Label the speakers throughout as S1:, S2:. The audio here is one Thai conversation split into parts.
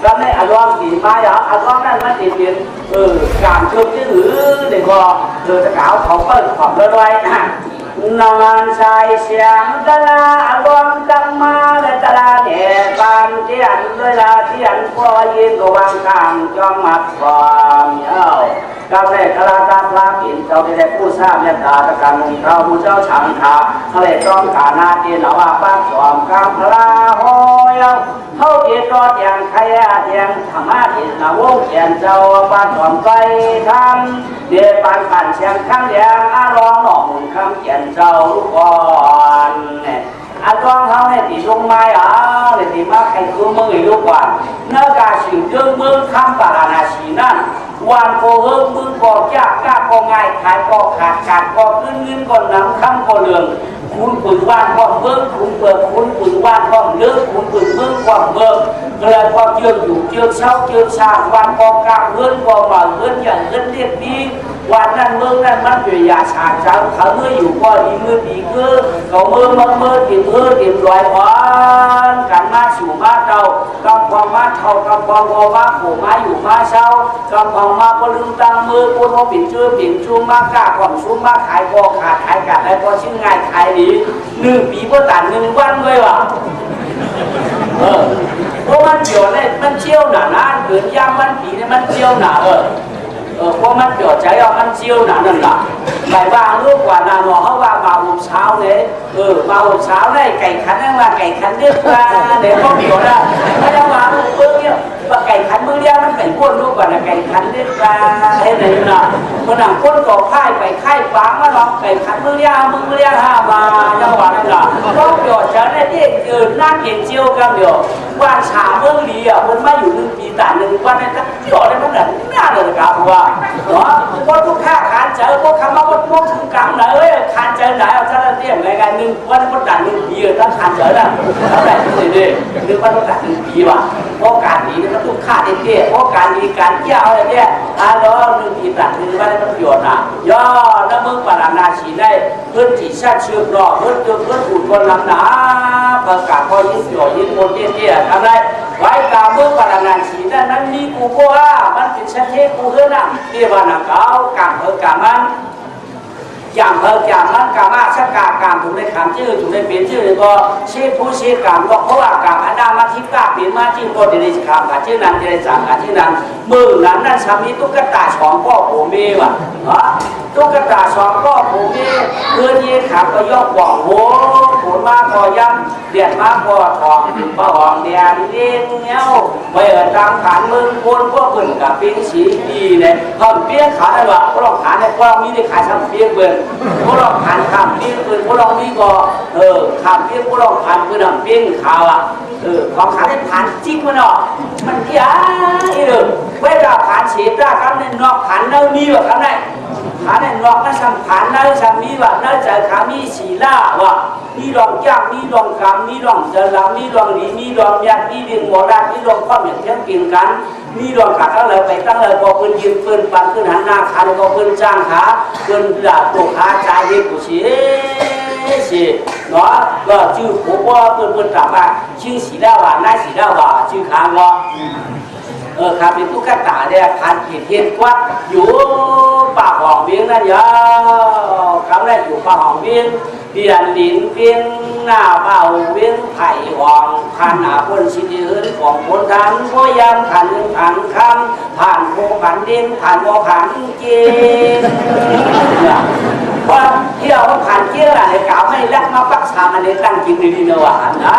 S1: ก็ในอารมณ์ดีมาอย่างอารมณ์นั้นมันดีเป็นการชุบที่หือเด็กก็จะกล่าวเขาเปิดขอบด้วยนอนชายเสียงตะลาอารมณ์จังมาและตะลาเด็กบานเทียนเวลาเทียนพอยินก็วางกลางจอมมัดความเย้ากำเนิดคลาตาพระอินเจ้าได้ผู้ทราบเมตตาตะการมุงเท้าผู้เจ้าฉันทาทะเลจ้องกานาเตียนว่าป้าสวมกำพลาหอยเท่าเกียรติรอดอย่างใครอย่างธรรมะอินนาวงเขียนเจ้าป้าสวมใจทำเดี๋ยวปานผ่านเสียงข้างอย่างอารมณ์หนองคำเขียนเจ้าลูกบอลอาจารย์เขาให้ตีลงไม้เลยตีมาใครคือมือลูกว่าเนื้อกาสิ่งเรื่องมือคำปาราณาชีนั่นวันโกเฮิร์มือก็ยากกล้าก็ง่ายขายก็ขาดขาดก็ขึ้นเงินก็น้ำคำก็เรืองคุณปืนว่านความเบิ้งคุณเปิดคุณปืนว่านความเลือกคุณปืนเบิ้งความเบิ้งเลยความเชื่ออยู่เชื่อเช้าเชื่อชาวันก็กลางเงินก็มาเงินอย่างเงินเรียกดีวันนั้นเมืองนั้นมันเป็นยาชาเช้าเขาเมื่ออยู่ก็ดีมือดีคือเขาเมื่อติดลอยพอนกันมาสู่มาเจ้ากำพองมาเท่ากำพองมาขู่มาอยู่มาเช้ากำพองมาก็ลืมตั้งมือพูดว่าปิ่นชื่อปิ่นชูมากล้าก่อนชูมาขายก็ขาดขายกัดอะไรก็ชื่อง่ายขายดี1 ปีก็ตัด1 วันเลยวะเพราะมันเกี่ยวเนี่ยมันเชี่ยวหนานะเกิดย่ำมันปีเนี่ยมันเชี่ยวหนาเพราะมันเกี่ยวใจมันเชี่ยวหนานั่นแหละใบบางลูกกว่านาหนอเขาว่ามาหุบเช้าเนี่ยมาหุบเช้าได้ไก่ขันนั่งมาไก่ขันเรียกว่าเดี๋ยวเขาเกี่ยวได้ไม่ต้องมาลูกเบิ้งเนี่ยว่าไก่ขันมือเรียกมันเป็นพวกลูกกว่านะไก่ขันเรียกว่าให้ไหนน่ะคนหนังคนก่อค่ายไปค่ายฟ้ามาลองไก่ขันมือเรียกห้ามาจังหวะนั่นแหละเขาเกี่ยวใจได้ที่นั่งเกี่ยวเชี่ยวกันเดียวว่าฉาเมืองดีมันมาอยู่1 ปีต่าง1 วันนี่ก็เกี่ยวได้มันแบบน่าเลยครับว่าเนาะพอทุกข้าขานเจอพวกคำว่าพวกถึงกลางไหนขานเจอไหนเอาซะแล้วเตี้ยไงกัน1 วันมันต่าง1 ปีถ้าขานเจอได้เท่าไหร่ดิ1 วันมันต่าง1 ปีว่ะเพราะการดีนี่ก็ทุกข้าเตี้ยเพราะการดีการเกี่ยวอะไรเนี่ยแล้ว1 ปีต่าง1 วันมันประโยชน์นะย่อแล้วมึงปราณาชีได้เพื่อนที่ชาติเชื่อมรอเพื่อนอุดคนลำหนาประกาศพอยิ่งโยยิ่งโมเตี้ยทำได้ไว้กาเมื่อปราณาชีนั้นมีกูก็ว่ามันเป็นชาติกูเท่านั้นเรียกว่านักเอากางกามันอย่างมันกามาชักกามถูกในคำชื่อถูกในเปลี่ยนชื่อก็เชื่อผู้เชื่อกามก็เพราะว่ากามอนามาทิกาเปลี่ยนมาที่ก็จะได้คำกับชื่อนั้นจะได้สั่งกับชื่อนั้นมือนั้นนั่นสามีตุ๊กตาสองก็โผเมว่ะตุ๊กตาสองก็โผเมเพื่อนยี่ขาก็ยกบอกโหผลมาพอย้ำเดียดมาพอทองปะหองเดียนเลี้ยงเงี้ยวไปตามขันมึงคนพวกขึ้นกับปิ้งสีดีเนี่ยทำเปี้ยขาได้ว่ะพวกเราขาเนี่ยพวกเรามีได้ขายทำเปี้ยเบิ่งพวกเราขันทำเปี้ยเบิ่งพวกเรามีก็ทำเปี้ยพวกเราขันเพื่อทำเปี้ยขาวอ่ะของขาได้ผ่านจิ๊กมันออกมันยากเลยเวลาผ่านเสียได้ครับเนี่ยนอกขันเนื้อมีแบบนั้นได้ขาเนี่ยนอกนั่นสัมผัสนั่นสัมมีแบบนั่นใจขามีสีล่าว่ะมีรองย่างมีรองกำมีรองเจริญมีรองดีมีรองยักษ์มีเรียงโมดามีรองความอย่างเที่ยงกินกันมีรองขาตั้งเลยไปตั้งเลยพอเพิ่นยืนเพิ่นปันขึ้นหันหน้าขาแล้วก็เพิ่นจ้างขาเพิ่นด่าตัวขาใจเด็กผู้ชี้เนาะก็ชื่อผมว่าเพิ่นถามว่าชื่อสีดาวานายสีดาวาชื่อขางว่าครับเป็นตุ๊กตาเนี่ยพันเทียนกวัดอยู่ป่าหองเวียงนั่นยาวคำแรกอยู่ป่าหองเวียงเดียนดินเวียงหน้าเบาเวียงไผ่หองพันหน้าคนชิดยืนของคนทันพยามขันคำผ่านโคขันดินผ่านโมขันเจนว่าเที่ยวผ่านเจียอะไรกล่าวไม่รักมาปักษามันในตั้งกินในดินวานนะ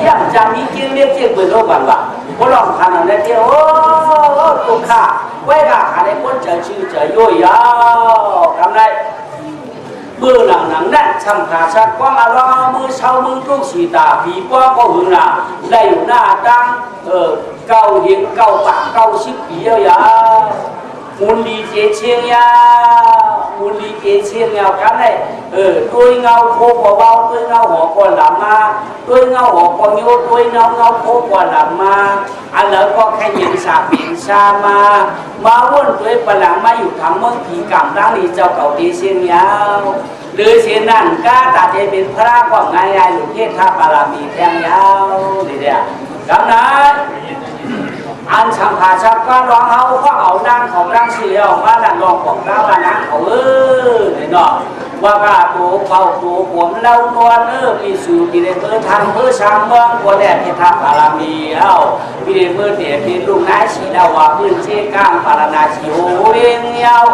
S1: ยังจะมีเจียงเรียกเจียงเปิดโลกกันวะพวกเราผ่านอะไรเที่ยวตุ๊กข้าไว้กับอะไรคนเจอชื่อเจอยุ่ยยาวทำไรมือหนังนั่นช่างขาชักกว้างอารมณ์มือเช้ามือทุกสีตาผีกว้างก็หึงหนาได้อยู่หน้าตั้งเก่าเห็นเก่าปากเก่าชิบปียาวมุนดีเจเชียงยามุนดีเจเชียงยาวกันเลยตัวเงาโคกว่าตัวเงาหัวก่อนหลับมาตัวเงาหัวก่อนโยตัวเงาโคกว่าหลับมาอันแล้วก็แค่ยิงสาบินชามาวนตัวปลังมาอยู่ทำเมืองผีกรรมร่างนี้เจ้าเก่าดีเชียงยาวหรือเช่นนั้นก้าตาเทเป็นพระก็ง่ายๆหรือเทศท่าปารามีแทงยาวนี่เดียวกำนัน อันช่างผ่าชักก็ร้องเขาก็เอานางของนางเสียวมาดันรองของเราบ้านนางเขาเนี่ยเนาะว่ากาตัวเป่าตัวผมเล่านวลมีสู่ปีเดเมื่อทำเพื่อช้างเมืองกัวแดดที่ทำบารมีปีเดเมื่อเดี๋ยวปีลุงนายสีดาวพื้นเชี่ยก้างปารณาชีโหเรียงเยาว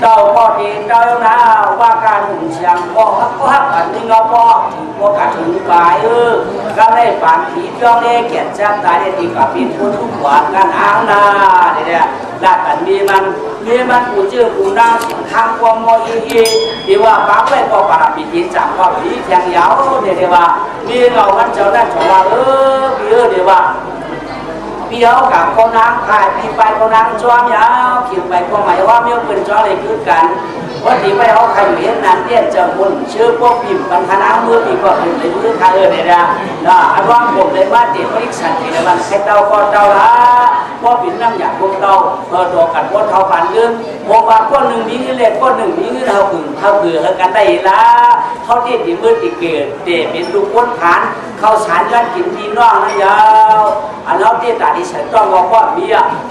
S1: เจ้าพ่อเทียนเจ้าหน้าว่าการหุ่นเชียงพ่อก็ฮักกันนี่เงาพ่อถึงพ่อกันถึงปลายก็ได้ฝันผีจ้องได้เกียรติจ้าตายได้ตีกับปีทุกหวานกันอ้างนาเนี่ยด้านกันมีมันผู้เชื่อผู้นางสิงทางความมอยที่ว่าบางไว้ก็ปราบิดินจากว่าผีแทงยาวเนี่ยว่ามีเรามันเจ้าได้ชมว่าพี่เดี๋ยวว่าพี่เอากับคนนางขายพี่ไปคนนางจ้วงยาวเขียนไปก็หมายว่าเมื่อเป็นจ้วงเลยคือกันว่าที่ไปเอาใครเห็นนั้นเนี่ยจะคนเชื่อพวกพิมพ์ปัญหาเมื่อปีก็เป็นเลยมือคาเนี่ยนะอันว่าผมเลยว่าเด็กวิสันติในวันเสเตาก็เตาละว่าปิ่นน้ำอยากพวกเตาตัวกันว่าเท่าพันเงินพวกว่าก้นหนึ่งมีเงินเล็กก้นหนึ่งมีเงินเท่ากื่นเท่าเกลือกันได้ละเขาที่ติมือติเกิดเด็กเป็นลูกก้นฐานเข้าสารกันกินดีน้องนะยาวอันเราที่ตัดดิฉันต้องบอกว่ามี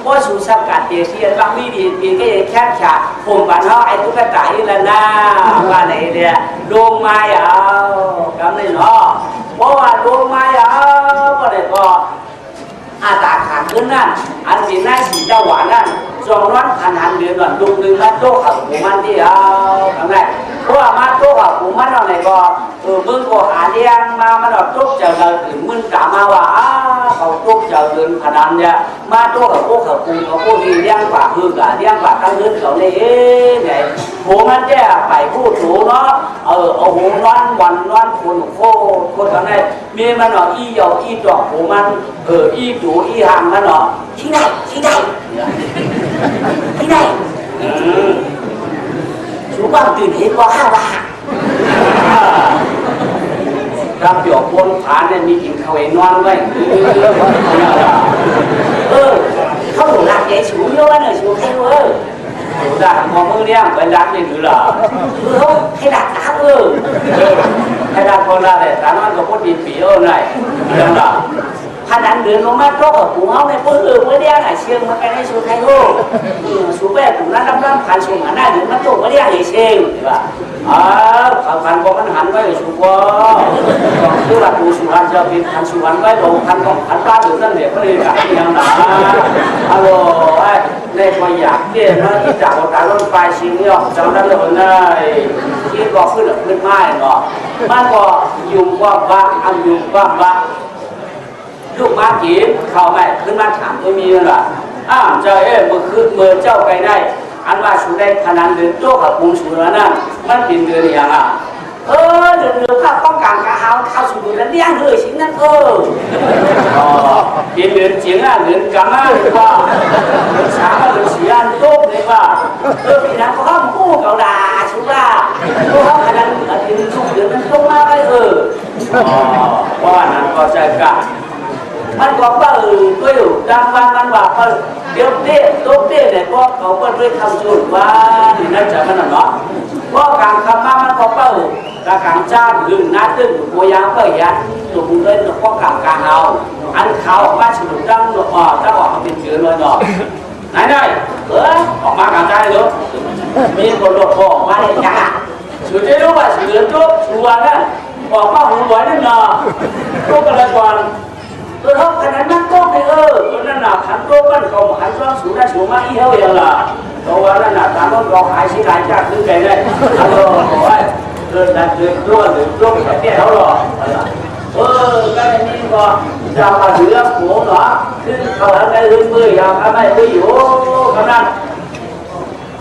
S1: ว่าสูสังกัดเดียที่บางมีดีปีก็ยังแค่ขาผมปันเขาไอ้ตุ๊กตาอีละนะว่าไหนเนี่ยดวงไม้กำเลยเนาะเพราะว่าดวงไม้ก็เลยก็อาตาขาดขึ้นนั่นอันสีหน้าสีเจ้าหวานนั่นจงร้อนหันเดือนก่อนลูกหนึ่งมาโต้ขับหูมันที่ทำไงเพราะว่ามาโต้ขับหูมันเอาไหนก็มึงก็หาเลี้ยงมามันเอาตุ๊กเจอเลยถึงมึงกะมาว่าเขาตุ๊กเจอเดือนขนาดเนี่ยมาโต้กับพวกขับหูเขาพวกนี้เลี้ยงปากคือกับเลี้ยงปากตั้งเงินเขาเนี่ยไงหูมันแย่ไปพูดถูเนาะเอาหูร้อนวันร้อนคนทำไงมีมันเอาอีเหยาอีดอกหูมันอีจูอีหางมันเอาที่ไหนที่ไหนชูบ้านตื่นเห็นว่า5 บาทรับหยอกบนฐานเนี่ยมีกินข้าวเองนอนไว้เขาหนูรักใหญ่ชูเยอะเลยชูให้ชูด่ามองมือเนี่ยไปรักนี่หรือล่ะให้ดักน้ำให้ดักคนละเลยแต่นั้นก็พูดดีปีไหนยังล่ะขนาดเดินลงมาโต๊ะกับกูเอาในปืนเมื่อเดียวไหนเชียงมาไปในชูไทยโลชูแม่กูนั่นน้ำขันชูหันหน้าถึงมาโต๊ะเมื่อเดียวไหนเชียงใช่ป่ะขันพอมันหันไว้ชูว่าคือว่ากูชูหันจะเป็นขันชูหันไว้ลงขันของขันปลาถึงนั่นเดี๋ยวก็เลยกลับยังหนาฮัลโหลในตัวอยากเที่ยนะที่จากตาล้นปลายชิงเนี่ยจำได้เลยคนนั้นที่ก็ขึ้นไม้เนาะมันก็ยุ่งว่าบ้าอันยุ่งว่าบ้าลูกมาจีบเข้าไปขึ้นมาถามไม่มีหรอเจ้าเมื่อเจ้าไปได้อันว่าชูได้ขนาดเดินโต๊ะกับปูชูแล้วนั่นมันเป็นเดือนอย่างเดือนข้าต้องการกระหาวข้าวชูแล้วเลี้ยงเลยชิ้นนั้นเป็นเดือนเจียงเดือนกำมาหรือว่าเดือนสามเดือนสี่อันโต๊ะเลยว่าปีนั้นเขาคู่เก่าด่าชูว่าเขาขนาดเดือนสุกเดือนมันตรงมาไปเพราะว่านั้นก็ใจกันมันบอกว่าด้วยดังมันว่าเดี๋ยวเด็กตุ๊กเด็กเนี่ยก็เขาก็ด้วยคำจุดว่านี่นั่นจะมันเนาะก็การคำมามันก็เปิดการจ้าหรือนัดตึ้งหัวยางเปิดยันตัวมึงเลยก็การเอาอันเขามาฉุดดังหนอจะออกมาเป็นเชื้อเลยเนาะไหนออกมาการจ้าเลยมีคนหลบคอมาเลยจ้าฉุดได้รู้ว่าฉุดตุ๊กชัวร์นั่นออกมาหัวนั่นเนาะตุ๊กอะไรก่อนเขาขนาดนั้นก็ไม่นั่นน่ะขันโตมันเขาหันช่องสูงได้สูงมากอีเท่าอย่างละตัวนั่นน่ะตามต้องรอหายสิหายจากขึ้นไปได้ฮัลโหลดันเดินร่วนแบบนี้เขาหรอก็นี่ก็จะมาเรือหัวเนาะขึ้นเขาหันได้ลื่นมืออย่างไม่ไปอยู่ขนาด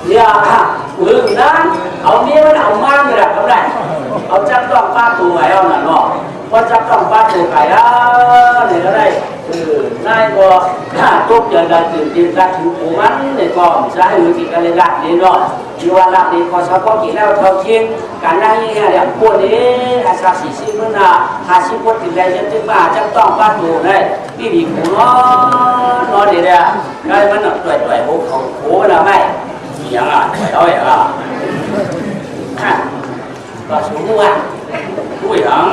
S1: เนี่ยนั้นเอาเนี้ยมันเอามากเลยเขาได้เอาจับต้องป้าตัวไหนเอาหน่ะเนาะพอจับต้องป้าตัวไก่เนี่ยก็ได้นายก็ตุ๊กเจอได้ตื่นตีนรักถึงหัวมันเนี่ยก็ใช้มือที่กันเลยรักนี่เนาะที่ว่ารักนี่ก็ชอบก็กินแล้วเท่าเทียงการนั่งยังไงอย่างพวกนี้อาชาสีซีมันน่ะหาชิพดถึงได้จนถึงมาจับต้องป้าตัวได้ที่ดีหัวนอนนี่เนี่ยก็มันหนักต่อยหัวเขาหัวนะไม่ยังต่อยก็สูงว่าด้วยหลัง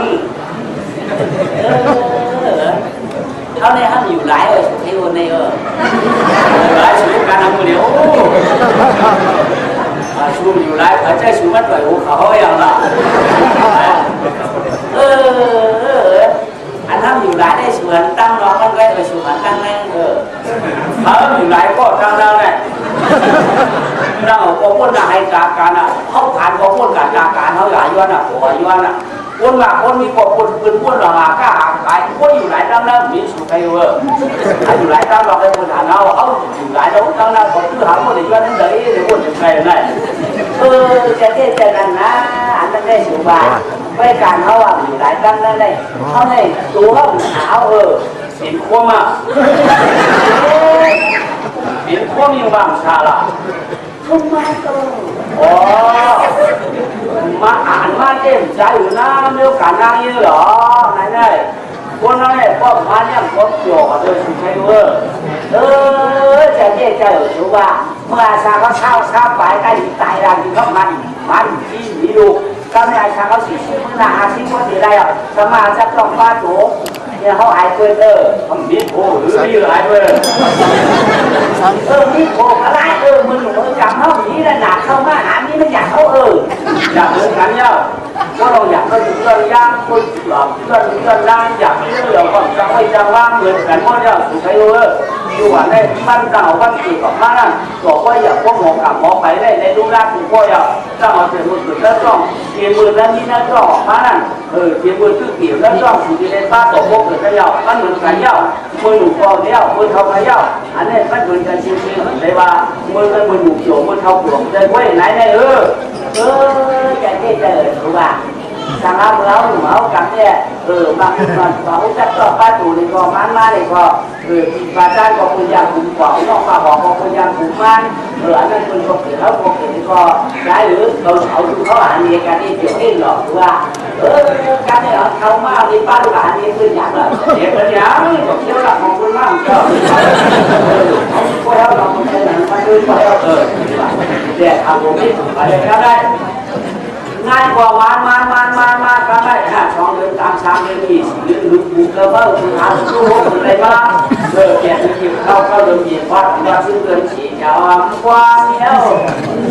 S1: เขาในห้องอยู่หลายสูงให้คนใน อยู่ไรเขาใจสูงมันต่อยหัวเขาอย่างละอันนั้นอยู่ไรได้ส่วนตั้งรอมันไว้ส่วนตั้งแรงเขาอยู่ไรก็ตั้งแล้วเนี่ยเราก็พูดนะให้จากการอ่ะเขาผ่านก็พูดกับจากการเขาหลายย้อนอ่ะหัวย้อนอ่ะคนว่าคนมีก็คนปืนพูดหรอกอ่ะก็หาขายคนอยู่ไรตั้งแล้วมีสุขไปเวอร์อยู่ไรตั้งเราไปคนฐานเราเขาอยู่ไรเราตั้งแล้วก็คือหาคนในย้อนนั้นเลยในคนยังไงนั่นจะเท่จะนั่นนะอันนั้นได้สุบาไม่การเขาอ่ะอยู่ไรตั้งนั่นเลยเขาในตัวเขาหนาวเห็นขั้วมาเห็นขั้วมีบางชาละทำไมก็อ๋อมาอ่านมาเต็มใจอยู่นะเมื่อการนั่งยืดหรอไหนได้คนนั้นเนี่ยก็มาเนี่ยก็โยกกับตัวสุดท้ายด้วยจะเจ๊จะรู้ว่าเมื่อชาเขาเช่าไปได้ตายรังที่เขามันที่มีลูกก็ไม่อาชาเขาสิเมื่อนาอาชีพคนที่ไรอ่ะสมาจะต้องบ้านโถเนี่ยเขาหายตัวทำมีโผล่หรือมีหลายตัวมีโผล่อะไรมึงหนูจำเขาหนีแล้วหนักเข้ามาหานี่มันอยากเขาอยากเหมือนกันเนี่ยก็เราอยากก็ถึงเราย่างคนหลับเพื่อนร่างอยากเรื่องก่อนจะไม่จะว่างเหมือนกันว่าเนี่ยสุดท้ายอยู่วันในบ้านเก่าบ้านเกิดของบ้านนั่นบอกว่าอย่าพวกหมอกลับหมอไปได้ในรูปร่างของพ่ออย่าตั้งเอาเสียมือถือแล้วต้องเกี่ยมือแล้วนี่นั่นก็ออกมานั่นเกี่ยมือตื้อเกี่ยวแล้วต้องอยู่ในบ้านต่อพวกเกิดได้ยาวมันเหมือนกันยาวมือหนุ่มคอเนี้ยมือเท้าขยาวอันนี้มันเหมือนกันจริงๆเลยว่ามือกันมือหนุ่มโยมมือเท้าหลวมเลยว่าไหนเนี่ยใจเจ๊รู้ป่ะทางเราเรากันเนี่ยบางคนเขาจะต่อป้าตู่ในกองมันมาในกองปลาจ้างก็คุณยังคุ้มกว่าน้องปลาบอกก็คุณยังคุ้มมันอันนั้นคุณก็เกิดแล้วก็เกิดก็ได้หรือเราเขาดูเขาอ่านเรียนกันนี่เกี่ยวเองหรอกว่าการเนี่ยเขามาในป้าลูกอ่านนี่คืออย่างไรเด็กเป็นอย่างก็เที่ยวหลักของคุณมากก็ไอ้พวกเราคนเป็นหนังมาดูพวกเราเด็กทำผมนี่อะไรก็ได้ง่ายกว่ามาก็ได้2 เดือน3 เดือน20 เดือนบุกแล้วก็คือหาสู้อะไรบ้างแกะที่เข้าเดิมยีวัดว่าซึ่งเกินฉีดยาวความเนี้ย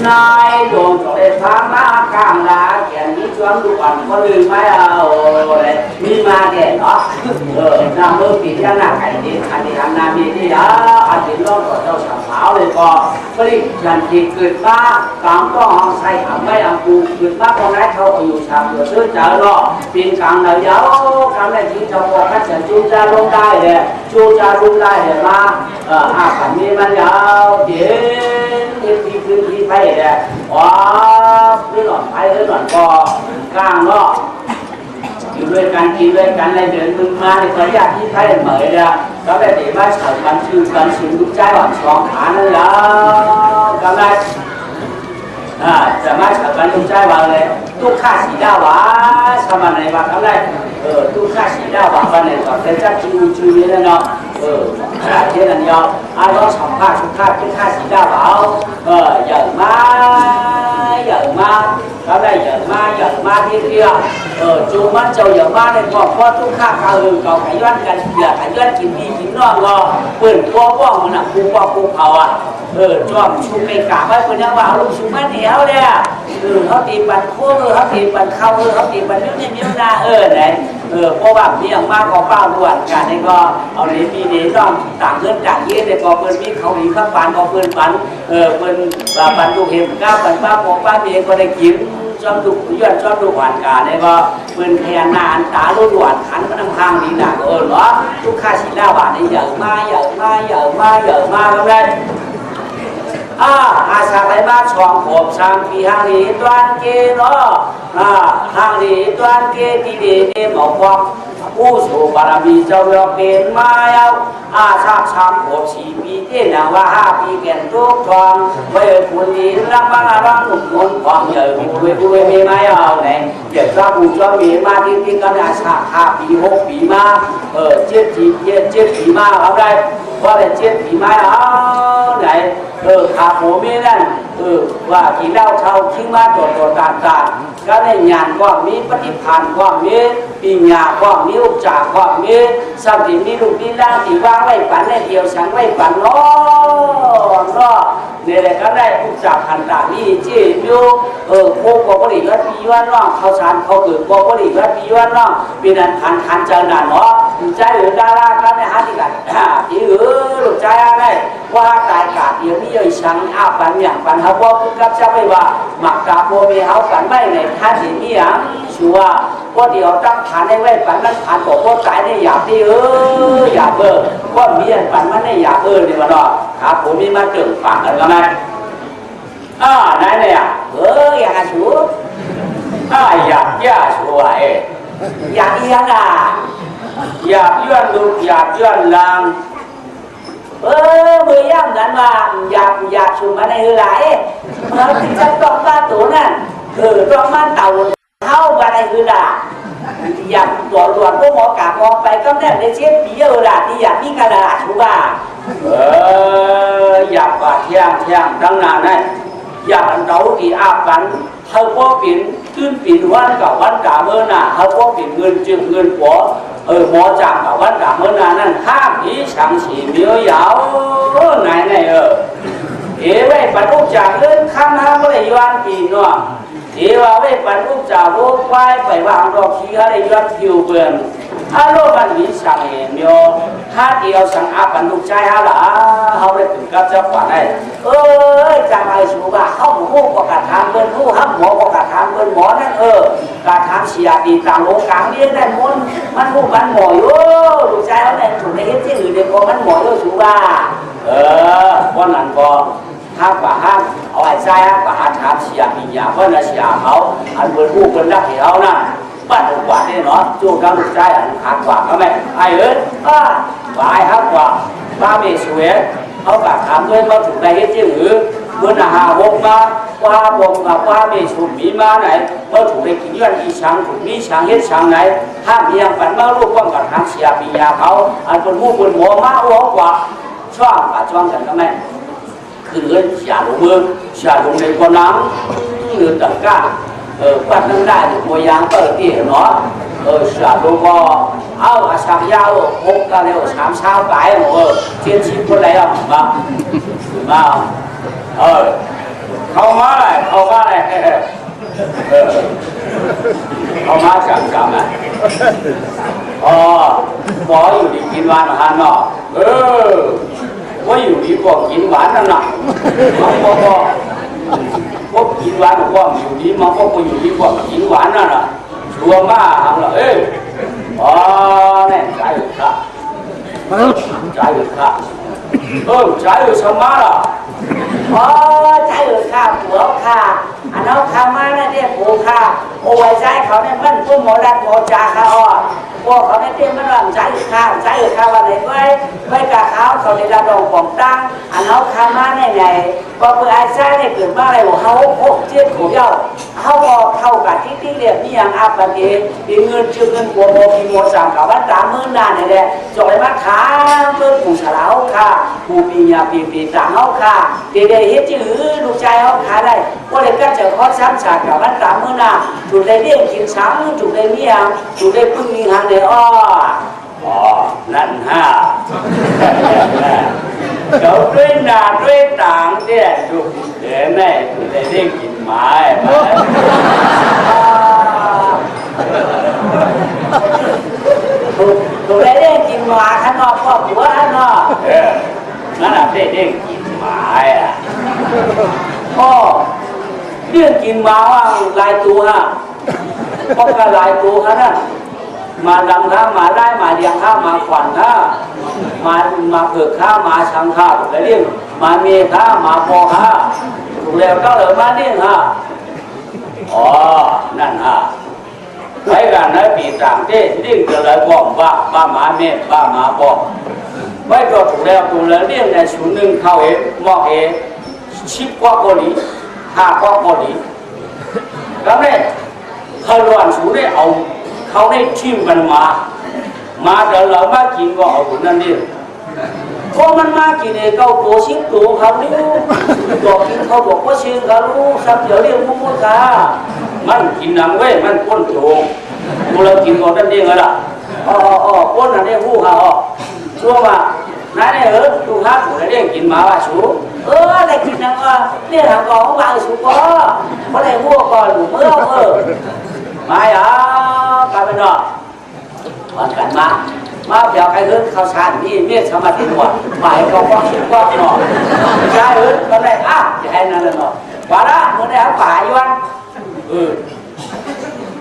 S1: นายดวงจอยพามากลางลาแกนี้ชวนดูอ่อนก็ลืมไม่เอาเลยมีมาแกเนาะน้ำมือปีที่หน้าไก่ดิอันนี้ทำนามีที่อันนี้ร้องต่อเจ้าสาวเลยก็ผลิตยันทีเกิดมากลางก็ห้องใส่ทำไม่อังกูเกิดมาตรงนั้นเขาอยู่ชามเดือดซื้อเจอเนาะปีนกลางเลยยาวกลางเลยที่ชาวบ้านจะจูจ้าลงได้เลยจูจ้าลงได้เลยมาขันนี้มันยาวเย็นที่พื้นที่ไปเลยว้าวนี่หน่อยไปนี่หน่อยก็กลางเนาะอยู่ด้วยกันกินด้วยกันในเดือนมึงมาในระยะที่ไทยเหมยเลยก็ได้ดีมาเฉยกันชื่อกันสิ่งทุกใจหวังสองขานั่นแหละก็ได้จะมาเฉยกันทุกใจหวังเลยทุกข้าสีดาวะสมัยไหนวะก็ได้ทุกข้าสีดาวะวันไหนก็เป็นเจ้าชื่อนี้แล้วเนาะเที่ยนยาวเราสัมภาษณ์ทุกข้าสีดาวะใหญ่มาก็ได้ใหญ่มาที่เดียวจูมันเจ้าใหญ่มาในครอบครัวทุกข้าข้าวเขาขย้อนกันเกี่ยขย้อนกินดีกินน้องก็เปิดตัวป้องมันปูเผาจ้อมชุบไปกะไว้คนยังว่าลูกชุบมาเหนียวเนี่ยเขาตีบันคู่เขาตีบันเข้าเขาตีบันนิ้วหน้าไหนเพราะว่ามีอย่างมากก็เป้าด่วนกันนี่ก็เอาเหรียญมีเหรียญน้องต่างเรื่องต่างเยี่ยแต่ก็เปิ้นมีเขาอีกข้างปันก็เปิ้นปันปันลูกเห็นก้าวปันป้าบอกป้าเมียก็ได้กินจอมดุย้อนจอมดุหวานกาเนี่ยก็เปิ้นแทนนานตาลุ้นหวานขันมันทางดีหนักเหรอทุกข้าชีหน้าหวานนี่เยอะมาก็ได้อาชาไรบ้านช่องขบช่างปีหางนี้ตวนเกเนาะหางนี้ตวนเกที่ดีเนี่ยหมอกบอกผู้สูบารมีเจ้าเลือกเป็นมาเอาอาชาช่างขบ4 ปีเจ้าว่า5 ปีแก่นทุกทองเมื่อคุณนี้รักบ้านรักหนุ่มคนความใหญ่ผู้มีมาเอาเนี่ยเด็กรักผู้ชอบมีมาที่ก็อาชา5 ปี6 ปีมา7 ปีมาเอาได้ว่าแต่7 ปีมาเอาไหนขาโหมีนั่นว่าที่เล่าเช่าทิ้งมาตัวต่างก็ได้งานก็มีปฏิพันธ์ก็มีปีญาก็มีอุปจาก็มีสัมผัสมีลูกมีร่างที่ว่างไว้ปันในเดียวสังไว้ปันเนาะ เนี่ยแหละก็ได้ผู้จับพันตานี่จีโยโคกบริวัตปีวันน้องเขาชานเขาเกิดกบริวัตปีวันน้องปีนั้นพันเจอหนาเนาะใจหรือดาราก็ได้หาที่กันที่หลุดใจอะไรว่าการกาดเดี๋ยวนี้ยังช่างอาปันอย่างปันเขาบอกกับเจ้าไปว่าหมักกาโบมีเขาปันไม่ในท่าที่นี่อ่ะชัวว่าเดี๋ยวตั้งผ่านได้ไว้ปันนั้นผ่านบอกว่าใจได้อยากที่อยากว่ามีอันปันมันได้อยากนี่มาเนาะครับผมมีมาถึงฝากกันแล้วไงไหนเนี่ยอยากชัวอยากย่าชัวอยากยังอยากย้อนลูกอยากย้อนลางมือย่ำนั้นมาอยากชูมาในหลายเราที่จะต้องมาตัวนั่นต้องมาเต่าเข้ามาในด่าอยากตัวพวกหมอกาบมองไปก็แน่ในเช็ดปีด่าที่อยากมีกระดาษชูบ้าอยากว่าเที่ยงตั้งนานนั่นอยากเราที่อาบันเขาก็ปิ่นขึ้นปิ่นวันกับวันกาเมื่อน่ะเขาก็ปิ่นเงินจึงเงินหัวหมอจับกับวันกาเมื่อน่ะนั่นข้ามผีช่างสีเมียวยาวไหนไว้ปัดลูกจากเล่นข้ามน้ำไม่ได้ย้อนปีเนาะว่าไว้ปัดลูกจากโว้ควายไปวางดอกขี้อะไรย้อนผิวเบื่อถ้าโลกมันมีช่างเมียวถ้าเดียวช่างอาบันลูกใจฮะล่ะเขาได้ถึงกับเจ้าขวัญได้จำไอ้ชูบ่าเขาหมูก็กระทำเงินผู้ห้ามหมอก็กระทำเงินหมอนั่นกระทำเสียดีตามโลกลางนี้ได้มันผู้มันหมออยู่ลูกใจเขาเนี่ยถูกในเฮ็ดที่อื่นเดี๋ยวพอมันหมออยู่ชูบ่าวันนั้นก็ห้ามกว่าห้ามเอาไอ้ใจห้ามกว่าหาทำเสียมีอย่างเพราะน่ะเสียเขาอันเป็นผู้เป็นรักเขานะบ้านถูกกว่านี่เนาะจูกำลูกใจอันหักกว่าเขาไหมไอ้ว่าไอ้หักกว่าบ้าไม่สวยเขากะทำด้วยเขาถูกในเฮ็ดที่อื่นเมื่อหาหกมาว่าบ่มกับว่าไม่ถูกมีมาไหนเมื่อถูกในกินย้อนอีช่างถูกมีช่างเฮ็ดช่างไหนถ้ามีอย่างฝันมาลูกป้องกับทางเสียปียาเขาอันเป็นผู้เป็นหมอมาหัวกว่าช่องกับช่องกันก็ไหมคือเงินเสียลงมือเสียลงในคนน้ำหรือต่างกันปัดนั่งได้หรือมวยยางเปิดที่เนาะเสียลงก็เอาช่างยาวหกกันเร็วสามเช้าไปเทียนชิมคนไหนอ่ะมาเข้ามาเลยเขามาจังอ่ะหมออยู่ดีกินหวานหันเนาะว่าอยู่ดีก็กินหวานนั่นน่ะมันก็กินหวานก็อยู่ดีมันก็อยู่ดีก็กินหวานนั่นน่ะชัวร์มากเหรอเนี่ยใจอยู่ค่ะใจอยู่ค่ะใจอยู่สมาล่ะใจอยู่ค่ะผัวค่ะอันนั้นข้ามาเนี่ยเรียกผัวค่ะโอ้ยใจเขาเนี่ยมันพุ่งหมอรัดหมอจ่าเขาพวกเขาเนี่ยเตรียมมันว่าใจอยู่ค่ะวันไหนไว้กับเขาในระดับของตั้งอันนั้นข้ามาเนี่ยไงพอเปิดไอ้ใจเนี่ยเกิดมาอะไรบอกเขาพวกเจี๊ยบขู่เย้าเขาบอกเข้ากับที่เรียบนี่อย่างอาบันเองมีเงินชื่อเงินหัวโมมีหมดสั่งกับว่า30,000 นานเนี่ยจอยมาขาเมื่อผู้ฉลาดค่ะผู้ปีญาปีต่างเขาค่ะเด็กๆเฮ็ดจื้อลูกใจเขาขาได้ว่าเด็กก็จะขอช้ำฉากกับว่า30,000 นานถูกได้เลี้ยงกินช้ำถูกได้เมียถูกได้พึ่งมีหางเลยนั่นฮะเขาด้วยหน้าด้วยต่างเนี่ยถูกเดี๋ยวแม่ถูกได้เลี้ยงกินหมาถูกได้เลี้ยงกินหมาข้างนอกครอบครัวข้างนอกนั่นแหละได้เลี้ยงกินหมาเลี้ยงกินหมาว่าหลายตัวฮะเพราะการหลายตัวฮะนั่นมาดังข้ามาได้มาเลี้ยงข้ามาขวัญข้ามาเผือกข้ามาชังข้าถูกเลี้ยงมาเมียข้ามาพอข้าถูกแล้วก็เลยมาเลี้ยงฮะนั่นฮะไว้กันนะปีต่างเต้เลี้ยงจะเลยบอกว่ามาเมียว่ามาบอกไว้ก็ถูกแล้วเลี้ยงในศูนย์หนึ่งเข้าหม้อ10 กว่าคนนี้5 กว่าคนนี้แล้วเนี่ยเขาล้วนศูนย์เนี่ยเอาเขาได้ชิมกันมาเดี๋ยวเรามากินก็เอาคนนั้นนี่พอมันมากินเนี่ยเขาตัวชิ้นตัวเขาเนี่ยตัวกินเขาบอกว่าชิ้นเขารู้สับเดี๋ยวเรียกมุ้งค่ะมันกินหนังเว้ยมันก้นโจงเรากินก่อนนั่นเองเหรอก้นอันนี้หู้ค่ะชัวร์ว่า นั่นเนี่ยดูฮะผมได้กินมาว่าชูได้กินนะว่าเนี่ยทางกองของบางชูก็เพราะอะไรหัวก่อนเมื่อมาอ่ะกลายเป็นเนาะวันกันมาเดี๋ยวใครเฮิร์ตเขาชานี่เมียชาวมาติดหัวหมายเขาก็คิดว่าเนาะใช่เฮิร์ตตอนแรกจะให้นั่นเลยเนาะว่าละมึงได้เอาป่าอยู่วัน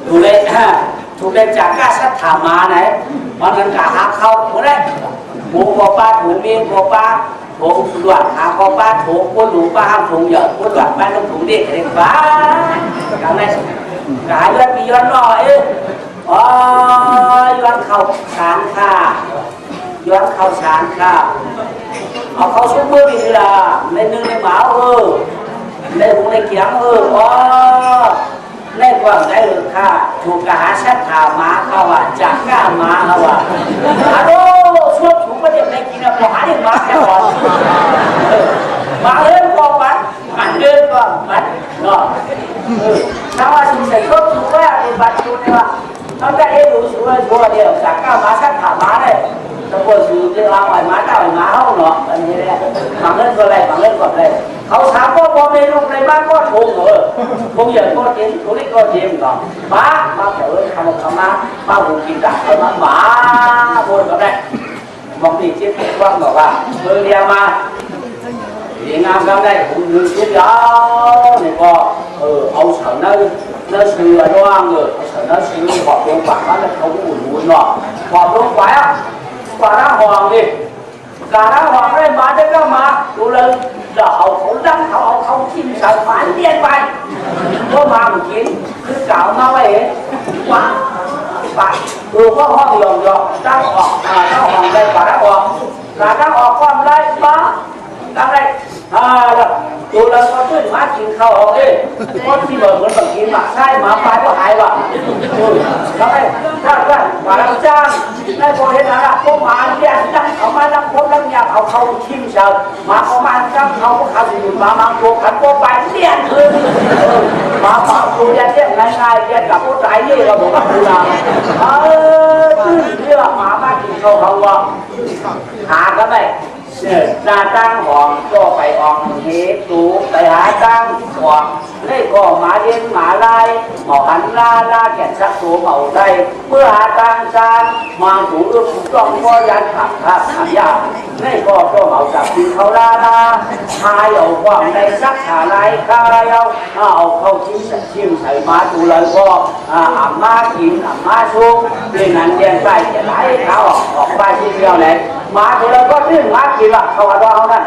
S1: ถูกเลยจากก้าชัดถามมาไหนมันกันกะหาเข้ามึงได้หมูกบปลาถูเมียกบปลาถูหลวดหาคอปลาถูก้นหนูปลาห้ามถูเหยอะก้นหลวดปลาต้องถูเด็กเด็กปลาอย่างไรกายเลือดมีย้อนหน่อยย้อนเข้าชานข้าย้อนเข้าชานข้าเอาเขาชุบมือดีละในนึงในหมาในหูในเกียงในกว่างได้ข้าถูกกหาชัดถามาเขาว่าจากก้ามาเขาว่าช่วงถูกประเดี๋ยวในกินอะพอหาอย่างมาแค่ก่อนมาเล่นก่อนมันเดินก่อนมันเนาะถ้าว่าสิ่งใส่ก็ถูกว่าเป็นบัตรอยู่เนี่ยว่าเขาจะรู้ชัวร์เดียวจากก้ามาชัดถามาเลยตะโกนสื่อจะเอาไอ้มาเจ้าไอ้มาเขาเนาะอันนี้แหละบางเล่นก็ไรบางเล่นก็ไรเขาถามว่าพอไม่ลูกในบ้านก็ทงทงใหญ่ก็เต็มทงเล็กก็เต็มก่อนมาเถอะทำมาหูกินได้มาบนก็ได้บางทีเช็ดว่างบอกว่าเรียมาดีงามก็ได้ผมนึกชุดยาวนี่ก็เอาเสาเนื้อชื่อร่างเอาเสาเนื้อชื่อขอบลงปากมันแล้วเขาอุ่นเนาะขอบลงไปกว่าหน้าห่วงดิกว่าหน้าห่วงได้มาได้ก็มาดูเลยเดี๋ยวเขาดังเขาทิ้งสายฟ้าเลี้ยงไปก็มาเหมือนกินคือเก่ามาไว้เองว้าไปก็ห้องยองตั้งออกตั้งห้องได้กว่าหน้าห่วงกว่าหน้าออกความได้มาตั้งได้ดูเลยก็ขึ้นมากินข้าวคนที่เหมือนแบบกินหมักไส้หมาปลายก็หายว่ะทำไมถ้าว่าเราจ้างได้พอเห็นอะไรพวกหมาเนี่ยดังเขามาดังพวกดังยาเขาทิ้งเชิญมาเขามาจ้างเขาเขาอยู่มาตัวขันตัวไปเลี้ยงคืนมาตัวยันเลี้ยงง่ายๆเลี้ยงกับผู้ใจนี่เราบอกว่าคือเราตื้นเรื่องหมามากินเขาว่าหาก็ได้หน้าตั้งห้องก็ไปออกเฮตูไปหาตั้งห้องได้ก็มาเย็นมาไล่หมอหันลาแก่ชักตัวเมาได้เมื่อหาตั้งจานมาถูถูกต้องก็ยันขับยาได้ก็เมาจับกินเขาลาทายเอาความในสักขาไรข้าวเอาเข้าชิมใส่มาดูเลยก็อาบมากินอาบมาชุบเรื่องนั้นเรียนไปจะไหลเขาออกไปที่เดียวเลยมาเถอะก็ดื้อมากินละเขาว่าเรานั่น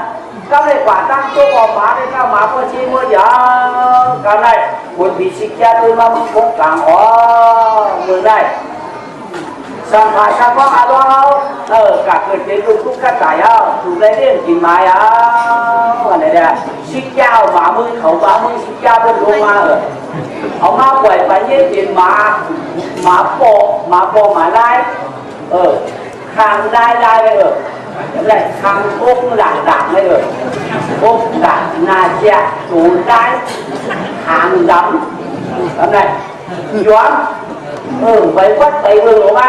S1: ก็เลยกว่าตั้งตัวออกมาได้เข้ามาเพื่อชี้มือยาวก็ได้บุญพิชิตยาตัวมามุ่งคงกลางมือได้สังขารสังว่าเรากัดเกิดเป็นลูกทุกข์กระต่ายถูกได้เรื่องกินมาอะไรเนี่ยชิดยาวหมามือเขาหมามือชิดยาวเป็นลงมาเอามาปล่อยไปเยี่ยมหมาโปหมาไล่คางได้เลยอะไรคางพวกหลังเลยพวกหลังนาเจียตูนได้หางดำทำไรย้อนไปวัดไปเมืองหลวงมา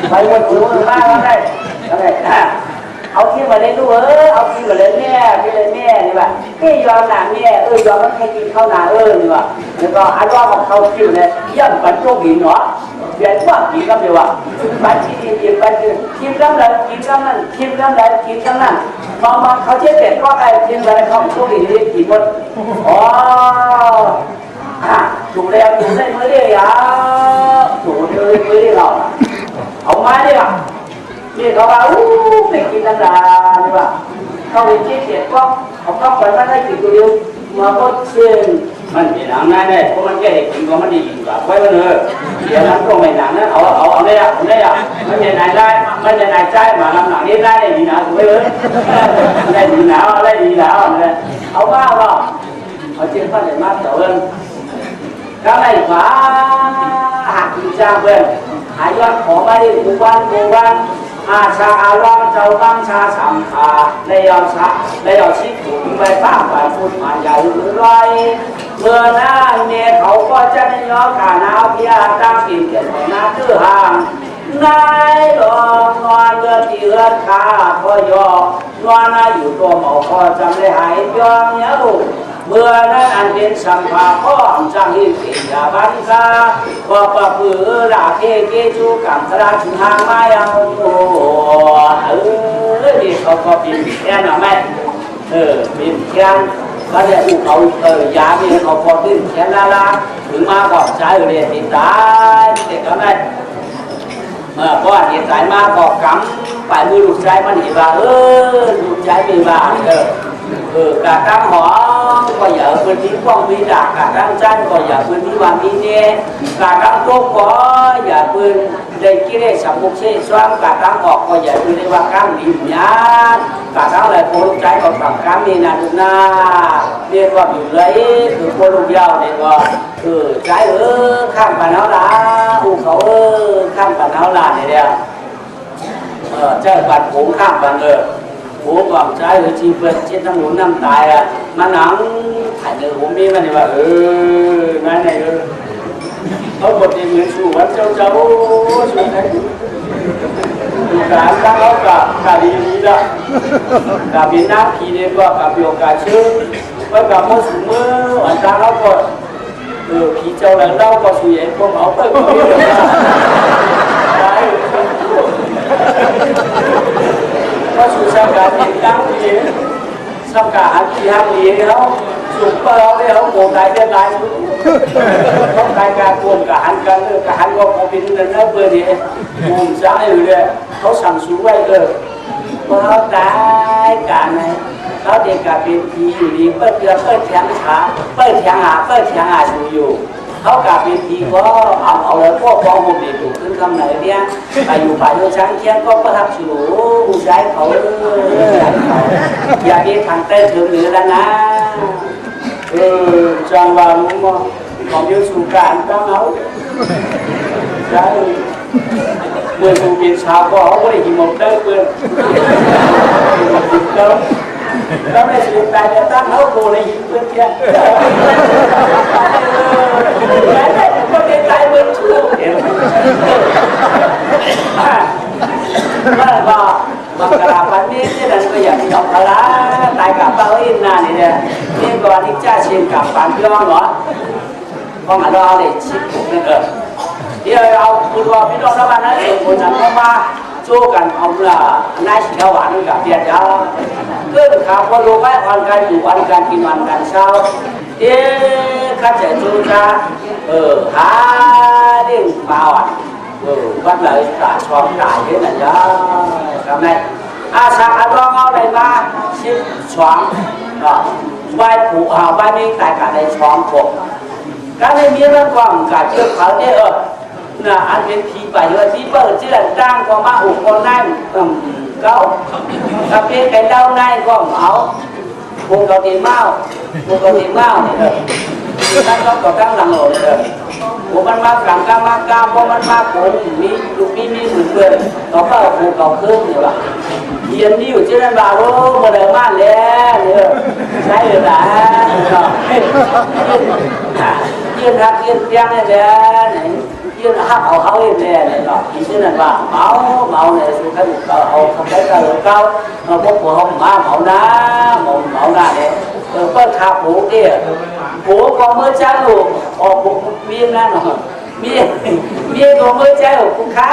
S1: ไปวัดหลวงมาทำไรเอาที่มาเล่นดูเอาที่มาเล่นแม่ที่เล่นแม่นี่แบบที่ยอมหนาแม่ยอมมันใครกินข้าวหนานี่แบบแล้วก็อันว่าของเขาคิวเนี่ยย่ำปันโจบินเนาะเดี๋ยวว่ากินก็เดี๋ยวว่าปันที่กินปันกินกำลังกินกำลังกินกำลังกินกำลังมาเขาเช็ดเป็ดก็ได้กินอะไรเขาโจบินกินหมดถูกแล้วถูกได้เมื่อเดียวถูกเลยเมื่อเดียวเอาไม้ดิล่ะนี่เขาว่าไม่กินธรรมดานี่ว่าเขาเห็นเจ็บก็เขาเข้าไปไม่ได้กินตัวเดียวมาก็เชื่อมันเป็นหนังนั่นเลยเพราะมันแก่กินก็มันดีแบบไว้ก็เลยเดี๋ยวมันก็ไม่หนังนะเอาได้อะมันจะไหนได้มันจะไหนใจมาลำหนังนี้ได้ดีนะถูกไหมได้ดีหนาวได้ดีหนาวเนี่ยเอาบ้าว่าเอาเจ็บก็ได้มากแต่เอิญก็ได้ฟ้าหักกินจ้างเพื่อนหายอดขอมาดิกูวันอาชาอาลองเจ้าตั้งชาสัมภาในยอชิดถูกไปป้าไปพูดมาใหญ่หรือไรเมื่อหน้าเมียเขาก็จะไม่ยอมขาหนาวพี่อาตั้งกินเกียรติหน้าตื้อห่าง นายหลอกนอนเลือดที่เลือดขาพอยอนอนอยู่ตัวหมอพอจำได้หายยอมเย้าเมื่อนั้นอันเป็นสัมภาข้อจังหินเสียบันคาพอปะปือลาเกเกจูกังสระถึงหางไม้เอานี่เขาก็บินแค่หน่อไหมบินแค่ก็เนี่ยเขายาเนี่ยเขาพอขึ้นแค่ละละถึงมาบอกใช้เรียนติดตายเด็กก็ได้เพราะเหตุใจมาบอกกำไปมือลูกใจมันเห็นว่าลูกใจมีบ้านกะตั้งหอก็อย่าพื้นที่ป้องมีดักกะตั้งจันก็อย่าพื้นที่วางมีเนี่ยกะตั้งโต๊ะก็อย่าพื้นได้กิเลสสมุทเชสวามกะตั้งออกก็อย่าพื้นได้ว่าก้ามดินยากะตั้งอะไรโพลูกใจก็ตับก้ามมีนาดุนาเรียกว่าอยู่เลยคือโพลูกยาวเนี่ยก็ใจข้ามปานเอาละเขาข้ามปานเอาละเนี่ยเจ้าบัดผมข้ามปานผมบอกใจชีเปิดเช็ดทั้งหมดน้ำตายอ่ะมาหนังถ่ายเนื้อผมมีมันเนี่ยว่านั่นไงเขาบทเรียนเหมือนสู้วันเจ้าสู้ไหนการตั้งเขากับดีละกับเป็นน้ำผีเนี่ยก็กับโยกาชื่อว่ากับมือสูงมือวันตั้งเขาก็ผีเจ้าหลังเล่าก็สู้ใหญ่พวกเขาเปิดก็ไม่ได้ก็สู่สกัดติดตั้งดีสกัดที่ห้างดีเขาสุกเราได้เขาโกงได้เรียบร้อยเขาการการโกงกับหันกันกับหันก็เขาเป็นเรื่องนั้นเบอร์นี้มุมซ้ายอยู่เลยเขาสั่งสูงไว้เขาได้การไหนเขาเด็กกับเป็นทีอยู่ดีเปิดแข็งขาเปิดแข็งหาสูงอยู่เขากลับเป็นทีก็เอาเลยพวกฟองผมดีถูกขึ้นคำไหนเนี่ยไปอยู่ป่าโยช้างเคียนก็ประทับสูผู้ชายเขาอย่ามีทางเต้นถึงหรือแล้วนะจังหวะรู้มั้งของยูสุการตั้งเอาใช่เมื่อสูกินชาวก็เขาไม่ได้กินหมดเต้เพื่อนแล้วไม่สูตายจะตั้งเขาโกในหินเพื่อนเที่ยแต่ก็ได้ตายเมื่อชั่วมันก็บังกราบันนี้ที่นั่นก็อยากยอมพละตายกับเป้าอินนาเนี่ยนี่ก็นิจจาเชียงกับปานพี่น้องเหรอเพราะงั้นเราเอาเลยชิดถูกนั่นเดี๋ยวเอาคุณว่าพี่น้องแล้วกันนะคนนั้นเข้ามาโจ้กันเอาละนายสีหวานกับเบียร์ยาเกิดข่าวพอรู้ไว้วันการอยู่วันการกินวันการเช้าข้าจะจูจ้าหาเรื่องมาอ่ะวัดเลยตาชอมตายเยอะนะจ๊ะทำไมอาสาอันร้องเอาอะไรมาชิบชอมไหว้ผู้ไหว้ไม่ตายกันในชอมผมการในมีเรื่องความการเชื่อเขาเนี่ยน่ะอันเป็นทีไปที่เปิดเชื่อจ้างก็มาอุปกรณ์นั่นเขาถ้าเป็นไก่เล่าในก็เอาพวกเขาตีเมาเนี่ยนั่นก็ตั้งหลังหล่อเลยพวกมันมากลางกามากามพวกมันมากผมมีลูกมีเหมือนเพื่อนเขาก็พวกเขาเครื่องเนี่ยว่ะเรียนนี่อยู่ที่นั่นบาโร่มาเดินมาแล้วเนี่ยใช่หรือเปล่ายืนทักยืนเตียงเนี่ยไหนยืนหักเอาเขาเองเนี่ยหรอกที่นั่นว่าเมาเนี่ยสุดท้ายเอาเขาไปกันเลยเขาพวกเขามาเมาหน้าเนี่ยเปิดขาผูกเนี่ยผูกก็เมื่อเช้าลูกออกผูกมีนั่นหรอมีก็เมื่อเช้าผูกขา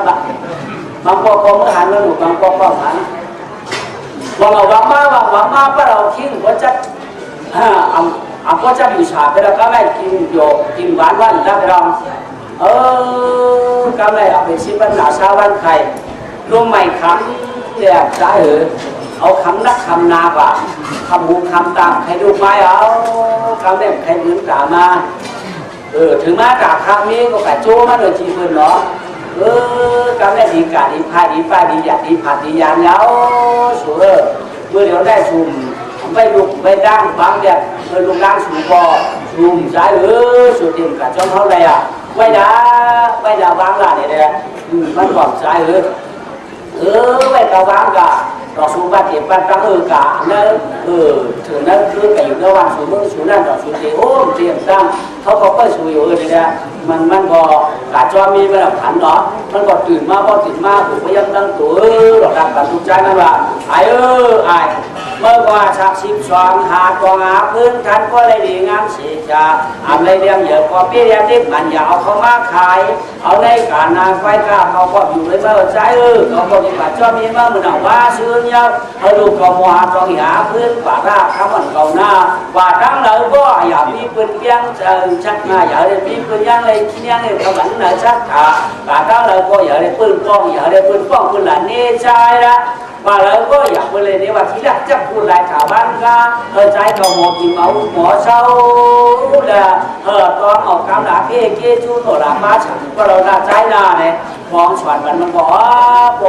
S1: แบบบางพวกก็เมื่อหันแล้วลูกบางพวกก็หันว่าเราหวังมาป้าเราทิ้งว่าจะก็จะอยู่ฉาไปแล้วก็ไม่กินหวานแล้วไปลองก็ไม่เอาไปชิมวันหนาเช้าวันไข่รวมใหม่คำเรียกใจเอาคำนักคำนาว่าคำหูคำตามใครดูไหมเอาคำเล่มใครเหมือนกามาถึงมากาคำนี้ก็กะโจ้มาโดยจีบเนาะคำได้ดีกาดีพายดีป้ายดีอยากดีผัดดียานเย้าสวยเมื่อเดี๋ยวได้ชุมไม่ลุกไม่ดังบางอย่างเมื่อลุกดังชุมก็ชุมใจสุดเต็มกับจ้องเท่าไรอ่ะไม่ด่าบางละเนี่ยมันบอกใจไม่ด่าบางกะ เราสู้บ้านเก็บบ้านตั้งกะนั่นถึงนั้นคือไปอยู่ระหว่างสู้มือสู้นั่นต่อสู้เตะโอ้เตรียมตั้งเขาก็สู้อยู่เนี่ยมันก็กะจอมีมาแบบผันเนาะมันก็ตื่นมาพอตื่นมาถูกพยายามตั้งตัวหลอกดันตัดทุกใจนั่นว่าไอ้เมื่อว่าชัก12หาตัวงาพื้นทันก็เลยดีงามเสียจาอะไรเรียงเยอะก็เปี้ยที่มันอย่าเอาเขามาขายเอาในการนาไฟกล้าเขาก็อยู่เลยเมื่อใจเขาก็มีปัจจัยมีมาเหมือนว่าซื้อเนี่ยเขาดูกมัวตองหาพื้นป่าราคำมันเก่าหน้าว่าทั้งเลยก็อย่ามีปืนยังชักมาอย่าเลยมีปืนยังเลยที่ยังเลยเขาหลังเลยชักขาว่าทั้งเลยก็อย่าเลยปืนป้องอย่าเลยปืนป้องปืนหลานเนใจละมาแล้วก็อยากไปเลยเนี่ยว่าที่แรกจะพูดหลายข่าวบ้านก็ใจเขาหมอกินหมอเช่าละตอนออกกำลังเกี้ยจูโนรามาฉันก็เราได้ใจหน้าเนี่ยมองสวนมันบอก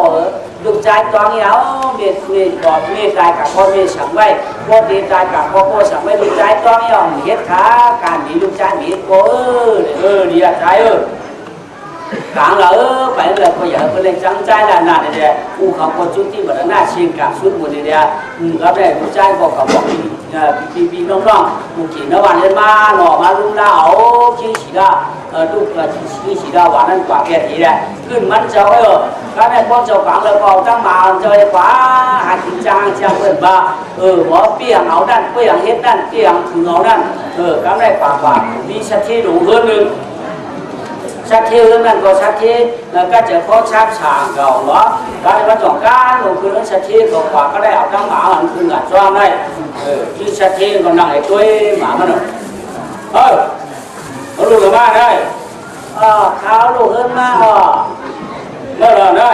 S1: ลูกใจตอนนี้เอาเมียบอกเมียใจกับพ่อเมียสั่งไว้พ่อดีใจกับพ่อสั่งไว้ลูกใจตอนนี้เอาเฮ็ดขาการมีลูกใจมีพ่อดีใจcàng lỡ phải là bây giờ phải lên trắng trái là nè để u không có chút tí mà nó xin cảm xúc một này cái này con trai có cả một bị nông nông một chỉ nó bàn lên ma nọ ma lung lao chỉ là lúc là chỉ là hoàn ăn quả kẹt gì đấy cứ mất cháu rồi cái này con cháu càng là còn tăng mà chơi quá hai trang phần ba có piang áo đan piang hết đan piang thùng áo đan cái này quả đi sẽ thi đủ hơn nữaชักเที่ยวนั่นก็ชักเที่ยวก็จะข้อชักฉางเก่าเนาะการมาจ่อการลงคือชักเที่ยวกว่าก็ได้เอาทั้งหมาหันคืนกับจ้องได้ที่ชักเที่ยวก็นั่งไอ้ตัวหมามันเขาลูกกันมาได้เขาลูกเฮิร์นมาเมื่อไรได้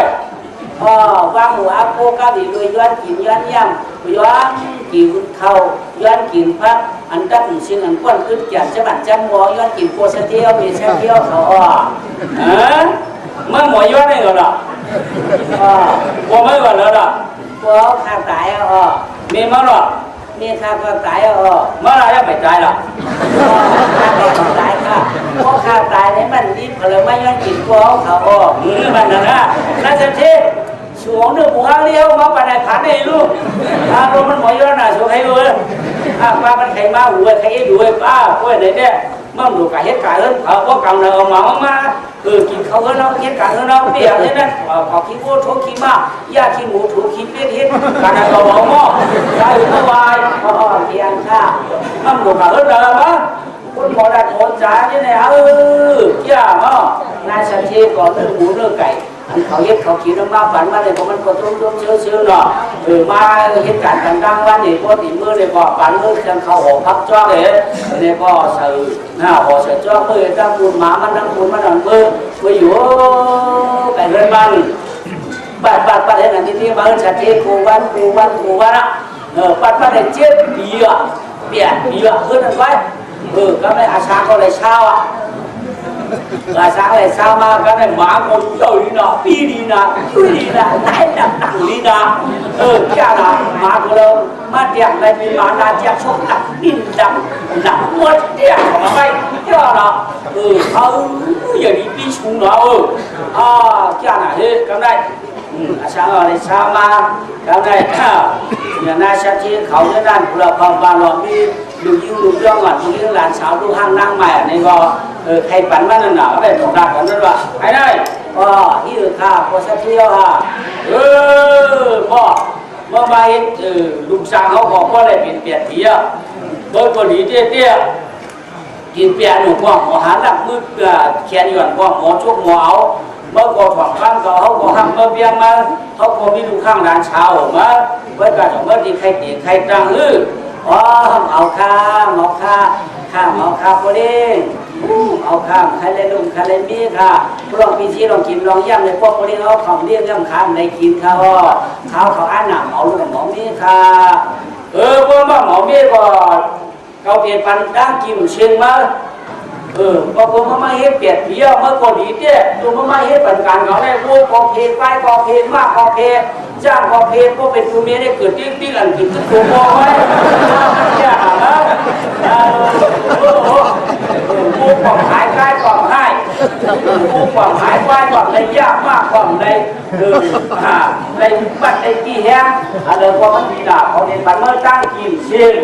S1: วางหัวโคกาบีด้วยย้อนกินย้อนย่ำย้อนกินข้าวย้อนกินพักอันตั้งสิ่งอันก้อนขึ้นแก่จะบัดจำหัวย้อนกินโคเสเทียวมีเสเทียวเขาเมื่อหมอย้อนได้เหรอพอไม่ก่อนแล้วล่ะพอขาดตายมีมั้งหรอมีขาดก็ตายเมื่อไรจะไม่ตายหรอขาดตายค่ะพอขาดตายเนี่ยมันรีบเลยไม่ย้อนกินพวกเขามันนะน่าจะเท่สวงเนื้อหมูข้าวเลี้ยวมาปนขันให้ลูกลมมันหมอยแล้วนะสวงให้ดูป้ามันไข่มาหัวไข่ดูไอ้ป้าพวกไหนเนี่ยมั่งดูกับเฮ็ดการเล่นพวกกำเนิดมากินเขาเล่นเฮ็ดการเล่นเปียกเลยนั่นขอขี้โคทุกขี้มายาขี้หมูถูกขี้เป็ดเฮ็ดการอะไรเราหม้อได้สบายเพียงค่ะมั่งดูกับเล่นอะไรมาคนหมอได้โอนจ่ายนี่เนี่ยเจ้าเนาะนายสันติก่อนเนื้อหมูเนื้อไก่เขาเฮ็ดเขาขี่น้ำมาฝันมาเลยเพราะมันก็ต้มเชื้อเนาะมาเฮ็ดการดังๆวันนี้พอติดมือเลยก็ฝันมือจังเขาหอพับจ้อเลยเนี่ยก็ใส่หน้าหอใส่จ้อมือตั้งปูนหมามันตั้งปูนมันนั่งมืออยู่แต่เรื่องมันปัดเห็นอันที่มาเห็นชัดเจนกูวันอ่ะปัดเห็นเจ็บเบี้ยขึ้นนั่นไว้ก็ไม่อาชาก็เลยเช่าอ่ะlà sáng này sao mà cái này má một trời đi nọ đi nọ nãy đặt nặng đi nọ cha là má của đâu má đẹp này vì má là đẹp số đặt in đắng một đẹp mà bay cho nó không giờ đi xuống nó cha là thế cái này sáng rồi sao mà cái này nhà nay sẽ chia khẩu như đàn của là phòng và lọ điดูย่องอ่ะดูยิ่งหลานสาวดูห้างนั่งใหม่ในก็ใครฝันว่านั่นหนาก็ได้ตกดักกันนั่นว่าไอ้ได้ที่ข้าพอสักเที่ยวพ่อเมื่อมาเห็นลุงสางเขาบอกว่าอะไรเปลี่ยนเที่ยวโดยคนนี้เตี้ยกินเปียหนุ่มว่าหมอหันหลังมือแขนหย่อนว่าหมอชุกหมอเอาเมื่อก่อนฝังข้างเขาก็ทำเมื่อเบี้ยมาเขาก็มีดูข้างหลานสาวมาเมื่อการเมื่อที่ใครตีใครตั้งเอาข้ามพอดีเอาข้ามใครเลยลุงใครเลยมีค่ะลองปีที่ลองกินลองย่ำเลยพวกพอดีเขาของเลี้ยงย่ำข้ามในกินเขาอ่านหนังเอาลูกหมอมีค่ะพวกหมอมีก็เขาเปลี่ยนปันด้านกินเชียงมาพอผมมาเฮ็ดเปลี่ยนเบี้ยเมื่อก่อนดีเจ้ตัวมาเฮ็ดปันการเขาได้พวกกอเพลไปกอเพลมากกอเพลจ้างกอเพลก็เป็นตัวเมียได้เกิดที่หลังกินทุกตัวไว้จ้านะพวกขายใกล้กองให้ ผู้ความหายไปความในยากมากความในในบัดในที่แห้งอะไรก็มันมีดาบเขาเดินบันเมื่อตั้งกินชิน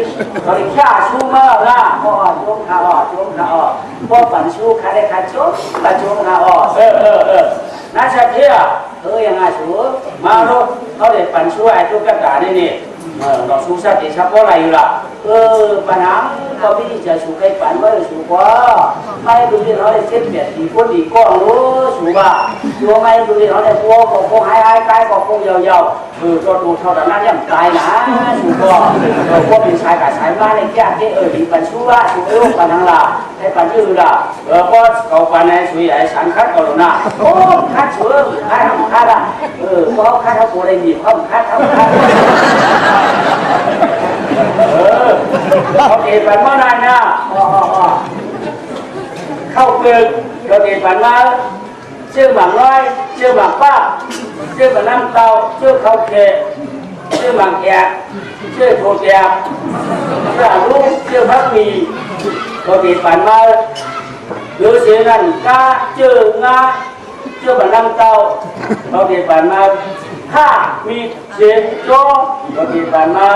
S1: เขาเรียกข้าชูเมื่อละพ่อช่วงข้าช่วงข้าพ่อปั่นชูข้าได้ข้าช่วงข้าช่วงข้าน่าจะเที่ยยังไงชูมาลูกเขาเดินปั่นชูไอ้ตุ๊กตานี่เราชูสัตย์ชักว่าอะไรอยู่ล่ะปัญหาเขาไม่จะชูใครปั่นไม่ชูกว่าไม่ดูที่เขาได้เช็ดเปียกดีคนดีก้อนรู้ชูว่าดูไม่ดูที่เขาได้พวกของพวกหายกายของพวกยาวจนดูเท่านั้นยังตายนะชูก็พวกเป็นชายกับชายมาในแก่ที่ดีปั่นชูว่าชูลูกปั่นทั้งหลายให้ปั่นยืดล่ะก็เขาปั่นในชูใหญ่ฉันคัดก่อนนะโอ้คัดเชื่อคัดทำคัดอ่ะเพราะคัดเขาโผล่ได้ดีเขาคัดทำคัดเขาเก็บปันเมื่อไรนะเข้าเปลือกเราเก็บปันมาชื่อหมักน้อยชื่อหมักป้าชื่อหมักน้ำเตาชื่อเขาเกะชื่อหมักแกะชื่อโถแกะชื่อลูกชื่อพักมีเราเก็บปันมาหรือเสียนั่นกาชื่องาชื่อหมักน้ำเตาเราเก็บปันมาถ้ามีเสียงโจ้เราเก็บปันมา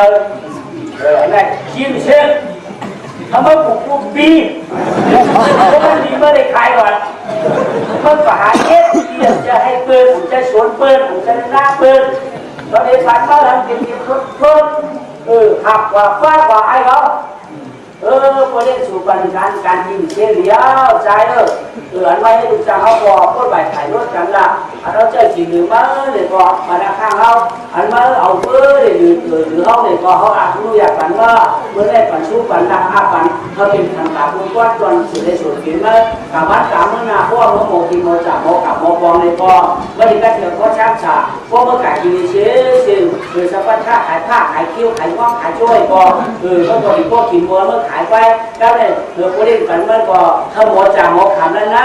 S1: này chim sen nó mới phục vụ đi nó đi mới để khai rồi mới phải hết tiền cho hay bơm cũng cho xuống bơm cũng cho ra bơm nó để bán bao lần tiền xuất bơm học và phát và ai đó có đến chủ phần can chim sen liao trái anh may được cho họ bò có bài thải nốt chẳng là nó chơi chỉ được mới để bò mà đã khang không anh mới ẩu bữa để được không để bò họ cũng nuôi bản mơ bữa nay bản chú bản đặc bản họ tìm thằng cả buôn quan toàn sự để sửa kiến mới cả bắt cả mới là có một thì một trả một cả một bò này bò bây giờ các trường có trang trả có một cả gì chế tiền rồi sao bắt khải kêu khải ngon khải trôi bò có rồi có thì mua mới khải quay cái này được có đến bản mới bò thơm một trả một khảm lên na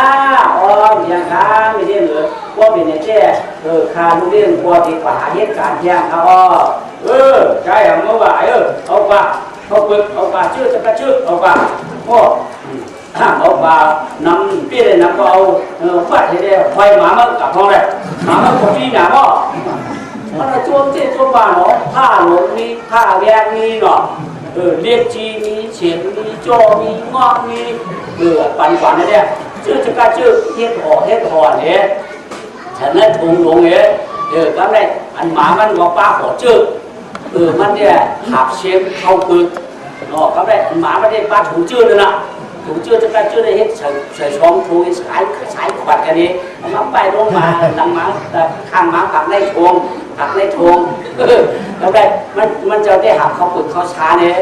S1: อย่างข้าไม่ได้เหลือว่าเป็นเนี่ยแค่ข้าลูกเลี้ยงกลัวที่ป่าเหตุการณ์แย่งเขาใช่เมื่อวานเอาป่าเอาปึกเอาป่าชื่อจะกระชื่อเอาป่าพ่อเอาป่านำพี่เลยนำก็เอาฟัดให้ได้ไฟหมามันกับท้องเลยหมามันก็มีหนาก็มันจะช่วงเจ็ดช่วงบ่าเนาะผ้าหลงมีผ้าแวงมีเนาะเรียกจีมีเฉียนมีโจมีงอกมีปั่นปั่นเนี่ยชื่อจะกระชื่อเฮ็ดห่อเนี่ยฉันนั่นทงหลงเนี่ยก็ได้อันหมามันบอกป้าขอชื่อมันเนี่ยหับเชียงเข้าคือเนาะก็ได้หมาไม่ได้ป้าถูชื่อเลยนะถูชื่อจะกระชื่อได้เฮ็ดใส่ช่องถูสายขวัดกันนี้มาไปลงมาหลังหมาข้างหมาหักในทงก็ได้มันจะได้หักเขาปึกเขาช้าเนี่ย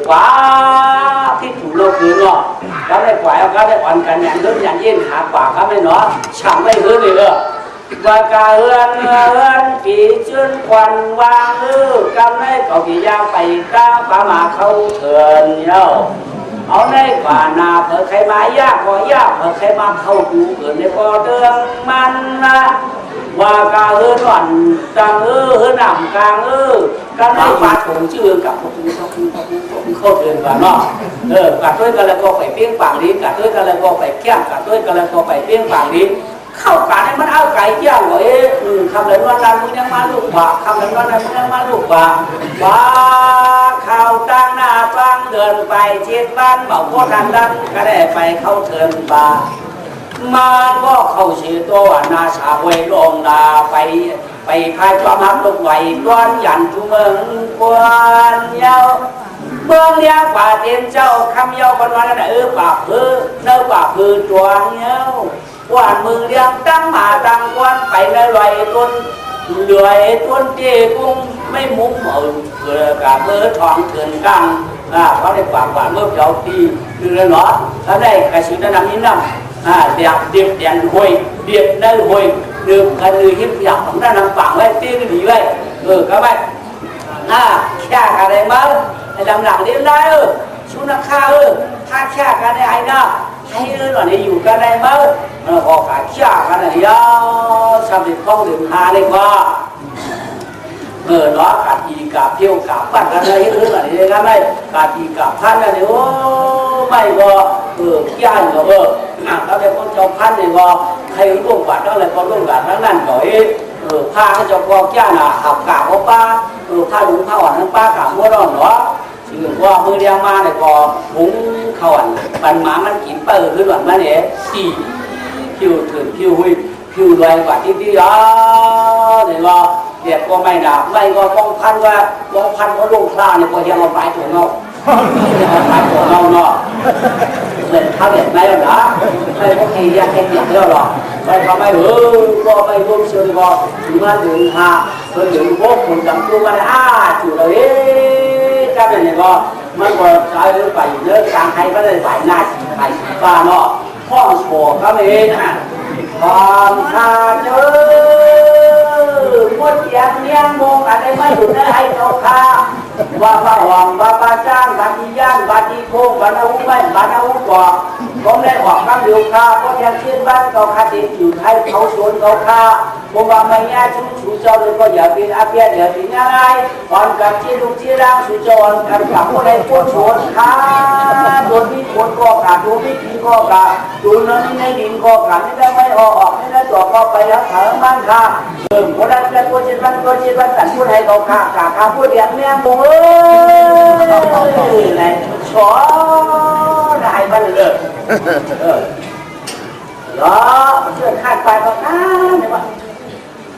S1: quá cái chủ lô cứ nó cái này quả cái này hoàn cảnh nhận thức nhận nhiên hạ quả cái này nó chẳng mấy hơn gì nữa và cả hương kỳ chuyên quan vang cái này có kỳ giao bày ca bà mà khâu thường nhau ở đây quả nào phải khai máy có phải khai mà khâu cụ ở đây có đường man và cả hương hoàn càng hương nằm càng cái này phát cũng chưa cả không thường và nó cả tôi cái là có phải biếng bảng đi cả tôi cái là có phải kẹm cả tôi cái là có phải biếng bảng điเข้ากันให้มันเอาไก่เจ้าไว้คำเล่นว่านั้นมึงยังมาลูกบ่าคำเล่นว่านั้นมึงยังมาลูกบ่าว่าเข้าตั้งหน้าฟังเดินไปเช็ดบ้านบอกว่าทางนั้นก็ได้ไปเข้าเทินบ่ามาก็เข้าชื่อตัวนาชาไว้ลงลาไปพายจอมฮับลูกไหวก้อนยันทุเมืองกวนเยาเมืองเลี้ยงป่าเตียนเจ้าคำเยาคนวันนั้นป่าพื้นเนื้อป่าพื้นจวงเยาวันมือเลี้ยงตั้งมาตั้งกวนไปเลยลอยต้นเจ้กุ้งไม่มุ้งเหมือนเกลือกาเมื่อทองเถื่อนกังเขาได้ฝากหวานเมื่อเจ้าตีคือเลยเนาะเขาได้กระสุนน้ำนี้น้ำเดียบแดนหอยเดียบได้หอยđược cái người hiếp dọc cũng ra nằm phẳng lên tiên cái gì vậy các bạn cha cả này mới làm lặng đến đây xuống nó kha tha cha cả này ai nè hay là này dùng cái này mới họ cả cha cái này sao thì không được hà lên qua nó cả gì cả tiêu cả bắt cái này nữa là cái này cả gì cả phan là nếu mày qua cha nữa เขาเป็นคนเจ้าพันเนี่ยว่าใครร่วมกันแล้วอะไรก็ร่วมกันทั้งนั้นหน่อยผ้าเขาจะกอกย่าน่ะขับกาบป้าผ้าหลุมผ้าอ่อนทั้งป้ากาบหัวร้อนเนาะสิ่งว่ามือเดียวมาเนี่ยก็หุงข้าวอันปันหมามันกินเปิดหรือหลังมันเนี่ยตีผิวถึงผิวหุยผิวลอยกว่าที่อ๋อเนี่ยว่าเด็กก็ไม่หนาไม่ก็ป้องพันว่าป้องพันก็ลงคลาเนี่ยก็ยังเอาไปถั่วเงาไปถั่วเงาเนาะเหมือนเขาเด็กไม่หรอกนะไม่ก็ใครอยากให้เด็กแล้วหรอกไม่ทำไม่ก็ไม่ร่วมเชื่อก็ถึงมาถึงหาถึงพวกคนจำตัวมันจุดเลยก็เป็นอย่างก็มันก็ใช้ไปเนื้อกลางไทยก็เลยไปหน้าไทยบ้านเนาะห้องโฉบก็เองความชาเจอมดแยงเลี้ยงมงอะไรไม่อยู่ในไอ้เขาคาว่าพระหวังว่าพระจ้างบัติย่างบัติโคงบัติอุ้มไม่บัติอุ้มบอกผมได้บอกคำเดียวคาเพราะยังเชื่อบ้านเขาคาติดอยู่ไทยเขาชนเขาคาผมว่าไม่ง่ายชุชูเจ้าเลยก็อย่าเป็นอาเพียอย่าเป็นอะไรก่อนกับที่ลูกที่ร่างสุจรกันกับผู้ใดผู้ชนคาโดนที่คนก็กาดโดนที่ผีก็กาดโดนนั้นในดินก็กาดไม่ได้ไม่ออกไม่ได้ตัวก็ไปแล้วเถอะมันค่ะคนนั้นจะตัวจิตวันแต่ผู้ใดเขากาผู้เดียดเนี่ยโอ้ยไหนชอได้บ้านเลยเชื่อคาดไปก็น่าเนี่ยว่า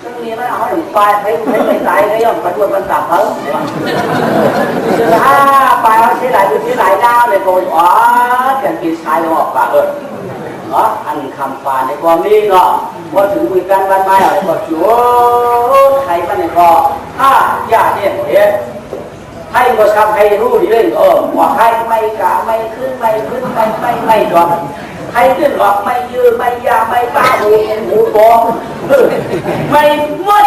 S1: ช่วงนี้มันเอาถึงไปไม่ตายก็ย่อมไปด้วยมันตับเขาเชื่อไปเอาที่ไหนดาวเลยโกนอ๋อกันกินชายออกปากเนาะอันคำฟ้าในความนี้เนาะพอถึงมือกันวันไม่อะไรก็ชัวใครมันเนี่ยก็ญาติเนี่ยเห็นให้ก็ทำให้รู้ดีเลยว่าใครไม่กะไม่ขึ้นไม่จอดใครขึ้นหรอกไม่ยืนไม่ยาไม่ป้าหูเห็นหูโกไม่มด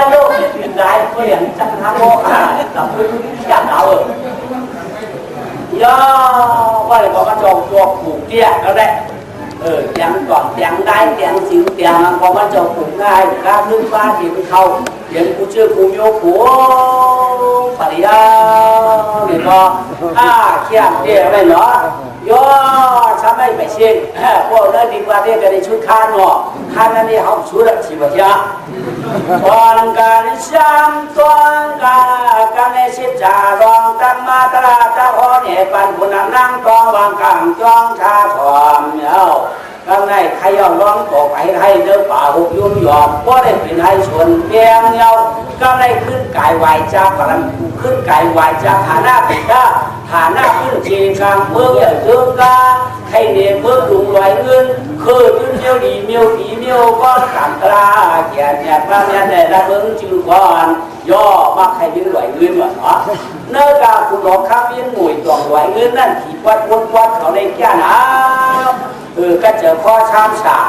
S1: โลกที่เป็นได้ก็อย่างจังทำโมฆะแต่พื้นที่อย่างเราย่อว่าเลยบอกว่าจองตัวผูกเตี้ยก็ได้ยังก่อนยังได้ยังสิวยังพอมันจองผูกง่ายข้าขึ้นฟ้าเห็นเขาเห็นกูเชื่อกูโยกูปริยาเนี่ยก็เขี้ยมเตี้ยไม่เนาะย่อฉันไม่ไปเชี่ยพวกนั้นดีกว่าเรียกกันในชุดข้าเนาะข้านั่นนี่เขาชุดชีวะจ้าตอนการช้ำตอนการในสิบจ่ารองตั้งมาตราตะพอเนี่ยปันคุณนั่งกองวางกลางจ้องชาถอมเนี่ยข้างในใครยอมร้องตกให้เดินป่าหุบยุ่งยอมเพราะได้เป็นให้ชนเพียงเงาก็ได้ขึ้นกายวายจ้าพลังขึ้นกายวายจ้าฐานะเป็นข้าฐานะขึ้นจีกลางเมืองอย่างเดิมกาให้เนี่ยเมืองดุงลอยเงินคือยื่นเมียวดีเมียวผีเมียวก้อนกลางกลาแก่แก่พระเนี่ยได้ละเมืองจืดก่อนย่อมาใครยื่นลอยเงินวะเนาะเนื้อกาคุณหลอกข้ามยื่นหน่วยตัวลอยเงินนั่นขีดวัดเขาในแก่น้ำก็เจอข้อช้ำฉา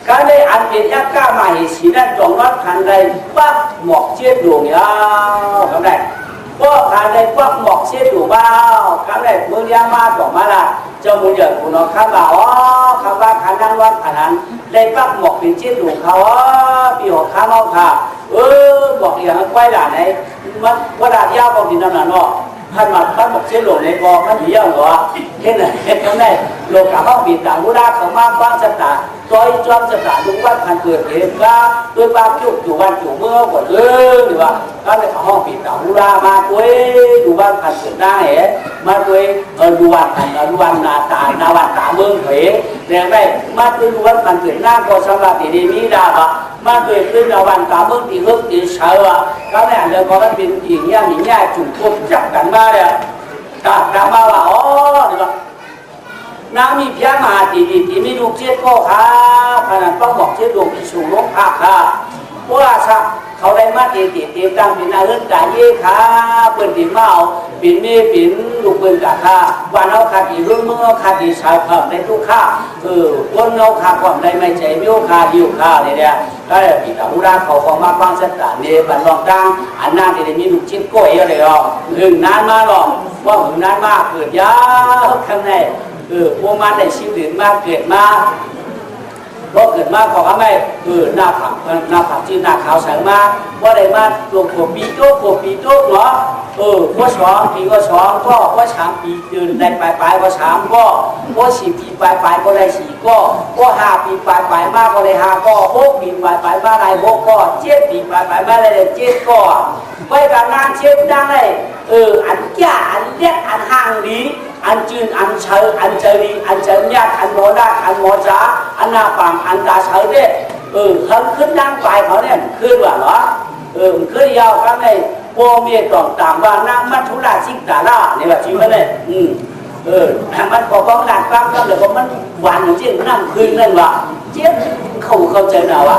S1: ก็ได้อันเป็นยักษ์ก้ามาเหตุสีนั่นจงรัดขันใดปักหมอกเชี่ยดวงยาวคำใดก็ขันใดปักหมอกเชี่ยดวงเบาคำใดมือยามาต่อมาละเจ้ามือเดือดคุณน้องข้าบ่าวข้าว่าขันนั่งวัดขันนั้นได้ปักหมอกเป็นเชี่ยดวงเขาปีหกข้าเมาค่ะบอกอย่างนั้นไว้หล่ะไหนมันว่าดาที่ยาวบอกดินนั่นเนาะท่านมาบ้านบอกเชี่ยหลงในกองมันเยี่ยมเหรอเห็นไหมเห็นไหมโลกาเขาบิดต่างวุราเขามาบ้างสตาจอยจอมสตาลุงวัดพันเกิดเหตุก็ด้วยบ้านจุกอยู่บ้านจุกเมื่อก่อนเลยหรือว่าก็เลยเขาห้องบิดต่างวุรามาด้วยดูบ้านพันเกิดหน้าเหตุมาด้วยดูวันพันดูวันนาตานาวันตาเมืองเหตุแต่ไม่มาด้วยดูวันพันเกิดหน้าก็สำหรับตีดีนี้ได้ปะมาด้วยขึ้นนาวันตาเมืองตีเฮือกตีเชือก็เนี่ยเดี๋ยวก็มันเป็นอีกอย่างนี้ง่ายจุกพวกจับกันมาเลยกลับมาว่านี่ว่าน้ามีเพียงมาตีมีลูกเช็ดก็ค่ะขนาดต้องบอกเช็ดลูกมีสูงลงภาคค่ะเพราะว่าเขาได้มาตีตั้งเป็นอาเรื่องกายเย่ค่ะเปิดตีเมาปิ่นมีปิ่นลูกเปิดกะค่ะวันเอาขาดีรุ่งเมื่อขาดีชายเพิ่มในทุกข้าวันเอาขาความได้ไม่ใจมิ้วขาดิวขาเนี่ยก็เลยปีตาหูราเขาของมาฟังสตาเนี่ยบันลองดังอันนั้นที่ได้มีลูกชิ้นก้อยอะไรหรอกหึงนานมาหรอกว่าหึงนานมากเกิดยาข้างในพวกมันได้ชีวิตมาเกิดมา เพราะเกิดมาของอะไรหน้าผักจืดหน้าขาวใสมาว่าได้มาตัวขวบปีโต๊ะเหรอว่าสองปีก็สองก็ว่าสามปียืนในปลายก็สามก็ว่าสี่ปีปลายก็ได้สี่ก็ว่าห้าปีปลายมากก็ได้ห้าก็หกปีปลายมาได้หกก็เจ็ดปีปลายมาได้เจ็ดก็ไว้การงานเช็ดได้อันยาอันเล็กอันห่างดีอันจืนอันเชยอันเจรีอันเจริญอันโมดาอันโมจ้าอันนาปังอันตาเฉยเนี่ยเขาขึ้นดังไปเขาเนี่ยขึ้นว่าเหรอขึ้นยาวกันในโมเมียต่างว่านั่งมัทุราชิกตาล่าเนี่ยแบบจริงไหมเนี่ยมันก็ต้องหนักกล้ามเลยก็มันหวานจริงนั่งคืนนั่นว่ะเจี๊ยบเข้าใจหน่อยว่ะ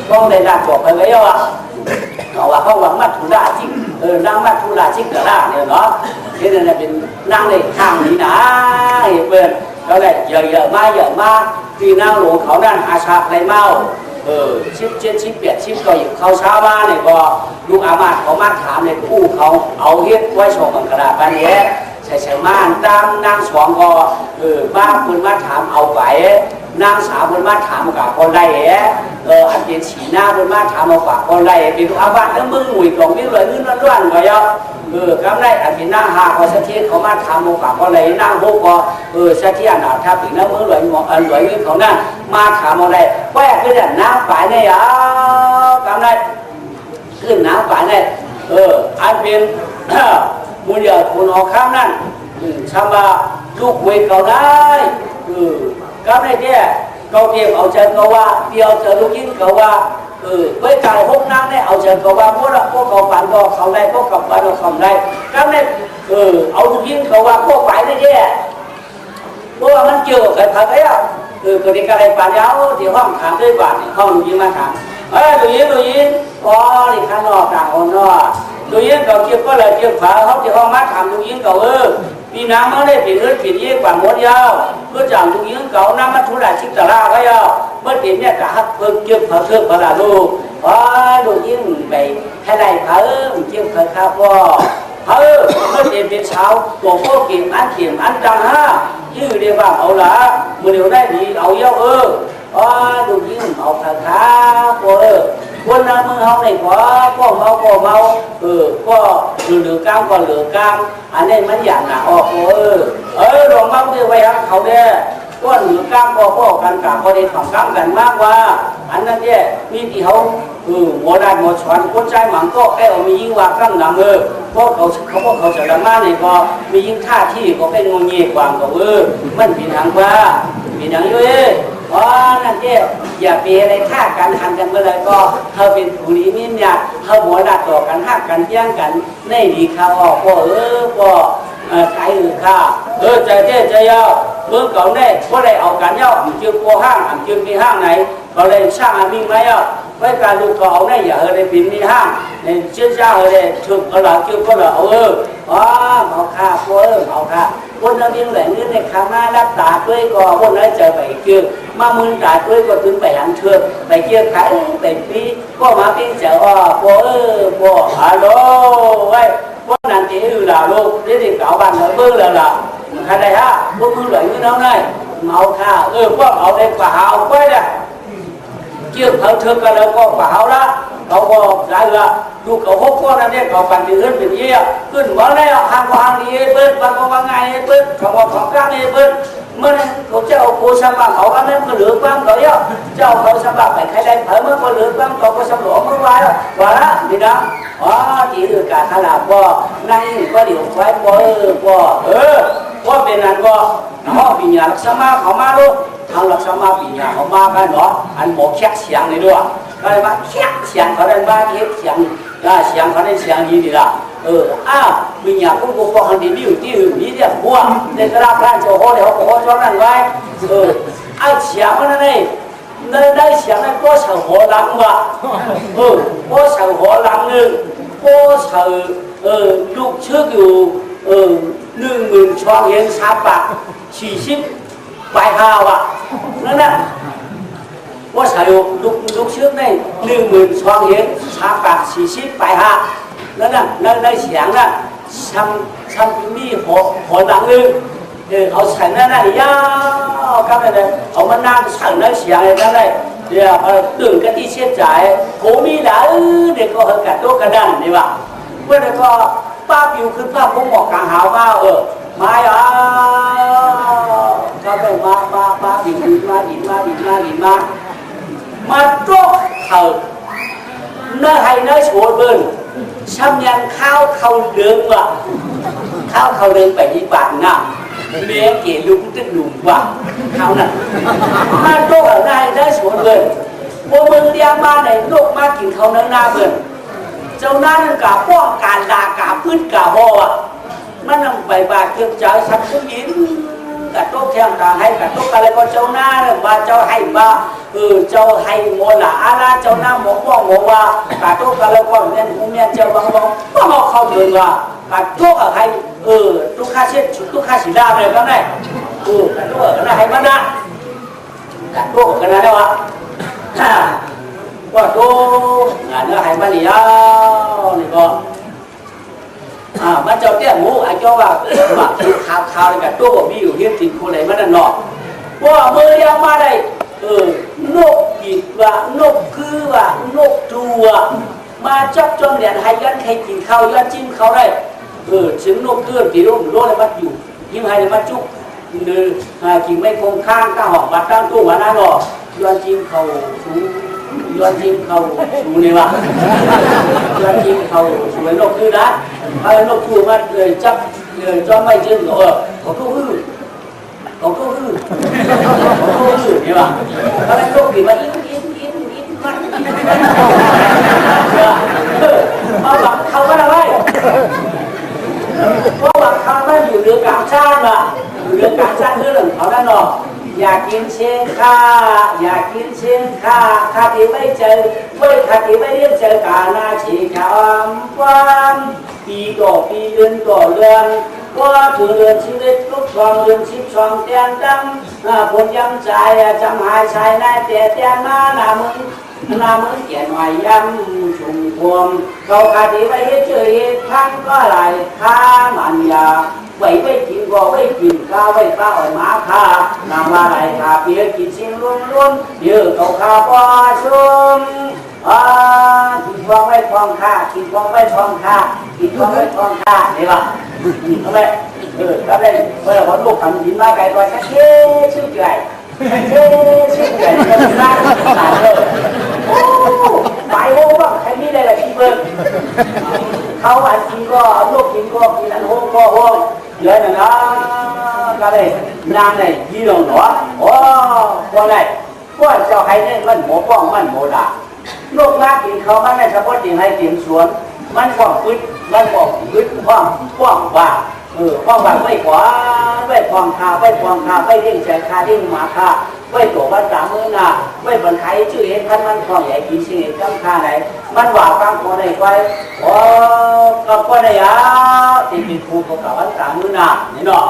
S1: ต้องได้หนักบอกไปไว้ว่ะเอาว่าเขาหวังมัทุราชิกนั่งมัทุราชิกตาล่าเนี่ยเนาะที่นั่นเป็นนั่งในทางนี้นะเพื่อนก็เลยเยอะมาที่นั่งหลวงเขานั่นอาชาไรเมาชิปก็อยู่เขาเช้ามาเนี่ยก็ลูกอามาเขามาถามในผู้เขาเอาเฮ็ดไว้ชมกันกระดาษไปเนี่ยใส่ม่านตามนางสองก็บ้าคนมาถามเอาไปนางสาวคนมาถามกับคนใดอันเป็นสีหน้าคนมาถามเอากับคนใดเป็นอาบัติแล้วมึงหนุ่ยกล่องวิ่งเลยนี่ล้วนก็ยังก็ได้อันเป็นนางหาก็สะเทียนเขามาถามเอากับคนใดนางหกก็สะเทียนอ่ะถ้าเป็นน้ำมือหลวยหมอนหลวยวิ่งเขานั่นมาถามเอาได้แวะขึ้นน้ำฝ่ายเนี่ยก็ได้ขึ้นน้ำฝ่ายเนี่ยอันเป็นมูลยาคุณออกข้ามนั่นชาวบ้านลูกเวกเขาได้ก็ได้เนี่ยเขาเตรียมเอาใจเขาว่าเดียวเจอลูกยิ้มเขาว่าไว้กายพวกนั่งได้เอาใจเขาว่าพวกเขาฝันก็เขาได้พวกกับฝันก็เขาได้ก็ได้เอาลูกยิ้มเขาว่าพวกฝ่ายได้เนี่ยเพราะว่ามันเกี่ยวกับใครอ่ะก็ได้การปัญญาที่ห้องถามด้วยบ้านห้องลูกยิ้มมาถามลูกยิ้มอ๋อที่ข้างนอกต่างคนนอกดูยิ่งเขาเกี่ยวก็เลยเกี่ยวขาเขาที่ห้องมัดทำดูยิ่งเขาปีน้ำมันได้ปีนึกปีนี้กว่าหมดยาวเพื่อจังดูยิ่งเขาน้ำมันทุเรศชิกตะลาก็ยาวเมื่อปีนี้จะหักเพิ่มเกี่ยวเขาเพิ่มพลาลูกดูยิ่งไปให้ได้เพิ่มเกี่ยวเขาครับว่าเมื่อปีเป็นเช้าตัวพวกเกี่ยมอันจังฮะยื้อเรียกว่าเอาละมือเดียวได้ดีเอาเยอะดูยิ่งเอาขาคนนั้นมึงเอาไหนก็เมาก็เหลือกามก็เหลือกามอันนี้มันอย่างหนาออกลองเมาเดียวไว้ครับเขาเนี่ยก็เหลือกามก็กันกาก็ได้ทำกามกันมากว่าอันนั้นเนี่ยมีที่เขาหมอได้หมอชวนคนใจหมังก็ไอ้มียิ่งว่ากั้งหนังเพราะเขาจะละมาเนี่ยก็มียิ่งท่าที่ก็เป็นงงเงียบกว่าก็มันเป็นทางว่าเป็นอย่างยุ่ยนั่นเจ้อย่าเปอะไรฆ่ากันหันกันเมื่อไรก็เขาเป็นผู้นี้นี่เนี่ยเขาหัวหน้าต่อกันหักกันเที่ยงกันในดีข่าวออกก็ไก่ข้าใจเจ้ใจยาวเมื่อก่อนเนี่ยก็เลยเอากันย่อจึงโกห้างจึงมีห้างไหนก็เลยสร้างอันนี้ไหมไว้การลูกเขาเนี่ยอย่าเลยปิ่นมีห้างเนี่ยเชื่อเจ้าเลยถึงก็หลังจึงก็เลยเอาข้าเอาข้าคนเราเลี้ยงแหล่งนี้ในข้างหน้ารับตาด้วยก็คนนั้นเจอไปเกี่ยวมามือตาด้วยก็ถึงไปหันเชือกไปเกี่ยวขายไปปีก็มาเป็นเจ้าฮัลโหลไว้พวกนั้นที่อยู่ล่ะลูกที่เก่าบ้านเราเบื่อแล้วล่ะใครได้ฮะพวกมึงเหลืออยู่น้องเลยเมาข้าพวกเอาได้กว่าเอาไปเนี่ยเกี่ยวเขาเชือกกันแล้วก็กว่าเอาละเขาบอกได้ละลูกเขาพบพวกนั้นเนี่ยเขาปั่นยืนเป็นเยี่ยขึ้นวันแล้วห่างดีเบิ้ลบางก็บางไงเบิ้ลของกลางเบิ้ลเมื่อนั้นเขาเจ้าโคชาบะเขาอันนั้นก็เหลือความเขาเยอะเจ้าเขาชาบะไปใครได้เผยเมื่อก็เหลือความเขาก็สำรวจเมื่อวานว่าละนี่นะที่อื่นการขนาดก็นั่งก็เดี๋ยวไว้ว่าเป็นนั้นก็เขาปีนี้ลักษณะเขามาลูกทางลักษณะปีนี้เขามากันเนาะอันหมอแค่เสียงเลยด้วยก็เลยว่าแค่เสียงเขาได้บ้าแค่เสียงเขาได้เสียงดีดีละปีนี้พวกพวกคนดีอยู่ที่อื่นนี่เนี่ยพวกในตลาดร้านโจโฮเดี๋ยวเขาชอบนั่นไว้เสียงมันนั่นเองได้เสียงนั้นก็เฉาหัวหลังว่ะก็เฉาหัวหลังหนึ่งก็เฉาลูกเชือกอยู่10,000ช่องเห็น340 ปลายหาว่ะนั่นน่ะว่าเฉาลูกเชือกได้10,000ช่องเห็น340 ปลายหานั่นน่ะนั่นได้เสียงน่ะซ้ำมีหัวหลังหนึ่งเอาฉันนั่นน่ะยาว các này này ông mà nam sẵn nói xiang này các này thì tưởng cái đi xét giải cố mi đã để có hơn cả tốt cả đàn này bạn bây giờ có ba biểuขึ้นภาพผมบอกกลางหาวว่ามาcác nàyมาดินมาโต๊ะเขาเนื้อให้เนื้อโฉดเบิ้ลช้ำยันข้าวเขาเดืองว่ะข้าวเขาเดืองไปที่บ้านน่ะเมียเกลียลุงตึ้งลุงว่ะเขาน่ะมาโต๊ะเอาได้เนื้อโฉดเบิ้ลพวกมึงเลี้ยงมาในโลกมากินเขาเนื้อหน้าเบิ้ลเจ้าหน้านั่นกะป้องการด่ากะพื้นกะบ่อ่ะมันนั่งไปบาดเจ็บใจสักทุกยินกะโต๊ะแทงกะให้กะโต๊ะอะไรก็เจ้าหน้าเนี่ยว่าเจ้าให้มาเจ้าให้โมละอาณาเจ้าหน้าหมกว่าว่ากะโต๊ะอะไรก็เนี่ยผมเนี่ยเจ้าบางก็เขาเดินว่ากะโต๊ะให้ลูกค้าเช็ดลูกค้าสีดาเลยก็ได้กะโต๊ะก็ให้มันนะกะโต๊ะก็ได้วะว่าโต๊ะงานเนื้อให้มันนี่นี่ก็มันเจ้าเตี้ยหมูไอ้เจ้าว่าข่าวเลยกับตัวมีอยู่เฮียติดคนไหนมันนั่นหรอกว่าเมื่อยังมาได้นกกีดว่านกคือว่านกตัวมาจับจนเหรียญให้ยันใครกินข้าวยันจิ้มเขาได้ถึงนกเกือบตีรุ่มโลเลยมันอยู่ยิ้มให้เลยมันจุกกินไม่คงข้างก้าหอกบัดตั้งตู้วันนั้นหรอกยันจิ้มเขาย้อนจิ้มเขาสูนี่วะย้อนจิ้มเขาสวยนกคือนะถ้านกคือมันเลยจับเลยจ้อไม่เชื่อเขาก็ฮือนี่วะถ้าเป็นนกผีมันอินมันเอาหลังเขาก็ได้เพราะหลังเขาไม่อยู่เรือกลางชาติน่ะอยู่เรือกลางชาติเรื่องเขานั่นหรอกอยากกินเชียงข้าอยากกินเชียงข้าข้าที่ไม่เจอข้าที่ไม่เรียนเจอกาหน้าฉีกความปีต่อปีเดือนต่อเดือนว่าถึงเดือนชีวิตทุกช่องเดือนชิบช่องเตียนดังผลยังใจจำหายชายนายเตียนมาหน้ามึงเขียนหน่อยย้ำชุ่มพวงเขาข้าที่ไม่เรียนเจอท่านก็ไหลข้ามันยาไว้กินก็ไว้กินข้าวไว้ปลาอ่อยหมาข้านำมาไหลข้าเพียกินชิ้นล้วนเดี๋ยวเขาข้าปอชุ่มกินฟองไว้ฟองข้ากินฟองไว้ฟองข้ากินฟองไว้ฟองข้าเห็นป่ะทำไมก็ได้เมื่อวันลูกทำดินมาไก่ตัวเช่ชื่อไก่ก็ถึงได้หนาเลยโอ้ไปโอ้บ้างใครมีได้ละที่เบิ้งเขาอันกินก็ลูกกินก็กินอันโฮก็โฮเยอะนะก็ได้นางnàyยี่หลงหรอโอ้คนไหนก็เจ้าให้เนี่ยมันหมูป้องมันหมูด่าลูกมากินเขามันไม่เฉพาะกินให้กินสวนมันป้องพึ่งมันป้องพึ่งป้องว่าป้องว่าไม่ขวาไม่ป้องขาไม่ป้องขาไม่เลี้ยงใจขาเลี้ยงหมาขาไม่ตัวมันสามมือหน้าไม่บรรไคชื่อเห็นท่านมันป้องใหญ่กินสิ่งจำขาไหนมันว่าฟังคนไหนไปกับคนไหนที่เป็นครูของเขาวันสามมือหน้านี่เนาะ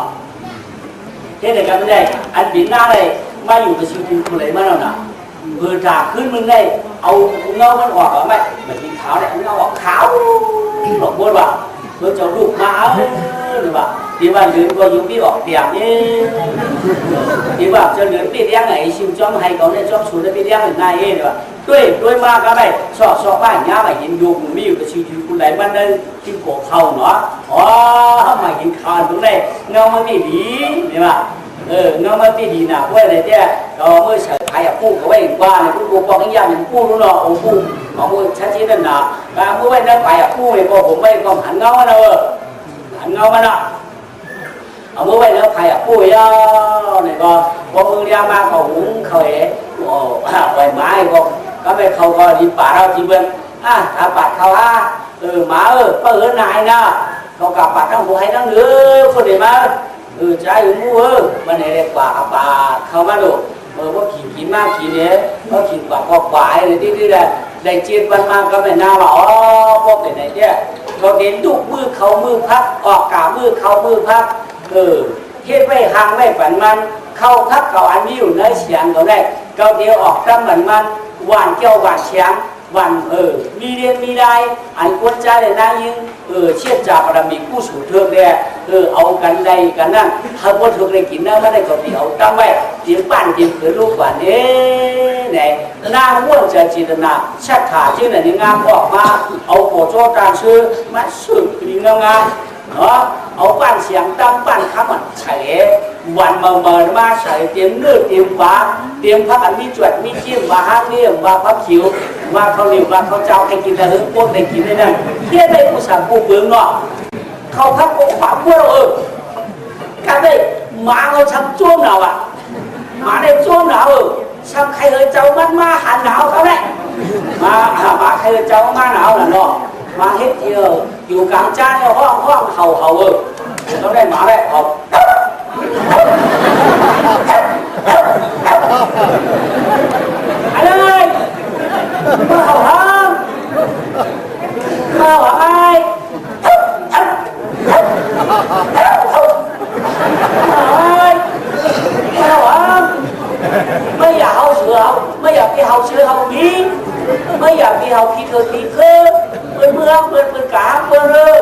S1: เท่าไหร่กันไม่ได้อันบินหน้าเลยมาอยู่กับชีวิตคนไหนมาแล้วนะจากขึ้นมึงได้เอาเงามันออกไหมมันกินขาวเนี่ยเงาออกขาวหลอกบ้วนว่ะเพื่อจะลูกมาหรือว่าที่ว่าเดือนก็อยู่ที่ออกเตียงนี่ที่ว่าจะเดือนปีเลี้ยงไงชิมจ้องให้เขาเนี่ยจ้องสูดได้ปีเลี้ยงหรือนายเองหรือว่าด้วยมาก็ได้ชอบบ้านย้าไปเห็นยุงมีอยู่กับชีวิตคนไหนมันได้กินโขกเขาเนาะมากินข้าวตรงไหนเงามันไม่ดีเห็นป่ะเงามันไม่ดีนะเพราะอะไรเนี่ยเราเมื่อใช้ขายพูดเขาไว้ว่าเนี่ยพูดบอกอย่างอย่างพูดรู้เนาะพูดเอาพูดชัดเจนนั่นนะการพูดไว้นั่นไปพูดเนี่ยพอผมไม่ก็หันเงาเนาะหันเงามันอะเอาเมื่อไว้แล้วใครพูดย่อเนี่ยก็พอมือเรียมาเขาหุงเขาเอ๋ไว้ไม้ก็ไม่เขาก็ดีป่าเราจีเบิ้งถ้าปัดเขาหมาก็นายนะเขากลับปัดทั้งหัวให้ทั้งเนื้อคนเดียวมาใจมูมันเนี่ยเรียกว่าป่าเขามาดูว่าขี่มากขี่เนี้ยก็ขี่ป่าก็ป่าอะไรที่ได้เจียนวันมาก็ไม่น่าว่าพวกไหนเนี่ยเขาเด่นดุมือเขามือพักออกกามือเขามือพักเฮ็ดไว้ห่างไว้ฝันมันเข้าพักเขาอันนี้อยู่ในเสียงเขาได้เขาเดียวออกตั้งเหมือนมันหวานเกี่ยวหวานเสียง วันมีเรียนมีได้อันควรใจเลยนะยิ่งเชี่ยจ่าบารมีกู้สู่เทือกเนี่ยเอากันใดกันนั่นถ้าพวกเทือกได้กินนะไม่ได้ก็เอาตั้งไว้เตรียมปั้นเตรียมเกิดลูกหวานเนี่ยหน้าม้วนจะจินตนาชัดขาชื่อไหนงามออกมาเอาโปรโจการชื่อมาสืบดีงามเนาะเอาปั้นเสียงตั้งปั้นคำมันใส่วันเมื่อมาใส่เตรียมเนื้อเตรียมฟ้าเตรียมพักอันมีจวดมีจิ้มมาห้างเลี้ยงมาพักขิวมาเขาเหนียวมาเขาเจ้าให้กินแต่เรื่องพวกได้กินได้นั่นเที่ยได้ผู้สั่งผู้เบืองเนาะเขาพักพวกขวาพวกเรากันได้มาเราทำจ้วงเราอ่ะมาได้จ้วงเราทำใครเลยเจ้ามันมาหันหนาวเขาได้มาใครเลยเจ้ามาหนาวน่ะเนาะมาเฮ็ดเที่ยวอยู่กลางจ้าเนี่ยห้องเห่าเขาได้มาได้เอาอะไรมาเห่าห้ามมาเห่าไอ้ไม่อยากเอาเสือไม่อยากไปเอาเสือเอาผีไม่อยากไปเอาผีเกิดผีเกิดเมื่อเปิดกาเปิดเลย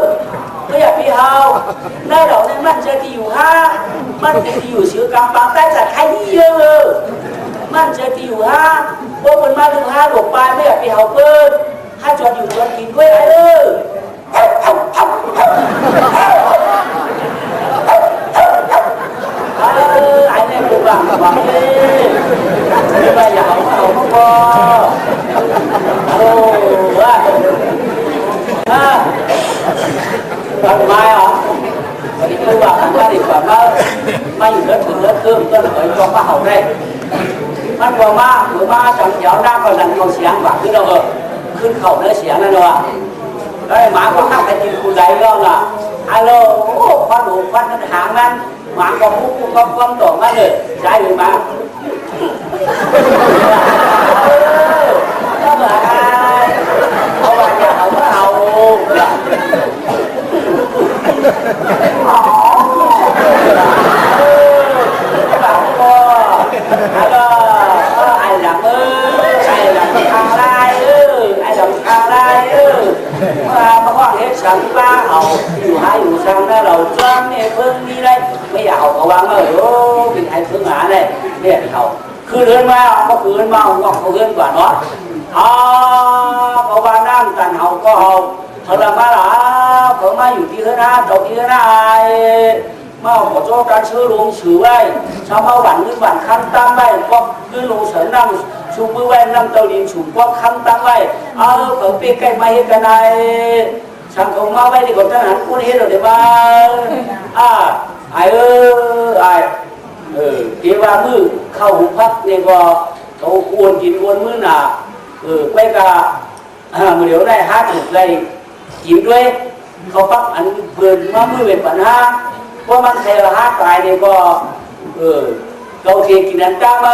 S1: ไม่อยากไปเอาในเราเนี่ยมันจะที่อยู่ห้ามันจะที่อยู่เสือกำปังได้จากใครที่เยอะเลยมันจะที่อยู่ห้าพวกมันมาถึงห้าหลบไปไม่อยากไปเอาเปิดถ้าจอดอยู่จอดกินด้วยไอ้เลยไอ้เนี่ยบุกหลังว่าไม่อยากเอาพอโอ้ว่าทำไมอ่ะวันนี้คือว่าทำได้ดีกว่ามาอยู่เลือดถึงเลือดเพิ่มก็เลยจองมาเอาได้มันบอกมาหรือมาจังเขียวหน้าก็ดันเขาเสียงว่าคือเราขึ้นเข่าเนื้อเสียงนั่นเนาะแล้วหมาก็ข้ามไปกินคุณใดก็ล่ะฮัลโหลโอ้ควันหูควันหางนั้นหมาก็ปุ๊บก็ก้มต่อมาเลยใช่หรือมาก็เหมือนเอาว่าอย่าเอาก็เอาai làm thang lai ai làm thang lai mà có hết sẵn ba hậuอยู่haiอยู่sang đó đầu tròn này phương đi đây mấy hậu cậu băng ơi ô bị hai phương ngã này này hậu cứ lớn mà có cứ lớn mà không có lớn quả nó cậu băng đang tàn hậu có hậu thật là ba là cậu maiอยู่ที่thứ hai đầuที่thứ hai mà có cho cái sơ luôn sửa vậy sao mà bản nguyên bản khăn tăng vậy có cứ luôn sở năm xuống bữa vậy năm đầu điện xuống có khăn tăng vậy có biết cái máy cái này sang không mà vậy thì có tên hắn cũng hết rồi đấy mà ai ai cái ba mưa khâu hụt phát này có cậu cuốn kín cuốn mưa nào quay cả một điều này hát được đây kín đuôiเขาปักอันเปิดมาเมื่อเป็นปัญหาเพราะมันใครหาตายเนี่ยก็เราเทกินอันจ้ามา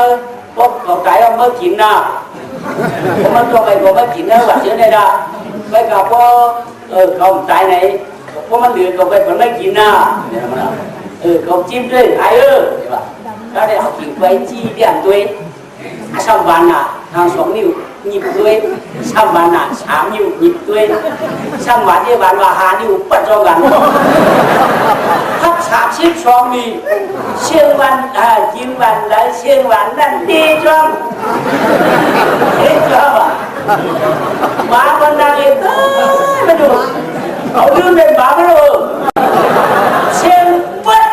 S1: เพราะเขาตายเอาเมื่อกินนะเพราะมันตัวไปก็ไม่กินนะว่าเชื่อได้ละไปกับเพราะเขาตายไหนเพราะมันเดือดเขาไปมันไม่กินนะเนี่ยมันเขาจิ้มด้วยไอ้ใช่ป่ะแล้วเนี่ยเขากินไปจี้เดี่ยงด้วยสามวันน่ะทาง2 นิ้วหยิบด้วย3 วันน่ะ3 นิ้วหยิบด้วย3 วันที่วันว่า5 นิ้วปัดจองกันทับ32มีเชียงวันกินวันแล้วเชียงวันนั่นดีจังเห็นจังมาวันนั้นเองมาดูเอาเรื่องเป็นบ้าไปเลยเชียงปัด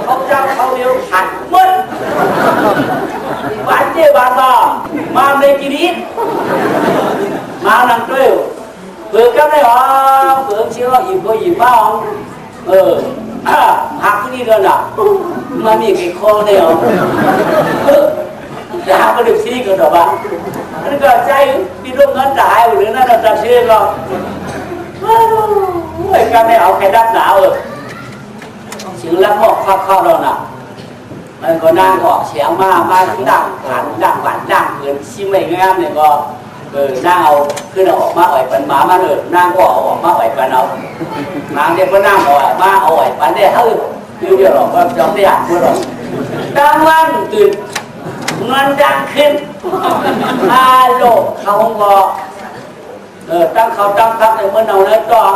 S1: เขาจ้างเขาเดียวหันมึนวันเดียวมาในกิริมาหนังด้วยเปิดก็ได้หรอเปิดเชื่อว่าหยิบก็หยิบบ้างหักที่นี่เลยน่ะมันมีกี่คอเนี่ยจะหักก็ดึกซีกันหรอบ้างนั่นก็ใจพี่ร่วมเงินจ่ายหรือนั่นเราจะเชื่อก็ไม่ก็ไม่เอาใครดับหนาวชื่อแล้วก็ข้าวเราน่ะมันก็นั่งก็เสียงมาที่ดังหันดังหวานดังเหมือนชิมไม่งามเนี่ยก็นั่งเอาขึ้นออกมาอ่อยปันหมามาเลยนั่งก็ออกมาอ่อยปันเอานางเด็กก็นั่งออกมาอ่อยปันได้เฮ้ยเดี๋ยวเราก็จำได้อ่านเมื่อไหร่กลางวันตื่น มันดังขึ้นฮัลโหลเขาบอกตั้งเขาตั้งพักในเมื่อเอาแล้วตอง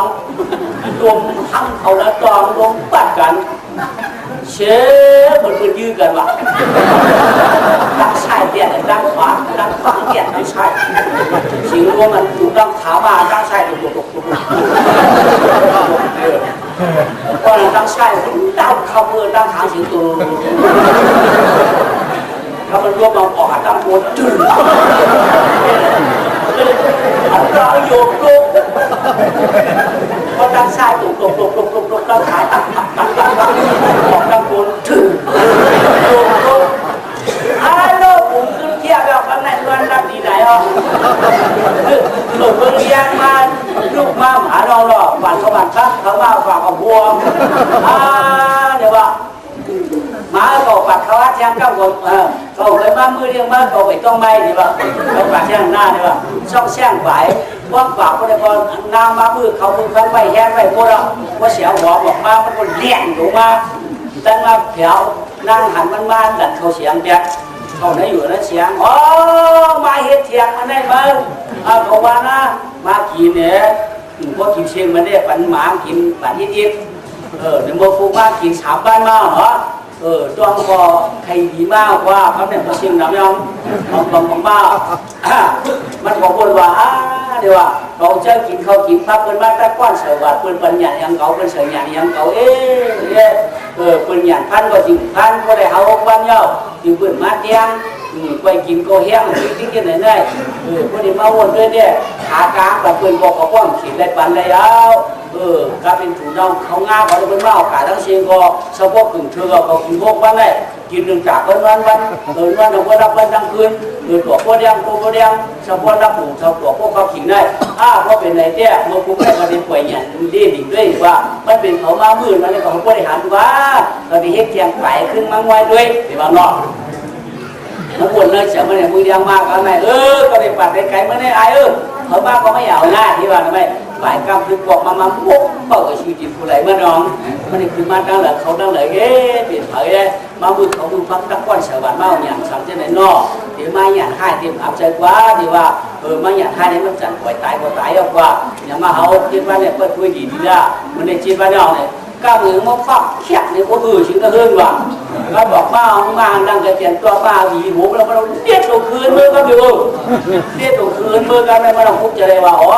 S1: รวมทั้งเขาแล้วตองรวมปัดกันเชื่อเหมือนยื้อกันว่ะตั้งชายเดียดตั้งขวาตั้งฝั่งเดียดไม่ใช่สิ่งรวมมันถูกตั้งขามาตั้งชายถูกก็ตั้งชายตั้งเข้ามือตั้งขาสิงตัวถ้ามันรวมมาออกตั้งโมจุนเราโยกลุกพอตั้งชายถูกตั้งขาตั้งออกตั้งโมจุนโยกลุกฮัลโหลผมขึ้นเที่ยวแบบวันไหนวันรับดีไหนอ่ะหลุดเรียนมาลูกมาหาเราหรอฝันเขาฝันชักเขามาฝากเอาบัวเดี๋ยวว่ามาเขาปัดเขาแทงเข้าคนเขาเคยมามือเรียงมาเขาไปต้องไม่เดี๋ยวว่าเขาปัดแทงหน้าเดี๋ยวว่าช่องแช่งไหวว่างปากคนใดคนนางมามือเขามือเขาไปแห้งไปพวกเราว่าเสียหัวบอกมามันคนเลี้ยงถูกมาตั้งมาแถวนั่งหันมันมาดัดเขาเสียงแดดเขาได้อยู่นั่นเสียงอ๋อมาเฮ็ดเทียงมันได้ไหมเขาว่านะมากินเนี่ยพวกกินเชียงมันได้ปันหมากินปันยิบเดี๋ยวมาฟูมากินสามบ้านมาเหรอตัวก็ใครดีมากว่าเขาเนี่ยมาเชียงน้ำยองของบ้ามันบอกว่าเดี๋ยวว่าเราจะกินข้าวกินพักเป็นมาตะก้อนเสือวัดเป็นปัญญาอย่างเก่าเป็นเสืออย่างเก่าเป็นอย่างพันก็จริงพันก็ได้เอาบ้านเยาอยู่เป็นมาเตียงไปกินก็แห้งที่กินไหนได้พอดีมาวนด้วยเนี่ยขากลางแบบเป็นบอกกับว่างขีดได้ปันได้แล้วก็เป็นถูน้องเขาง่าเขาจะเป็นมาเอาขายทั้งเชียงก็เฉพาะกึ่งเธอเขากินพวกวันได้กินหนึ่งจากวันเราก็รับวันทั้งคืนตัวพวกเดียงเฉพาะรับหมูเฉพาะพวกเขาขิงได้เพราะเป็นไรเนี่ยเมื่อคุ้มได้ประเด็นป่วยเนี่ยดีดีด้วยว่ามันเป็นเขามามืดมันเลยของบริหารว่าเราดีเฮ็ดเทียงไหลขึ้นมาไว้ด้วยเดี๋ยวบางนอกnó buồn nơi chợ bên này vui đang ma cái này có thể phạt cái bên này ai ở ba có mấy ảo na thì vào này phải cầm cái cột mà múc vào cái suy tìm của lại bên đó bên này cứ mang đang là không đang lợi ghế tiền thời đây mà vừa không vừa phát các quan sở bản bao nhàn sẵn trên này no thì mai nhàn hai tìm áp chơi quá thì vào mai nhàn hai đến nó chẳng quậy tái đâu qua nhà mà hậu trên ban này có quay gì đi ra bên này trên ban nào này các người nó phát khét này có chính là hơn vào nóบอกว่ามาดังกระเทียนตัวป้าหวีหัวเราเด็ดตัวคืนมือก็อยู่เด็ดตัวคืนมือกันไม่มาเราพูดจะเลยว่าอ๋อ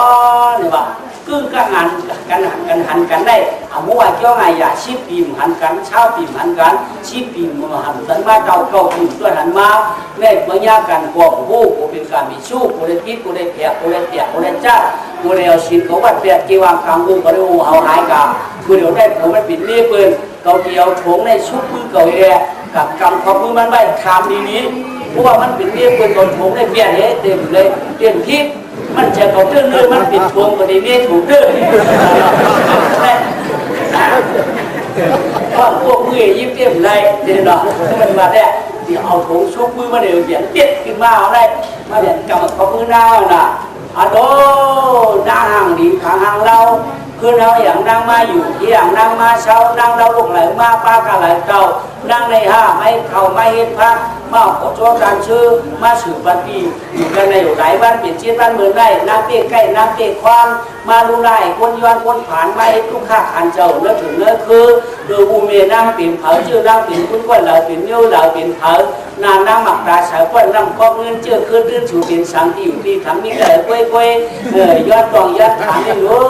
S1: เนี่ยว่าcứ các ngàn hành cắn đây mua cho ngày giả ship tìm hành cắn sao tìm hành cắn ship tìm hành tấn ma cầu tìm tuần hành ma này với nhau cắn của của bên cả bị su của đây kít của đây kẹt của đây tiệt của đây chát của đây xin có vật tiệt kêu hoàng càng của đây hào hái cả của điều này củaมันปิดเรียบเลยเขาเกี่ยวโถงในชุดมือเก่าเลยกับกำขอบมือมันไปคำดีนี้เพราะว่ามันปิดเรียบเลยโถงในเปลี่ยนเต็มเลยเปลี่ยนทิศมันจะเขาเรื่องเลยมันปิดโถงกว่านี้เนี่ยถูกเรื่องเพราะพวกมือยิ้มเต็มเลยเดี๋ยวเรามันมาเนี่ยเดี๋ยวเอาโถงชุบมือมาเดี๋ยวเปลี่ยนติดขึ้นมาเอาได้มาเปลี่ยนกำขอบมือหน้าน่ะโดหน้าห่างดีขางห่างเราคือเราอย่างนั่งมาอยู่ที่อย่างนั่งมาเช้านั่งเราลุกไหลมาป้ากะไหลเก่านั่งในห้าไม่เขาไม่เห็นพักมาขอโทษการชื่อมาสืบบันปีอยู่กันในอยู่หลายบ้านเปลี่ยนชีวิตบ้านเมืองได้นั่งเตะใกล้นั่งเตะความมาดูได้คนย้อนคนผ่านไม่ทุกข้าขันเจ้าเนื้อถึงเนื้อคือดูอุเมนั่งเปลี่ยนเผาชื่อนั่งเปลี่ยนคุ้นก้นเหล่าเปลี่ยนเนื้อเหล่าเปลี่ยนเผานานนั่งหมักตาสายก้นนั่งคอกเงินเชื่อคืนรื่นสู่เปลี่ยนสังที่อยู่ที่ทำนี่ได้กล้วยย้อนตองย้อนถามไม่รู้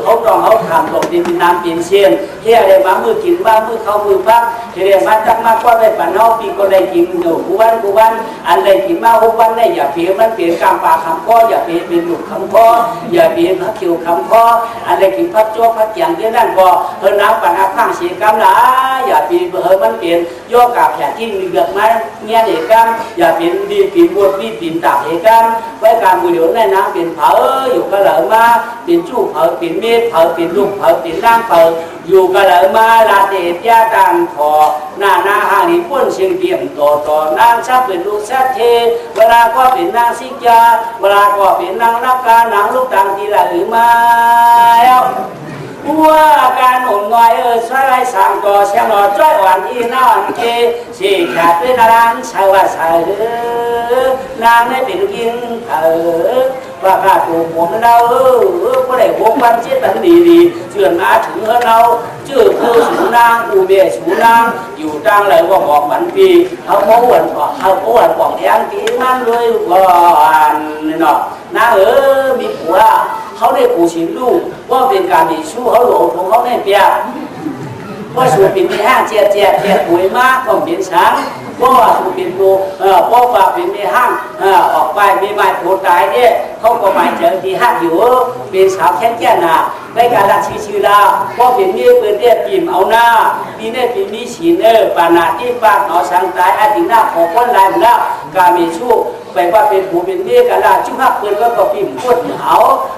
S1: เขาตองเขาถามตรงดินน้ำเปลี่ยนเชียนเฮียอะไรมามือกินมามือเข้ามือพักเฮียมาจักมากกว่าไปปั่นเอาปีก็ได้กินหนูกูวันอันใดกินมาหกวันได้อย่าเปลี่ยนมันเปลี่ยนกลางปากคำข้ออย่าเปลี่ยนเป็นหลุดคำข้ออย่าเปลี่ยนพักคิวคำข้ออันใดกินพักโจ้พักอย่างที่นั่นก็น้ำปั่นอาข้างเสียกำละอย่าเปลี่ยนมันเปลี่ยนโยกกับแผลที่มีเบือกไม้เงี้ยเด็กกันอย่าเปลี่ยนดีเปลี่ยนบวชดีเปลี่ยนตากเด็กกันไว้การมือเดี๋ยวในน้ำเปลี่ยนเผาอยู่ก็เหลือมาเปลี่ยนชู้เผาเปลี่ยนเม็ดเผาเปลี่ยนลูกเผาเปลี่ยนน้ำเผาอยู่ก็เหลือมาลาเตจยาตังพอหน้าหานี่พ้นเสียงเตรียมต่อนางชาเป็นลูกชาเทเวลาก็เป็นนางสิกาเวลาก็เป็นนางนักการนางลูกต่างทีละหรือมา ว่าการหนุนน้อยช่วยสามก่อเชียงหนอจ้อยหวานที่นอนเกสีขาดด้วยนางชาวว่าสายนางได้เป็นกินว่าข้าถูกผมเราก็ได้วงวันเจ็ดตันดีเชื่อมาถึงเราชื่อคือสูนางอูเบสูนางอยู่จังเลยว่าบอกมันปีเขาโม้วนเขาโม้วนบอกแทงปีมันเลยก่อนเนาะนางมีผัวเขาได้ผูชินลูกว่าเป็นการมีชู้เขาหลงของเขาในเปียว่าสูบเป็นมีห้างเจี๊ยบหวยมากก็เป็นช้างว่าสูบเป็นโบว่าฝากเป็นมีห้างออกไปมีไม้โผล่ตายเนี่ยเขาก็หมายเจอที่ห้างอยู่เป็นสาวแค่น่ะในการรักชื่อลาว่าเป็นมีเปิดเตี้ยปีมเอาหน้าปีเนี่ยปีมีฉีนปานาที่ฝากหนอสังตายอาทิตย์หน้าขอพ้นลายหน้าการมีชู้ไปว่าเป็นผู้เป็นเมียกันละจุ๊บเปิดก็ปิ่มพูดเอา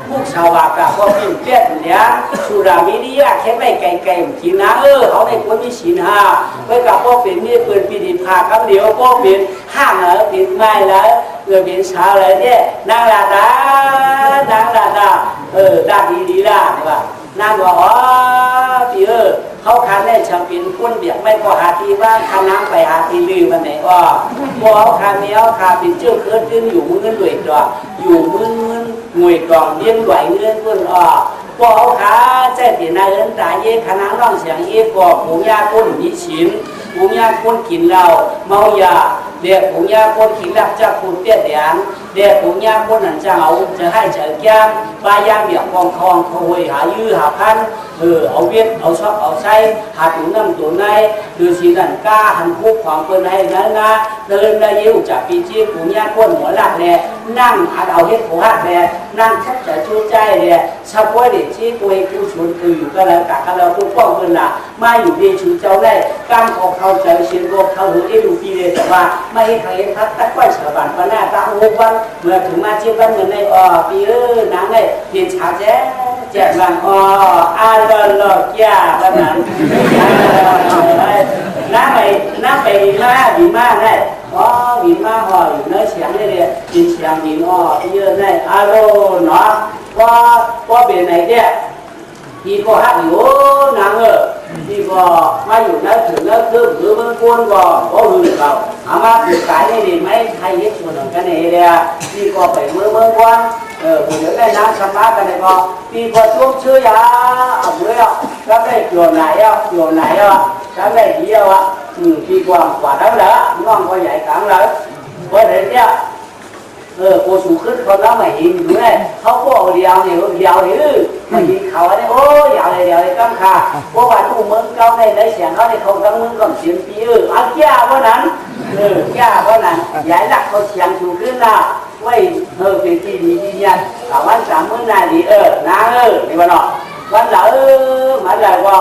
S1: มุกชาวบากก็ปิ่มเปี้ยนเนี่ยสุรามีดีอะแค่ไม่ไกลกินนะเขาในคนมีศีลห้าไว้กับพ่อเป็นเมียเปิดปีดีพาคำเดียวพ่อเป็นห้างเป็นไม้แล้วเป็นสาวอะไรเนี่ยนางลาดาดาดีล่ะใช่ป่ะนางบอกอ๋อพี่เขาคันได้ช่างเป็นคนเบียกไม่พอหาทีบ้างคันน้ำไปหาทีลืมมันไหนก็พอเขาคันนี้เขาคันเป็นเจ้าเคิร์ดขึ้นอยู่มือเงินด้วยตัวอยู่มือเงินงวยกล่องเลี้ยงไหวเงินคนพอเขาขาใจเปลี่ยนนายเอินตาเย่คณะน้องเสียงเย่กอบผงยาคนมีฉินผงยาคนกินเหล้าเมายาเด็กผงยาคนกินหลับจากคนเตี้ยเดียนเด็กผงยาคนนั่นจะเอาจะให้เจอแก้มปลายาเบียกกองทองขโมยหายื้อหาพันเอาเวียดเอาชอบเอาใช้หาถุงน้ำตัวในดูสีนั่นกล้าหันคุกความเปิ้นให้นั้นนะเดินได้ยิ้วจากปีจีผงยาคนหัวหลักแหล่นั่งอัดเอาเฮ็ดหัวหักแหล่นั่งชักจะชูใจแหล่ชาวบ้านเด็กชี้ตัวเองผู้ชวนคืออยู่ก็แล้วกักกันแล้วผู้ป้องเปิ้นน่ะมาอยู่ดีชูเจ้าได้การขอเขาเจอเชียงโลกเขาหูดูปีเลยแต่ว่าไม่ให้ใครทักตั้งชาวบ้านมาหน้าตาโอ้วันเมื่อถึงมาเชื่อวันเงินในปีนางได้เปลี่ยนฉากแจกบางอาดอลลอกยาบ้านนั้นน้าไปดีมากได้ดีมากอยู่เนื้อเสียงนี่เลยกินเสียงดีเยอะได้อารมณ์เนาะว่าเป็นไหนเนี่ยที่ก็ฮักอยู่นางที่ก็มาอยู่นั่นถึงนั่นคือหรือมันควรก็หึงเขาอามาถือขายนี่ดีไหมใครยึดส่วนหนึ่งกันนี่เลยที่ก็ไปเมื่อวันผมจะได้น้ำสมากันเลยก็ที่ก็ช่วงชื่อยาเอาเมื่อก็ได้โยนไหนก็ได้เดียวที่กว่านั้นแหละน้องก็ใหญ่กลางเลยเพราะเด็กเนี่ยกูสูงขึ้นคนแล้วไม่เห็นอยู่เลยเขาก็เดียวเนี่ยไม่เห็นเขาเนี่ยโอ้ยยาวเลยตั้งค่าเพราะว่าตู้มึงเขาในเสียงเขาเนี่ยเขาตั้งมึงก่อนเสียงปีเอาแก่เพราะนั้นใหญ่หลักเขาเสียงสูงขึ้นละไว้เป็นที่ดีที่ยันแต่วันสามมื้อนาดีนะนี่วันเนาะวันเหล่ามันเลยว่า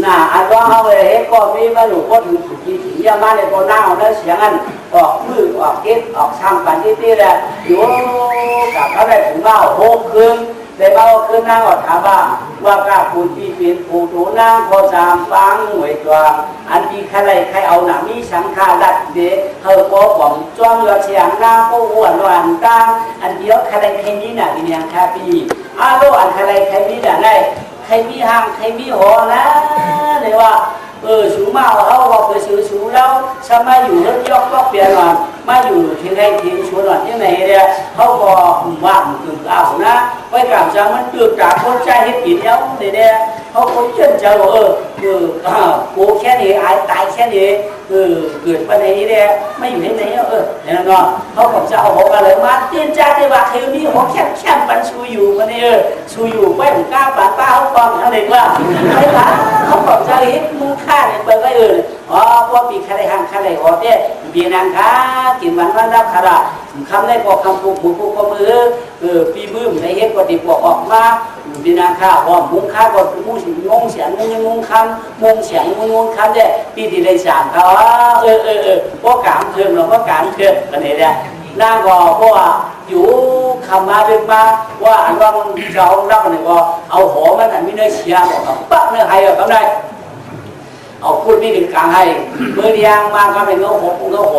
S1: น่ะอันว่าเขาเลยก็มีมาหนูก็ถึงที่ยามาเนี่ยก็นั่งเอาเนื้อเสียงกันออกมือออกเก็บออกช่างปันที่แหละอยู่กับเขาได้ถึงว่าโหคืนแต่ว่าคืนนั่งอดถามว่ากับผู้ที่เป็นผู้ถูนั่งพอจามฟังหวยตัวอันที่ใครเอาหนังมีสังขารดัดเด็กเขาก็ผมจ้องยอดเสียงหน้าก็อ้วนวันตั้งอันเดียวใครนี้น่ะเป็นอย่างแค่ปีโลอันใครนี้น่ะได้ใครมีห้างใครมีหอนะเนี่ยว่าสูมาเขาบอกไปสูแล้วถ้ามาอยู่รถยกเปลี่ยนหน่อยมาอยู่ที่ไหนที่ชวนหน่อยที่ไหนเนี่ยเขาบอกว่าถึงเอานะไว้กับจังมันเกิดจากคนใจให้ปิดแล้วเนี่ยเขาคนเชื่อใจว่ากูแค่นี้ตายแค่นี้เกิดปัญหานี้เนี่ยไม่อยู่ที่ไหนเนี่ยนั่นก็เขาบอกจะเอาบอกอะไรมาเตี้ยจ้าที่ว่าเทวนี้หัวแค่ปันชูอยู่มันเนี่ยชูอยู่ไม่ผมกล้าปาดป้าเขาฟังอะไรว่าไม่ละเขาบอกจะเห็นมึงฆ่าเนี่ยเปิดไว้พวกปีใครห่างใครอดเนี่ยปีนังค้ากินวันรับขราคำได้บอกคำพูดก็มือปีมือในเฮ็ดก็ติดบอกออกมาปีนังค้าพอมุงค้าก็มุงเสียงมุงคำมุงเสียงมุงคำเนี่ยปีที่ได้สามเขาพวกการเถื่อนหรือพวกการเถื่อนอะไรเนี่ยนางก็เพราะว่าอยู่คำมาเป็นมาว่าอันว่าเรารับอะไรก็เอาหัวมันอันมีเนื้อเชียร์บอกปั๊บเนื้อไทยก็ได้เอาพูดไม่ถึงกลางให้เมื่อเดียงมาก็เป็นเงาห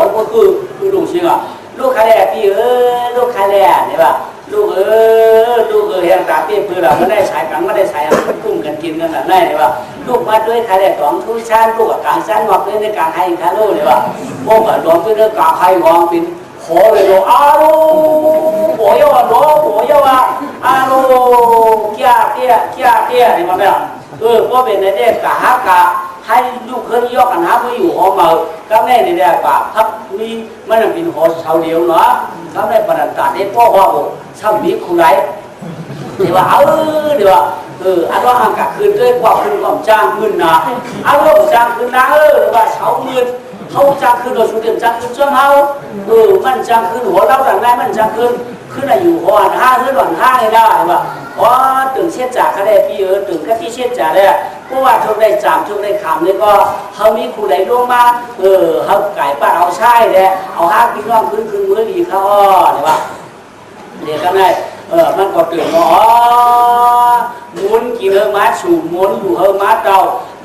S1: ดก็คือลูกเชื่อลูกใครแหล่พี่ลูกใครแหล่เนี่ยป่ะ ลูกลูกแห่งตาเปี้ยเพื่อเราไม่ได้ใช้กันไม่ได้ใช้กุ้งกันกินกันแบบนั้นเลยว่าลูกมาด้วยใครได้ของทุชาติลูกการสร้างงอกด้วยในการให้คาลูเลยว่าพวกแบบรวมด้วยการให้วางเป็นขอเลยว่าอาลูหัวยว่าล้อหัวยว่าอาลูเกี้ยนี่มันเนี่ยพวกเป็นในเด็กกะฮักกะให้ลูกเคยยกกันหาไม่อยู่หอมาก็แม่ในเด็กกะพับมีมันเป็นหอชาวเดียวเนาะก็แม่ประดับตาได้พ่อว่าช่างมีคุณไรเดี๋ยวว่าเดี๋ยวว่าอันว่าห่างกับคืนด้วยความคืนความจ้างคืนนะอันว่าจ้างคืนนะว่าเช้ามืดเขาจ้างคืนโดยสุดเด่นจ้างคืนช่วงเขามันจ้างคืนหัวเราหลังแรกมันจ้างคืนขึ้นอยู่หัวห้าขึ้นหลังห้าเลยได้ว่าอ๋อตื่นเช็ดจ่าก็ได้พี่ตื่นก็ที่เช็ดจ่าได้เพราะว่าทุกได้จามทุกได้คำนี่ก็เขามีคุณไหลลงมาเขาไก่ป้าเอาใช่เลยเอาห้าพี่น้องคืนมือดีเขาเนี่ยว่าเดี๋ยวก็ได้มันก็ตื่นอ๋อมุนกี่เฮมาสูบมุนอยู่เฮมาเตา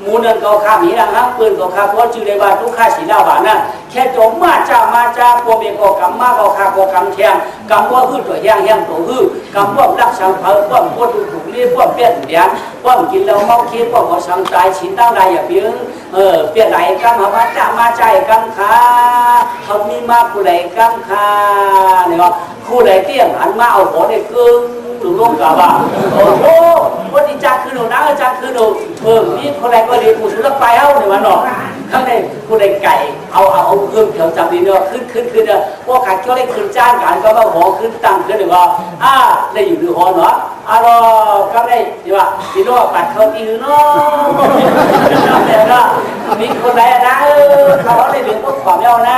S1: มุนนั่นก็ข้ามีดังห้างปืนก็ข้าเพราะจืดเลยว่าทุกข้าสีดาวบ้านนั่นแค่จมมาจ้าพวกเมียก็กำมาก็ข้าก็กำเทียงกำว่าหื้อตัวแห้งตัวหื้อกำว่ารักสังเผาพวกพวกถูกเรียกพวกเปี้ยนเดียนพวกกินแล้วเมาเคี้ยวพวกก็สังใจชิ้นตั้งได้อย่าเพียงเปี้ยนไหลกำมาจ้ามาใจกำขาเขามีมาผู้ไหลกำขาเนี่ยก็ผู้ไหลเตี้ยงหันมาเอาหัวในกึ่งถูกร่วมกับว่าโอ้โหวันนี้จ้าคือหนูนะจ้าคือหนูนี่คนใดก็ดีกูสุดไปเอาในวันหนอข้างในคนใดไก่เอาเครื่องเกี่ยวจับดีเนาะขึ้นเนาะพวกขาดก็ได้ขึ้นจ้างกันก็มาหัวขึ้นตั้งขึ้นหรือว่าได้อยู่ดูหัวเนาะเราก็ได้ดีว่าดีเนาะปัดเขาตีเนาะแต่ก็มีคนใดนะเขาได้เรื่องก็ความเอานะ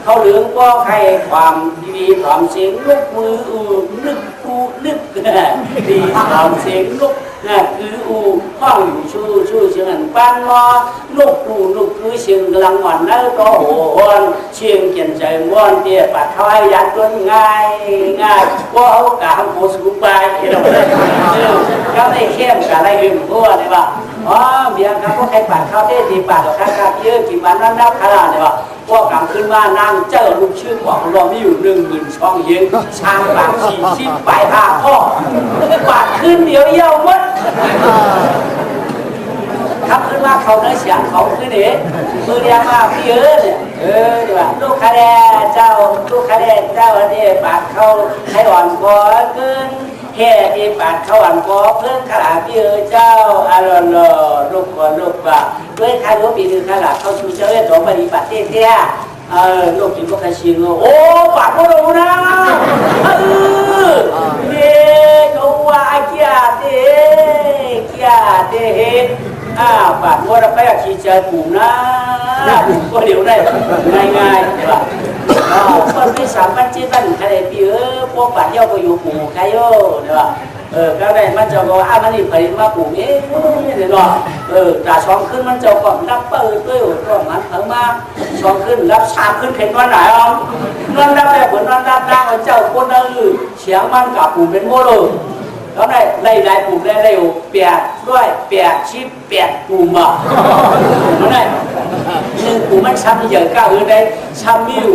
S1: เขาเหลืองก็ใครความดีความเสียงลุกมือนึกดีความเสียงลุกคือห้องอยู่ชูเสียงปั้นมอลุกคือเสียงกำลังหวานนั่นก็โหนเสียงเขียนใจม้วนเตี้ยปัดเขาให้ยัดต้นง่ายก็เอากาโมสุไปก็ได้เข้มกับอะไรหนึ่งพวกนี่ว่าเบียร์ครับพวกใครปัดเขาเต้ตีปัดข้าเยอะกี่วันนั้นนับขนาดเนี่ยว่าพวกกำขึ้นมานั่งเจอลูกชื่อบอกรอไม่อยู่10,000ช่องเย็นช้างปาก40 ไปหาพ่อปากขึ้นเดี๋ยวเยี่ยวมัดขับขึ้นมาเขาเนื้อเสียงเขาขึ้นเองมือเดียมาพี่เนี่ยดีว่าลูกคาแดเจ้าเนี่ยปากเขาให้อ่อนคอเกินแค่ที่ปากเขาอ่อนคอเพิ่งขลาพี่เจ้าอารมณ์ลูกว่าด้วยใครรู้ปีนึงขลาเขาชูเจ้าเนี่ยตัวปฏิบัติเตี้ยลูกกินก็กระชิงโอ้ปากก็รู้นะเนี่ยเขาว่าเกียร์เด้ปากว่าเราไปขี่เจอปุ่มนะก็เดี๋ยวได้ง่ายใช่ป่ะคนที่3,700บ้านใครได้ปีพวกปัดเย้าก็อยู่ปุ่มใครโย่ใช่ป่ะก็ได้มันจะก็มันนี่ผลิตมาปุ่มเนี่ยเนาะแต่ช่องขึ้นมันจะก็รับเปิดด้วยก็มันเพิ่มมาช่องขึ้นรับชาขึ้นเข็นวันไหนอ๋อนอนรับแบบเหมือนนอนรับร่างเจ้าคนนั้นเสียงมันกับปุ่มเป็นโมโลแล้วได้ปุ่มได้เร็ว8ปุ่มอ่ะนั่นแหละ1ปุ่มมันช้ำเยอะก้าวได้ช้ำมิ้ว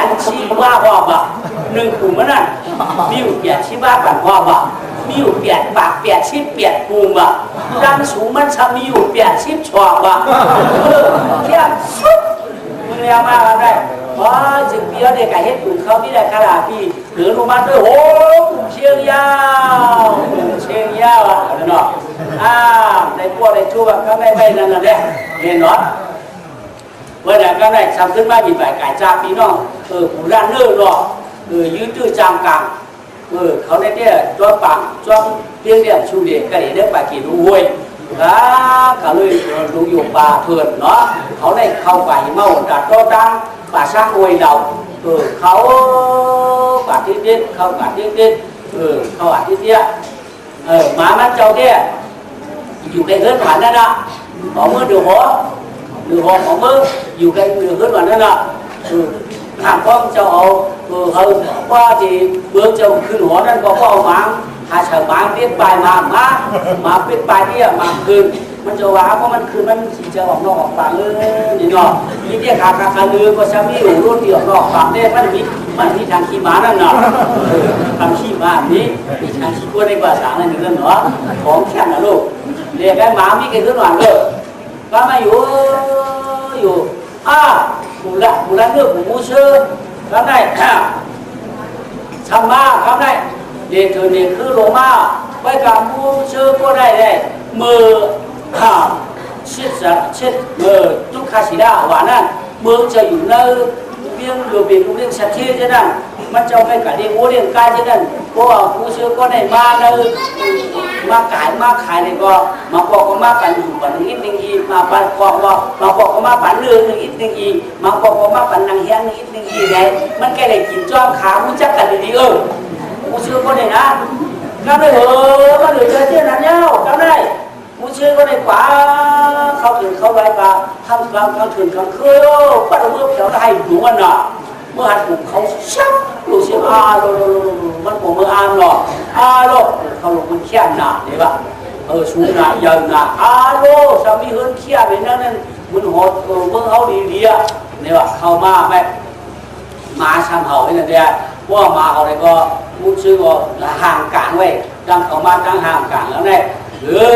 S1: 8ว่าอ่ะ1ปุ่มมันนั่นมิ้ว8ว่าแบบว่ามิ้ว8ปาก8ปุ่มอ่ะดังสูงมันช้ำมิ้ว8ช่ออ่ะแค่สุดมึงเรียกมาได้จึงพี่เขาได้ไก่เห็ดปุ่มเขาพี่ได้ขนาดพี่หรือลงมาด้วยโอ้เชียงยาวอ่ะเนาะในพวกในชั่วก็ไม่นั่นแหละเห็นเนาะเมื่อไหร่ก็ได้ทำขึ้นมามีใบไก่จ้าพี่น้องผู้ด้านเนื้อเนาะยืดจางกลางเขาในเนี่ยจ้วงปังจ้วงเพียงเนี่ยชูเด็กก็ได้เนื้อปลากินรู้เว้ยก็เลยดูอยู่ป่าเถื่อนเนาะเขาได้เข้าไปเมาดัดโตดังป่าช้างอวยเราเขาป่าที่ดิเขาป่าที่ดิเขาป่าที่เตี้ยหมามันเจ้าเนี่ยอยู่ในเฮือนหวานนั่นนะขอมือดูหัวของมืออยู่ในเฮือนหวานนั่นนะถามพ่อเจ้าเอาเขาว่าที่เบื้องเจ้าขึ้นหัวนั่นก็เอาหมาหาเฉยหมาเปลี่ยนไปมาเปลี่ยนไปเนี่ยมาคืนมันจะว่าเพราะมันคือมันสีจะออกนอกออกปากเลยนี่เนาะนี่เรียกขาเรือก็จะมีอยู่รุ่นที่ออกนอกปากเนี่ยมันมีทางขี่ม้านั่นเนาะ đi bà sáng này đừng nữa có khen là luôn để cái má mấy cái thứ đoàn cơ các mày dù cụ là nước của mua sơ cái này thằng ma cái này để thử để cứ lỗ ma quay cả mua sơ cô này này mờ chết mờ chút khá xí đạo và nè mưa trờiอยู่nơi biên đồ biển cũng liên sạch chia thế nàyมันจะไม่กะเรียกว่าเรียกกายเช่นนั้นเพราะว่าผู้เชื่อก็ได้มาเลยมาขายเลยก็มาบอกก็มาปั่นอยู่ปั่นนิดนึงอีมาปั่นบอกว่ามาบอกก็มาปั่นเรื่องนิดนึงอีมาบอกก็มาปั่นนางเฮียนนิดนึงอีไงมันแค่ได้กินจ้อมขาผู้จักกันดีผู้เชื่อก็ได้นะก็ได้ก็ได้เจอเช่นนั้นแล้วก็ได้ผู้เชื่อก็ได้กว่าเขาถึงเขาไว้กว่าทำกลางเขาถึงกลางคืนปัดมือเขียวได้อยู่วันน่ะเมื่อหัดผมเขาชักลูกเสียโลมันผมมือหรอโลเขาลงมันเขี้ยนหนาเดี๋ยวสูงหนายันหนาโลสามีเฮิร์นเขี้ยไปนั่นมันหดเมื่อเขาดีอ่ะเนี่ยเข้ามาไหมมาทำเขาเนี่ยเดียวว่ามาเขาเลยก็มุดซื้อก็ห่างกลางไว้ดังเขามาดังห่างกลางแล้วเนี่ยหรือ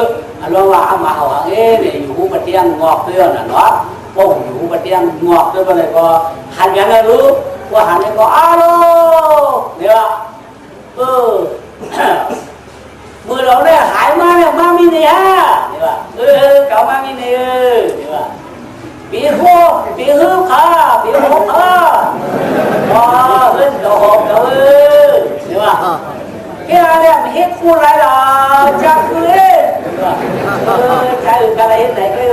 S1: เราว่ามาเขาเนี่ยอยู่หูปะเตียงงอกเตื้อน่ะเนาะพวกอยู่ปะเตียงงอกเตื้อก็เลยก็หันกันแล้วรู้ว่าหันเลยก็โลเนี่ยมือเราเนี่ยหายมาเนี่ยมามีเนี่ยเนี่ยเก่ามามีเนี่ยเนี่ยปีหัวขาปีหัวขาว้าเฮ้ยเก่าหอบเก่าเนี่ยcái này mình hết khu lại là cha cứ đấy cha cái này cái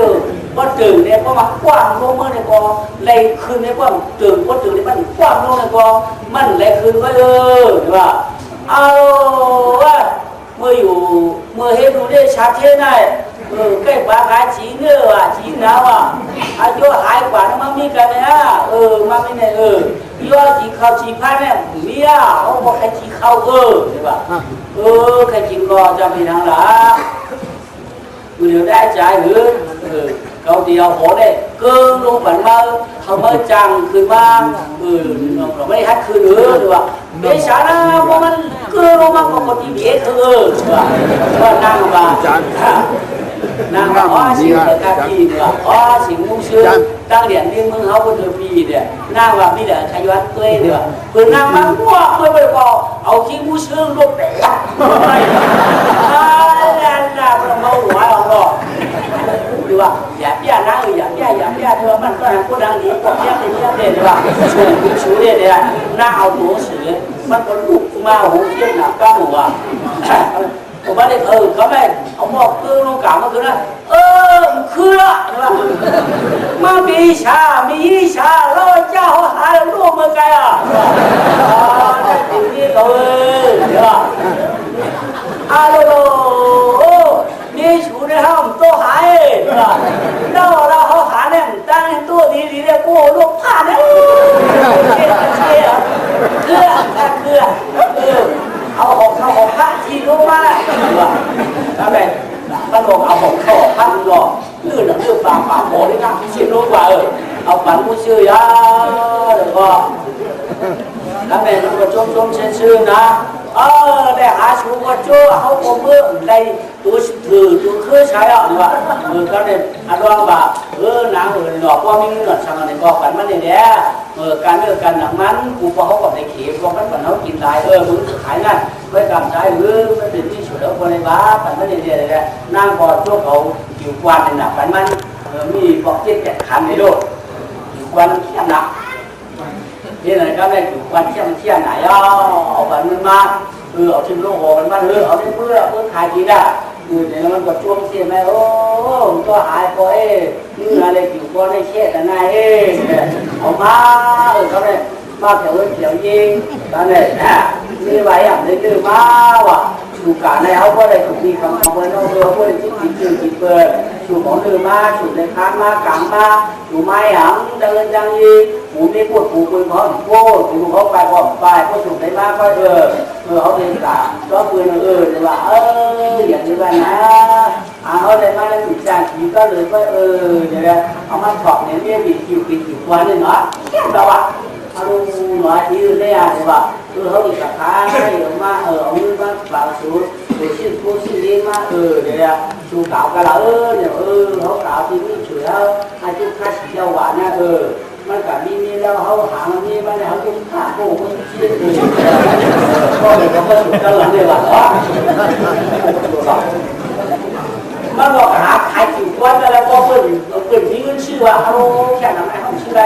S1: có trường này có mặc quàng luôn mới này có lấy khơi này có trường có trường này bắt quàng luôn này có mình lấy khơi với đúng không mưa hết rồi đây sát thế này cái bà gái chỉ nữa chỉ nào cho hai quả nó mang đi cái này mang cái này do chỉ khâu chỉ phát này mía ông một cái chỉ khâu đấy bà cái chỉ lo cho mình thằng là người đã trái hứa câu điều hổ đây cơn luôn bản mơ không mới chẳng cười mang nó mới hát cười nữa được không để sáng na có mình cơn luôn mang một tí biết thôi năng bà năng có xin được cái gì nữa có xin mua sữa đang điện liên minh họ có được gì đấy năng và bây giờ khai doanh thuê được rồi năng mang qua tôi bây giờเอาที่mua sữa lúc đấy là mâu hỏi ông rồi được không giảm giá năng giảm giá thưa mình có hàng có đang đi có giá thì được không xuống đây này năngเอาตัวsữaมันก็ลุกมาโหเทียบหนักก้าวหัวผมว่าเนี่ยเขาไม่เขาบอกลูกกล่าวมาคือนะคือละมามีชาเราเจ้าหาลูกมาไกลได้ถึงนี่เขาเดี๋ยวโลนี่ชูในห้องตัวหายเราเขาหาเนี่ยตั้งตัวดีเนี่ยกูลูกผ่านเนี่ยคือเอาหกพระทีรู้มาทำไมมันบอกเอาหกเข้าพระหลอกลื่นหรือปากโหนี่นะชิมรู้ว่าเอาฝันผู้ชื่อยาแล้วก็ทำไมมันก็จมชื่อนะได้หาชูก็ชั่วเขาโกมือได้ตัวถือตัวคือใช้อ่ะนี่ว่าก็เนี่ยอันว่าแบบนางหลอกว่ามีเงินสั่งอะไรก็ฝันมันเนี่ยการเลือกกันหนักมันกูพอเขากับในเขียบก็มันฝันเขากินได้มึงขายนั่นไม่กำใจไม่เป็นที่สุดแล้วคนในบ้าฝันมันเนี่ยเลยนั่งพอช่วงเขาอยู่กวนหนักฝันมันมีบอกเจ็ดแปดขันในโลกอยู่กวนแค่หนักนี่เลยก็ได้อยู่กวนเที่ยงไหนเอาฝันมันมาเอาชิ้นโลกมันมาเอาได้เพื่อขายกินได้เนี่ยมันก็ช่วงเสียไหมก็หายไปนี่อะไรอยู่ก็ได้เช็ดอะไรเอามาเขาเนี่ยมาแถวยิงตอนนี้นี่ไว้นี่คือมาว่ะถูกการในเขาก็ได้ถูกดีคำเอาไว้นอกเรือก็ได้จิตเปิดถูกของเรือมาถูกในค้างมากลางมาถูกไม้หางดังยีหูนี่ปวดหูปืนเขาโก้ถูกเขาไปก็ถูกในมาก็เขาเรียนกาก็ปืนแต่ว่าอย่างนี้ว่านะเขาได้มาแล้วถูกจานผีก็เลยก็เดี๋ยวเอามาถอดเนี่ยบิดผิววันนี่เนาะแค่แบบว่าเอาหน่อยที่เนี่ยแต่ว่าเขาอีกราคาให้มาเอามือมาเปล่าสูด của xin đi mà để chú cáo cái là họ cáo thì mới chửi hai chú khách theo quả nhaมันกับมีแล้วเขาหางมีมาแล้วเขาฆ่าโง่ไม่เชื่อเลยก็เลยเขาก็ถูกกันหลังเลยว่ามันบอกหาใครจิ๋ววันแล้วก็เปิดที่เงินชื่อว่าเขาแค่ไหนเขาชื่ออะไร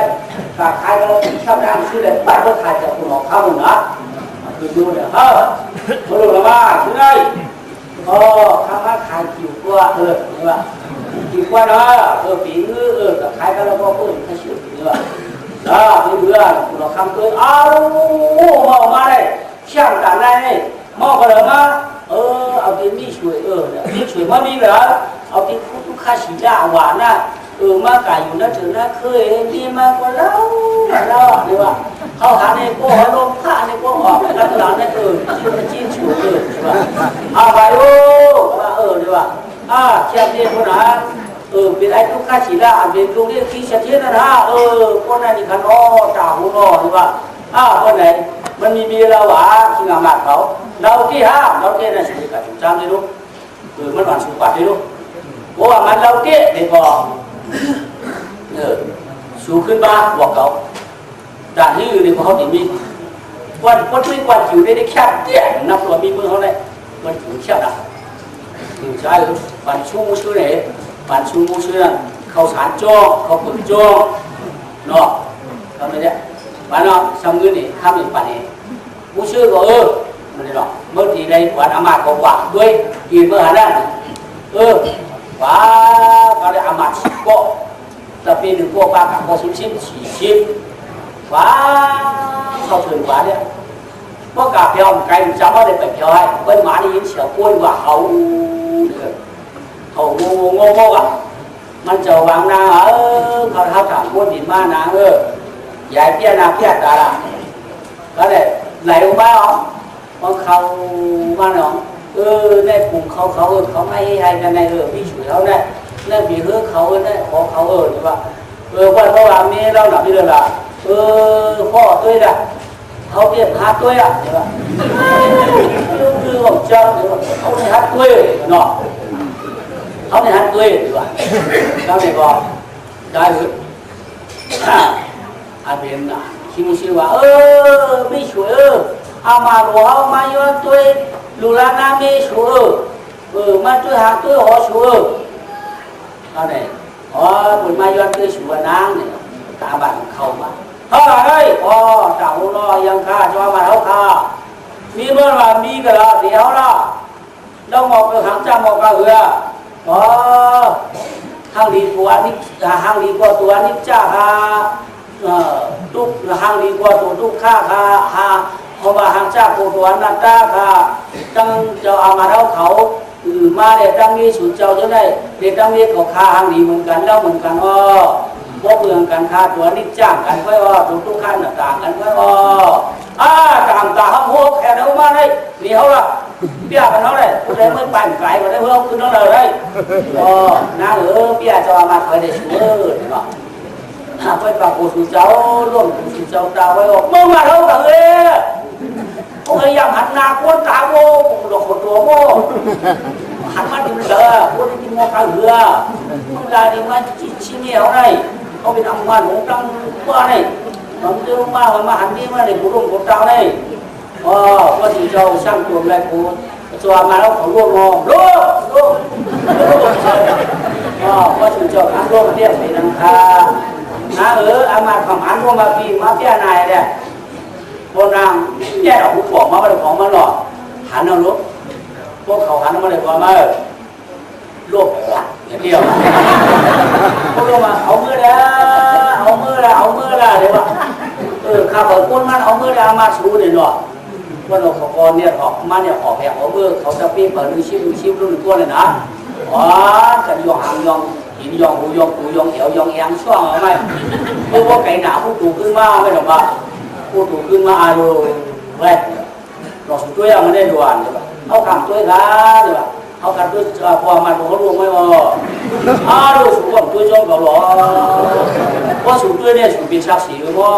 S1: แต่ใครเราชอบนั่งชื่ออะไรไปเพื่อใครจะคุณออกเข้านะคือดูเนี่ยเขาดูแล้วว่าชื่ออะไรคำว่าใครจิ๋วว่านี่ว่าจิ๋วว่านะปีมือแต่ใครก็เราก็เปิดเขาชื่อนี่ว่านี่เพื่อนเราคำตัวมาเลยช่างด่านไหนมองกันเลยมาเอาที่มีช่วยมีช่วยมามีเหรอเอาที่ทุกข้าสีดาหวานน่ะมาไก่อยู่นั่นถึงนั่นเคยมีมากกว่าเราดีว่าเขาหาในพวกลมข้าในพวกออกแล้วหลังนั่นจิ้มช่วยใช่ป่ะเอาไปดีว่าเชี่ยเรียนคนนั้นเป็นไอ้ทุกข้าสีดาเป็นตรงนี้ที่เชี่ยนั่นฮะคนนั้นนี่ขันจ่าหัวดีว่าคนไหนมันมีเราหวาที่งามัดเขาเราที่ห้ามเราที่นั่นสุดกับสุดจำได้รู้มันหวานสุดกว่าได้รู้เพราะว่ามันเราเกะได้พอสูงขึ้นมาบอกเขาด่านที่อยู่ในเขาถึงมีวันไม่วันอยู่ได้แค่เตี้ยนับตัวมีมือเขาเลยวันถึงแค่นั้นถึงใช่วันชูมือชื่อไหนวันชูมือชื่อนั้นเขาสารจ้องเขาฝึกจ้องเนาะทำอะไรเนี่ยวันนั้นสามเงินนี่ข้ามอีกปันนี่มือชื่อก็มันนี่หรอกเมื่อที่ในวันอามาตย์ก็ว่าด้วยกินเมื่อหานั้นว่าก็ได้อามาตย์ก็แต่ปีหนึ่งก็ปากก็ชิมว่าเขาถึงว่าเนี่ยเพราะกาเพียวไก่จำว่าได้ไปเพียวให้เป็นหมาได้ยินเสียงป่วยว่าเขาโง่อ่ะมันจะวางนาเขาท้าถามคนหินมานาใหญ่เพี้ยนาเพี้ยตาละก็เลยไหลลงมามันเขามาเนาะในกลุ่มเขาไม่ให้กันในพี่ช่วยเขาเนี่ยนั่นพี่เขาเนี่ยขอเขาหรือว่าวันเมื่อวานนี้เราหนักนี่เลยล่ะพ่อตัวน่ะเขาเรียกหาตัวอ่ะใช่ป่ะคือผมเจ้าเขาในหาตัวเนาะเขาในหาตัวดีกว่าเราเนี่ยก็ได้หรืออาเป็นคิดว่าไม่ช่วยเอามาหลวงมาโยนตัวลูลานาไม่ช่วยมาตัวหาตัวหัวช่วยเอาไหนปุ่นมาโยนตัวช่วยนางเนี่ยตาบันเข้ามาเฮ้ยจ่าหัวรอยังข้าจะมาเท่าข้ามีเมื่อวานมีกันละเดี๋ยวละเราหมอกไปหางจ้าหมอกกระเหือห้างดีกว่านิห้างดีกว่าตัวนิจ้าค่ะทุกห้างดีกว่าตัวทุกข้าค่ะเพราะว่าห้างจ้าตัวนัตตาค่ะตั้งเจ้าอามาเท่าเขามาเนี่ยตั้งนี้สุดเจ้าจะได้เด็กตั้งนี้เขาค่าห้างดีเหมือนกันแล้วเหมือนกันเพราะเมืองกันค่าตัวนิจ้างกันไว้ตัวทุกข้าต่างกันไว้ต่างเขาพวกแค่เท่ามาได้เดี๋ยวละเปียกันเท่าไรผู้ใดไม่ปั่นไก่ก็ได้เพิ่มขึ้นเท่าไรน้าเปียจะมาคอยได้ช่วยเนาะไปปากกูสู่เจ้าร่วมสู่เจ้าดาวไว้เมื่อมาเท่ากันเลยพยายามหันหน้าก้นตาโม่หลอกตัวโม่หันมาดูเลยก้นที่มองกระเหือมันได้ดีมาชิ้นเหนียวได้เขาเป็นอัมวันของตั้งว่าได้ผมจะมาหันนี่มาในผู้ร่วมกับเจ้าได้ว่าที่เจ้าสร้างตัวแรงกูตัวมาแล้วเขาร่วมมองร่วมว่าที่เจ้าหันร่วมเรียกเป็นนังคาอามาคำหันร่วมมาปีมาเพี้ยนายเนี่ยโบราณแย่เอาผู้บอกมาเลยของมันหรอหันเอาลูกพวกเขาหันมาเลยว่ามาโลกหลักอย่างเดียวพวกเรามาเอามือละเลยว่าข้าบอกคนมันเอามือละมาสู้เลยเนาะว่าเราขอเนี่ยออกมาเนี่ยออกแหกเอามือเขาจะปีเปิดดูชิมรุ่นตัวเลยนะกันยองหางยองหินยองหูยองปูยองเอวยองแองช่วงเอาไหมเพราะว่าไก่หนาผู้ถูกขึ้นมาไม่หรอกว่าผู้ถูกขึ้นมาดูเว้ยเราสุดตัวมันได้ด่วนเลยว่าเขาทำตัวกันเลยว่าเขาทำตัวพอมันเขาลงไม่พอดูสุดว่าตัวจงเขาหรอว่าสุดตัวเนี่ยสุดเป็นชาสีก็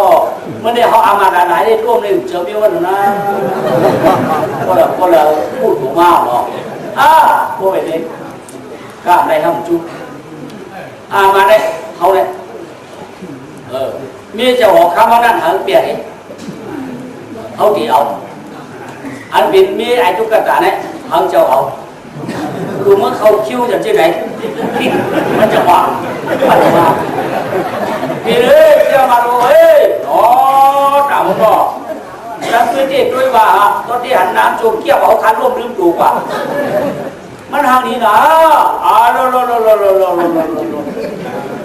S1: มื่อเนี่ยเขาเอามาหลายๆได้ร่วมในเจ้ามีวันนะก็เลยพูดถูกมากเนาะพวกแบบนี้ก็ได้ทำจุ๊มาได้เขาเนี่ยมีเจ้าของคำว่านั่นหางเปียกเขาตีเอาอันบินมีไอ้ตุ๊กตาเนี่ยหางเจ้าเอาดูเมื่อเขาคิ้วจากที่ไหนมันจะว่างมันจะว่างพี่เลยเจ้ามาดูเฮ้ยอ๋อต่างก็แล้วพื้นที่ด้วยว่าตอนที่หันน้ำจุ่มเกี่ยวเอาคันร่วมลืมดูกว่ามันทางนี้นะ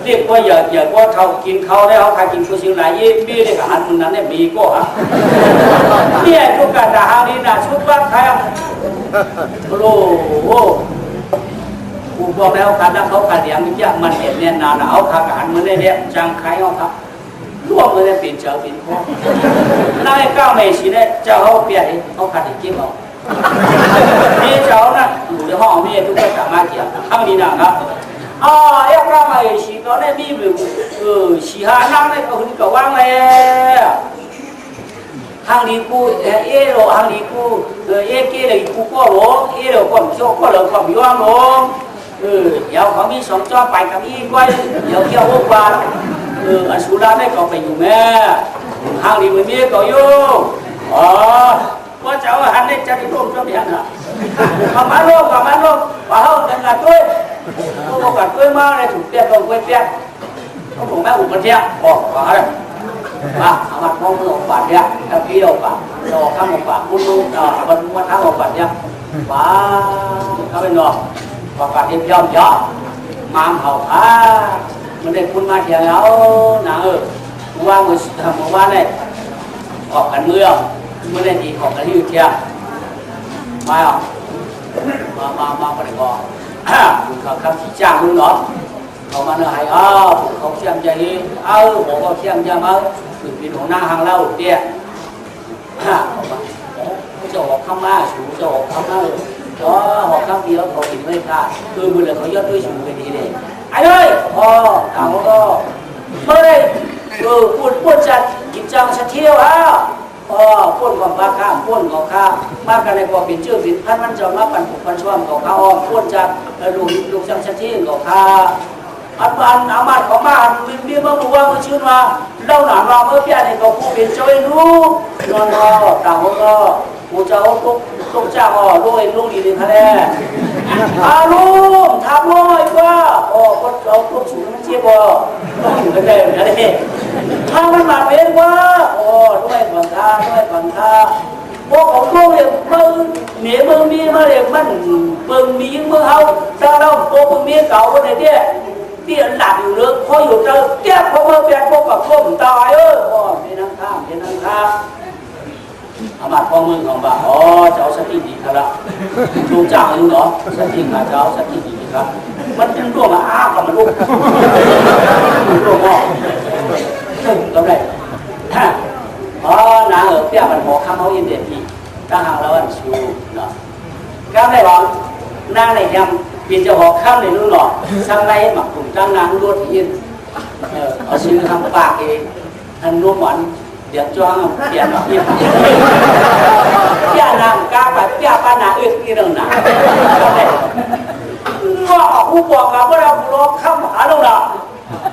S1: เรียกว่าอย่าว่าเขากินเขาได้เขาใครกินชูชิงไหนยี่ปีได้กับหันมึงนั้นเนี่ยมีก็ฮะเนี่ยทุกการด่าทางนี้นะชุดบ้านใครโอ้โหกูบอกแล้วการนั่งเขาการเลี้ยงยากมันเห็นเนี่ยนานเอาขาการมันเนี่ยจังใครเอาครับร่วมเลยเป็นเจ้าเป็นพ่อนายก้าวไม่สิเนี่ยเจ้าเขาเปลี่ยนเขาขาดอีกกี่บอกนี่เจ้านั่นอยู่ในห้องนี่ทุกคนสามารถเกี่ยวทางนี้นะครับเอ้ก้าวไม่สิตอนนี้มีแบบสีหานั่งเนี่ยเขาคุณก็ว่างเลยทางนี้กูโลทางนี้กูเกเลยกูก็โลโลก็โชคก็เลยก็มีว่างโลเดี๋ยวเขามีสองจ้อไปกับอีกไว้เดี๋ยวเกี่ยวกับว่าอันสุราได้ก็ไปอยู่แม่ทางนี้มันมีก็อยู่ว่าเจ้าหันได้จะได้ร่วมจ้าเดียนะประมาณโลว่าเขาเป็นกันด้วยเขากันด้วยมากเลยถูกเตี้ยตรงเตี้ยเขาถูกแม่อุปเทียบอกว่าอะไรเอามาท้องมือออกปากเนี่ยตะกี้ออกปากรอข้ามออกปากคุณลุงบรรลุมาทั้งออกปากเนี่ยว้าเขาเป็นหรอกออกปากเยี่ยมเยอะมาเขามันได้คุณมาเที่ยวแล้วนะว่ามือว่าเนี่ยออกกันเมื่อไม่ได้ดีออกกันที่อยู่เที่ยวมาอ่ะมาไปก่อนเขาคำชี้จ้างมึงเนาะเขามาเนื้อหายเขาเชื่อมใจผมก็เชื่อมใจมาคือเป็นหัวหน้าทางเล่าเตี้ยเจ้าออกข้ามมาสูเจ้าออกข้ามมาออกข้ามเดียวเขากินไม่ขาดคือมือเลยเขายอดด้วยสูกันดีเลยไอ้เลยต่างก็ไม่ได้พูดจัดกิจจังเที่ยวพูดความบ้าข้ามพูดของข้ามมากกันในความเป็นชื่อเป็นพันมันจะมาปั่นผูกพันช่วงของข้าพูดจัดลูกจังเที่ยวของข้าอันมันอามาของมามีเมื่อบอกว่าชื่อมาเล่าหนาเราเมื่อพี่เนี่ยเขาผู้เป็นเจ้ารู้นอนต่างก็ผู้เจ้าตุ๊กเจ้าลูกดีทะเลลูกทำน้อยว่าก็เอาลูกสูงมันเจี๊ยบต้องอยู่กันได้นะเนี่ยถ้ามันมาเป็นว่าด้วยบังคับพวกของลูกเนี่ยมึงเหนียวมึงมีมาเลยมันมึงมีมึงเอาถ้าเราพวกมึงมีเก่าคนไหนเนี่ยที่หลับอยู่เรื่องพออยู่เจอแก้พอเมื่อแปลงพวกกับพวกตายเป็นนั่งข้ามอามาพ่อมึงของบ่าเจ้าสติดีครับลูกจ้างลูกเนาะสติขาเจ้าสติดีครับมันเป็นร่วงกับมันลูกร่วงก็ได้นาเปี้ยมันหัวข้ามเขาอินเดียดีถ้าหากเราอันชูเนาะก็ได้บอกนางในยำเป็นเจ้าของข้ามในนู้นหรอสร้างไรหมักถุงจ้างนางรวดยินเอาชื่อทำปากเองท่านรู้หวานเดี๋ยวจ้างเปลี่ยนแบบนี้เปี้ยนางกาแบบเปี้ยป้านาอึดนี่นึงนะว่าผู้บอกกับว่าเราผู้ร้องข้ามหาเราละ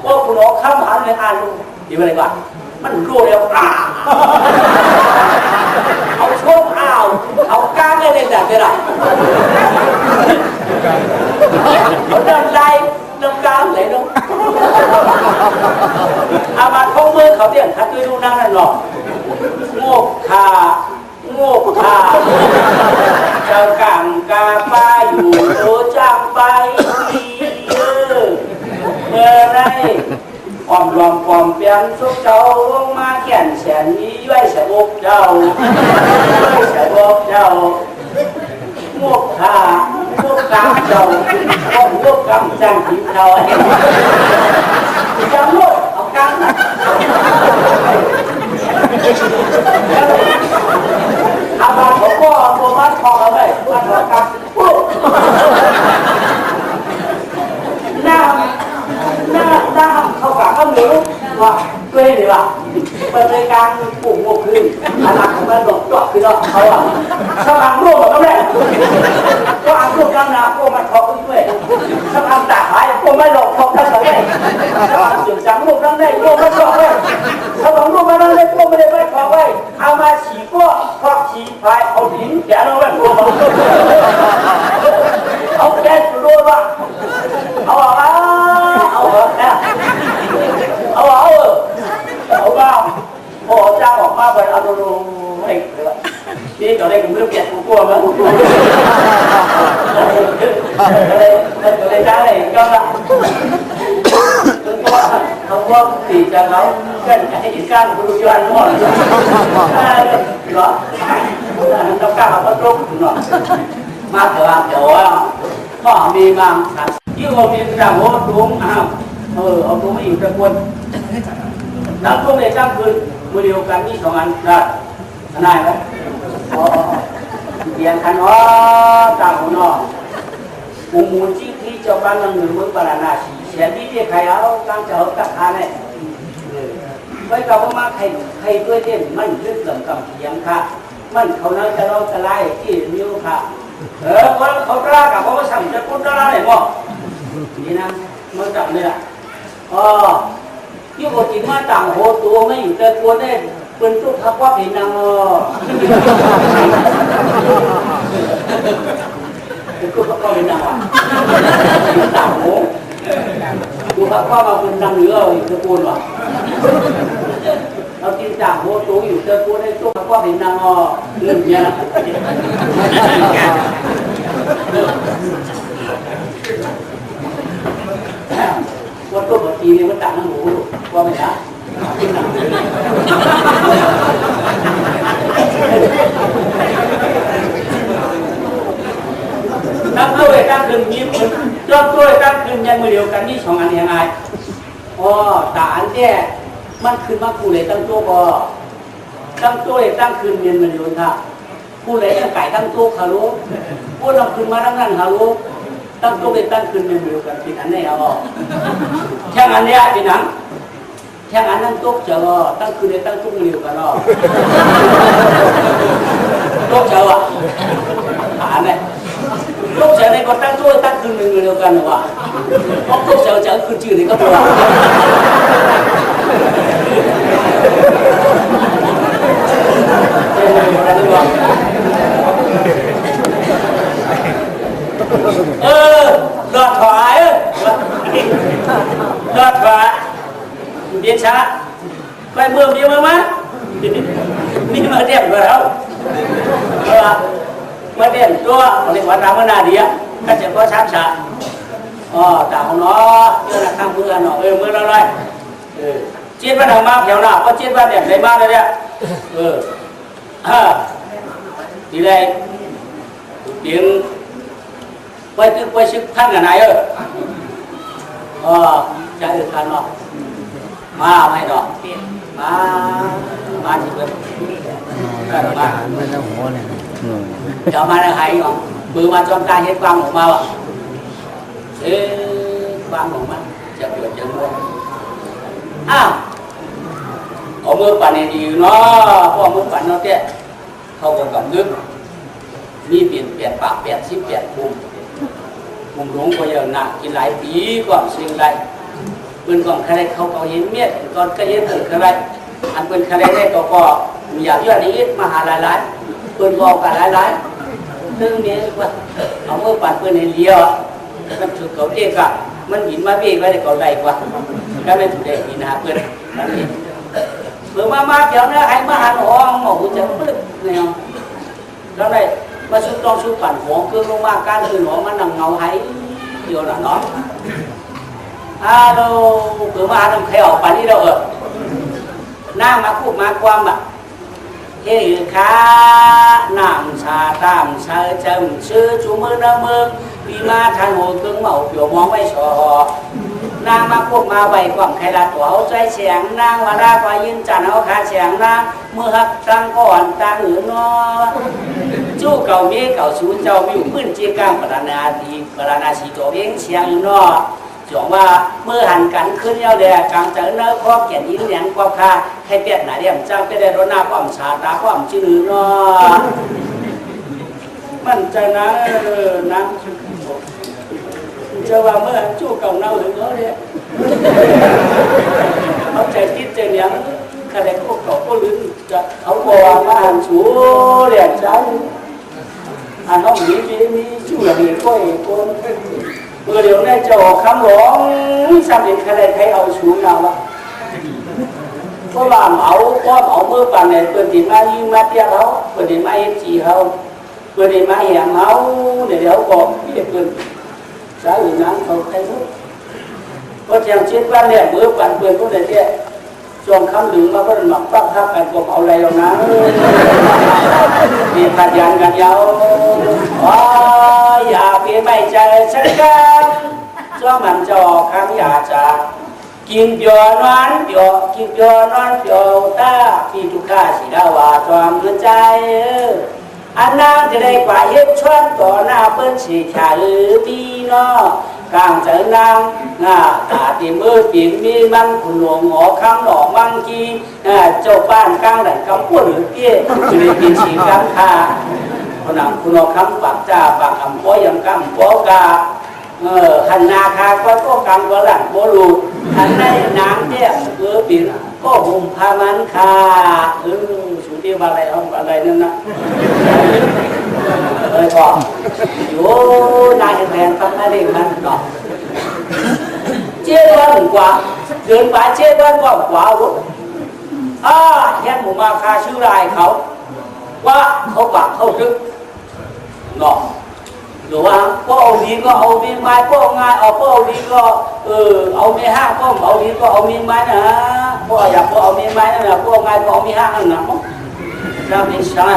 S1: ว่าผู้ร้องข้ามหาในอ่านลูกดีอะไรบ้างมันรู้แล้วเอาชกเอาก้างได้เลยแต่ไม่ได้เขาเดินไล่น้ำก้างเลยน้องอามาท้องมือเขาเนี่ยถ้าตัวดูนั่งนั่นหรอกโง่ขาเจ้ากำกาป้าอยู่โตจังไปเมื่อไรความรวมความเปลี่ยนสุขเจ้าลงมาแก่นแสนนี้ย้อยใส่อกเจ้าโง่ขาลูกกำเจ้าลูกกำจังผีเจ้าจังลูกเอากำอาบาผมก็ตัวมัดคอเขาเลยมัดคอกำปุ๊บหน้าเขาฝากเขาหนูว่าด้วยหรือเปล่าไป ปิดรายการปุ่มหัวขึ้นอาหลักของมันหลอกตัวคือเราเขาอ่ะสมังรูปก็ได้ก็อ่านรูปกันนะพวกมันขอด้วยสมังตาหายพวกไม่หลอกพวกกันเลยสมังสื่อสารรูปนั้นได้พวกไม่หลอกเลยสมังรูปนั้นได้พวกไม่ได้ไม่ขอไว้เอามาฉีกก็พอฉีกไปเอาหินแกะเราไว้พวกมันเอาแกะดูว่าเอาเอาบ้าโอ้เจ้าออกมาไปเอาดูไม่นี่ตอนนี้ผมไม่รู้เก็บกูกลัวมั้งเลยจ้าเลยก็ละเขาว่าตีจะเขากันไอ้ก้านดูย้อนหมดเหรอต้องก้าวเขาตรงหน่อยมาเถอะเดี๋ยวก็มีบางที่ว่ามีแต่หัวตุ้งเอาตุ้งไม่อยู่ตะกวนน้ำท่วมในกลางคืนมือเดียวกันนี่2 อันได้ได้ไหมเปลี่ยนคันอ๋อตาหัวนอมูลที่ที่เจ้าบ้านนั่งหนึ่งมือปราณาสีเสียที่ที่ใครเอาตั้งเจ้าตักทานเนี่ยไว้กับว่าใครด้วยเด่นมันเรื่องเสริมกับเสียงค่ะมันเขานั่งจะร้องจะไล่ที่นิ้วค่ะว่าเขากล้ากับว่าสั่งจะพูดได้ไหมบ่นี่นะเมื่อจับเนี่ยยี่ห้อจริงมาต่างโหตัวไม่อยู่แต่ตัวได้เป็นทุกข์ทับว่าเป็นนางเป็นทุกข์ทับว่าเป็นนางต่างโหตัวทับว่ามาเป็นนางเหนืออีกตะกูลวะเรากินต่างโหตัวอยู่แต่ตัวได้ทุกข์ทับว่าเป็นนางเรื่องเนี้ยว่าตัวปกติเนี่ยมันต่างกันหมูว่าไหมนะตั้งตัวเลยตั้งคืนยิ้มรอบตัวเลยตั้งคืนยังมือเดียวกันนี่2 อันยังไงแต่อันแย่มันคืนมาคู่เลยตั้งตัวก็ตั้งตัวเลยตั้งคืนเย็นมือเดียวค่ะคู่เลยยังไก่ตั้งตัวขารู้คู่เราคืนมาทั้งนั้นขารู้ตั้งตัวเลยตั้งคืนเย็นมือเดียวกันเป็นอันนี้เอาแค่อันนี้เป็นหนังแค่อันนั้นตุ๊กเจอตั้งคืนเลยตั้งตุ๊กมือเดียวกันหรอตุ๊กเจออันนี้ตุ๊กเจอในก็ตั้งตัวตั้งคืนมือเดียวกันหรอวะตุ๊กเจอคือชื่อนี่ก็ตัวหลอดถอยหลอดถอยเดียนช้าไปเมืองเดียวมั้ยนี่มาเดียบกับเรามาเดียบตัวเรียกว่าตามมนาเดียก็จะก็ช้าช้าต่างของน้อเรื่องข้างมือหน่อยมือละไรเจี๊ยบมาทางมาแถวหน้าก็เจี๊ยบมาเดียบในบ้านเลยเนี่ยดีเลยเตียงไว้ตึกไว้ชิบท่านกันไหนจะอึดทันหรอมาไม่หรอกมาที่เพื่อนก็มาจะมาได้ใครก่อนมือมาจอมตาเห็นความออกมาว่ะความออกมาจะเกิดจะรู้เอามือปั่นเนี่ยดีเนาะเพราะมือปั่นเนาะเตี้ยเขาก็กำนึกมีเปลี่ยนปาก88 ภูมิหลงก็ยังหนักกินหลายปีกว่าสิ่งใดเป็นก่อนใครเขาเห็นเมียก่อนก็เห็นเกิดใครอันเป็นใครได้ก็มีอยากยอดนี้มาหาหลายเป็นก็กันหลายซึ่งนี้ว่าเอาเมื่อปัดเป็นเลี้ยวมันถูกเขาเอกมันหินมาเบี้ยไว้ในเขาใดกว่าก็ไม่ถูกเด็กหินหาเพื่อนนั่นเองเมื่อมาเดี๋ยวนี้ให้มาหาหอหมอคุณจะปึ๊บเนี่ยแล้วได้มาชุดต้องชุดปั่นหัวเครื่องลงมาการคือหัวมันนั่งเงาให้เดียวน่ะเนาะเราเผื่อมาทำใครออกไปนี่เรานั่งมาพูดมาความเฮ้ยข้านางชาตามชาจำชื่อชูมือน้ำมือปีมาทานหัวเครื่องเมาเปี่ยวมองไม่ชอนางมาพูดมาใบความใครละตัวเอาใจเสียงนางมาได้ไปยืนจันเอาขาเสียงนางมือหักตั้งก่อนตั้งหืนอจู้เก่าเมียเก่าชูเจ้ามีอยู่พื้นจีก้างปราณาสีตัวเองเสียงนอ จงว่าเมื่อหันกันขึ้นเยาแดกกลางเจอเนื้อข้อเขียนยิ้มแย้มกว่าค่าให้เปียกหนาเดียมจ้างไปได้รถหน้าป้อมชาตาป้อมชื่อเนาะมั่นใจนะนะจะว่าเมื่อจู่เก่าเน่าหรือเนาะเนี่ยเขาใจติดใจเนี้ยใครเขาบอกก็ลืมจะเขาบอกมาหันชูเรียกใจอันน้องมีจู่อย่างนี้ก็เองคนเมื่อเดี๋ยวนี้จะออกคำร้องสามเด็กใครเอาชูเราละเพราะว่าเอาเมื่อป่านไหนเปิดดินมายิ่งมาเตี้ยเขาเปิดดินมาเอ็นจีเขาเปิดดินมาแหงเขาเดี๋ยวบอกพี่เปิดสายอื่นนั้นเขาใครรู้เพราะอย่างเช่นว่าเนี่ยเมื่อป่านเปิดก็ได้เนี่ยจงคำหนึ่งมาก็หมักตั้งทับกันผมเอาอะไรเอานะมีขัดยันกันยาวอย่าเปลี่ยนไม่ใจฉันกันcho mình cho khán giả trả kim cho nón cho kim cho nón cho ta khi chúng ta chỉ đau và toàn người trai anh đang từ đây quả hết choán tỏ na bên chỉ trả đi nó càng trở năng ta tìm mơ biển mi măng của lúa ngõ khăm đỏ măng chi châu ban càng đẩy cắm của lửa kia từ đây biển chỉ càng thàคนนั้นคุณเอาคำปากจ่าปากคำป้อยังคำป้อกาหันนาคาก็กำก็หลังก็รูหันในนางเนี่ยปีนก็ห่มผ้ามันคาสุดที่อะไรเอาอะไรนั่นนะเลยก็อยู่นายแทนทำอะไรมันก็เจ๊ด้านกว่าเดินไปเจ๊ด้านกว่ารู้แค่หมู่มาคาชื่อรายเขาว่าเขาปากเขาลึกเนาะหรือว่าก็เอาดีก็เอามีไม้ก็ง่ายเอาก็เอาดีก็เอามีห้างก็เอาดีก็เอามีไม้นะก็อยากก็เอามีไม้นั่นแหละก็ง่ายก็เอามีห้างนั่นแหละมั้งแล้วมีใช่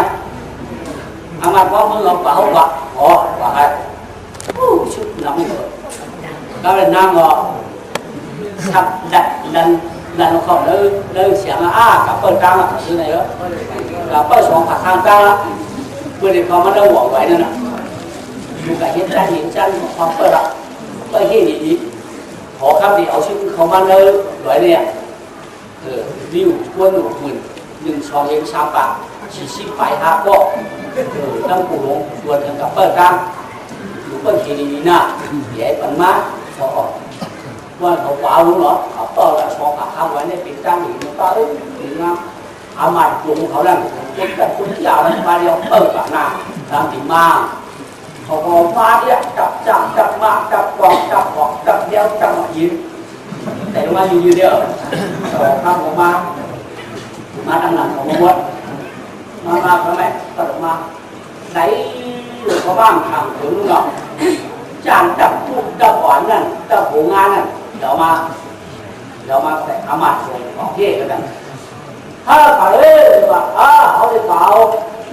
S1: อามาก็มึงเอาเปล่าว่าว่าไงชุดน้ำเลยก็เลยนั่งก็ทับดันเขาเลยเสียงกับเปิดกลางอ่ะคือไหนก็กับเปิดสองขาข้างกลางเมื่อเด็กเขามันได้หวังไว้นั่นน่ะอยู่กับเห็นจันความเปิดอ่ะเปิดที่ดีขอคำดีเอาชื่อเขามันเลยหน่วยเนี่ยวิวชวนหนุ่ม1 2เอง3 ปาก40ไป5ก็ตั้งปูหลงชวนถึงกับเปิดกลางอยู่เปิดที่ดีน่ะใหญ่ปันมากพอว่าเขาเปล่ารู้เหรอเขาต่อละสองขาข้างไว้ในปีกตั้งอยู่มันก็ถึงนะอามาดลุงเขาแล้วคนแต่คนที่ยาวนั้นมาเดียวเปิดปากหน้าทำถึงมาเขาบอกมาเนี่ยจับมาจับกองจับของจับเดียวจับยิ้มแต่มาอยู่เดียวข้างของมาตั้งหลังของมดมาทำไมตัดมาไหนเขาบ้างทางถึงหรอกจานจับทุกจับอ่อนนั่นจับหัวงานนั่นเดี๋ยวมาแต่อามาดส่งของเย่กันนั่นถ้าเปล่าว่าเขาจะเปล่า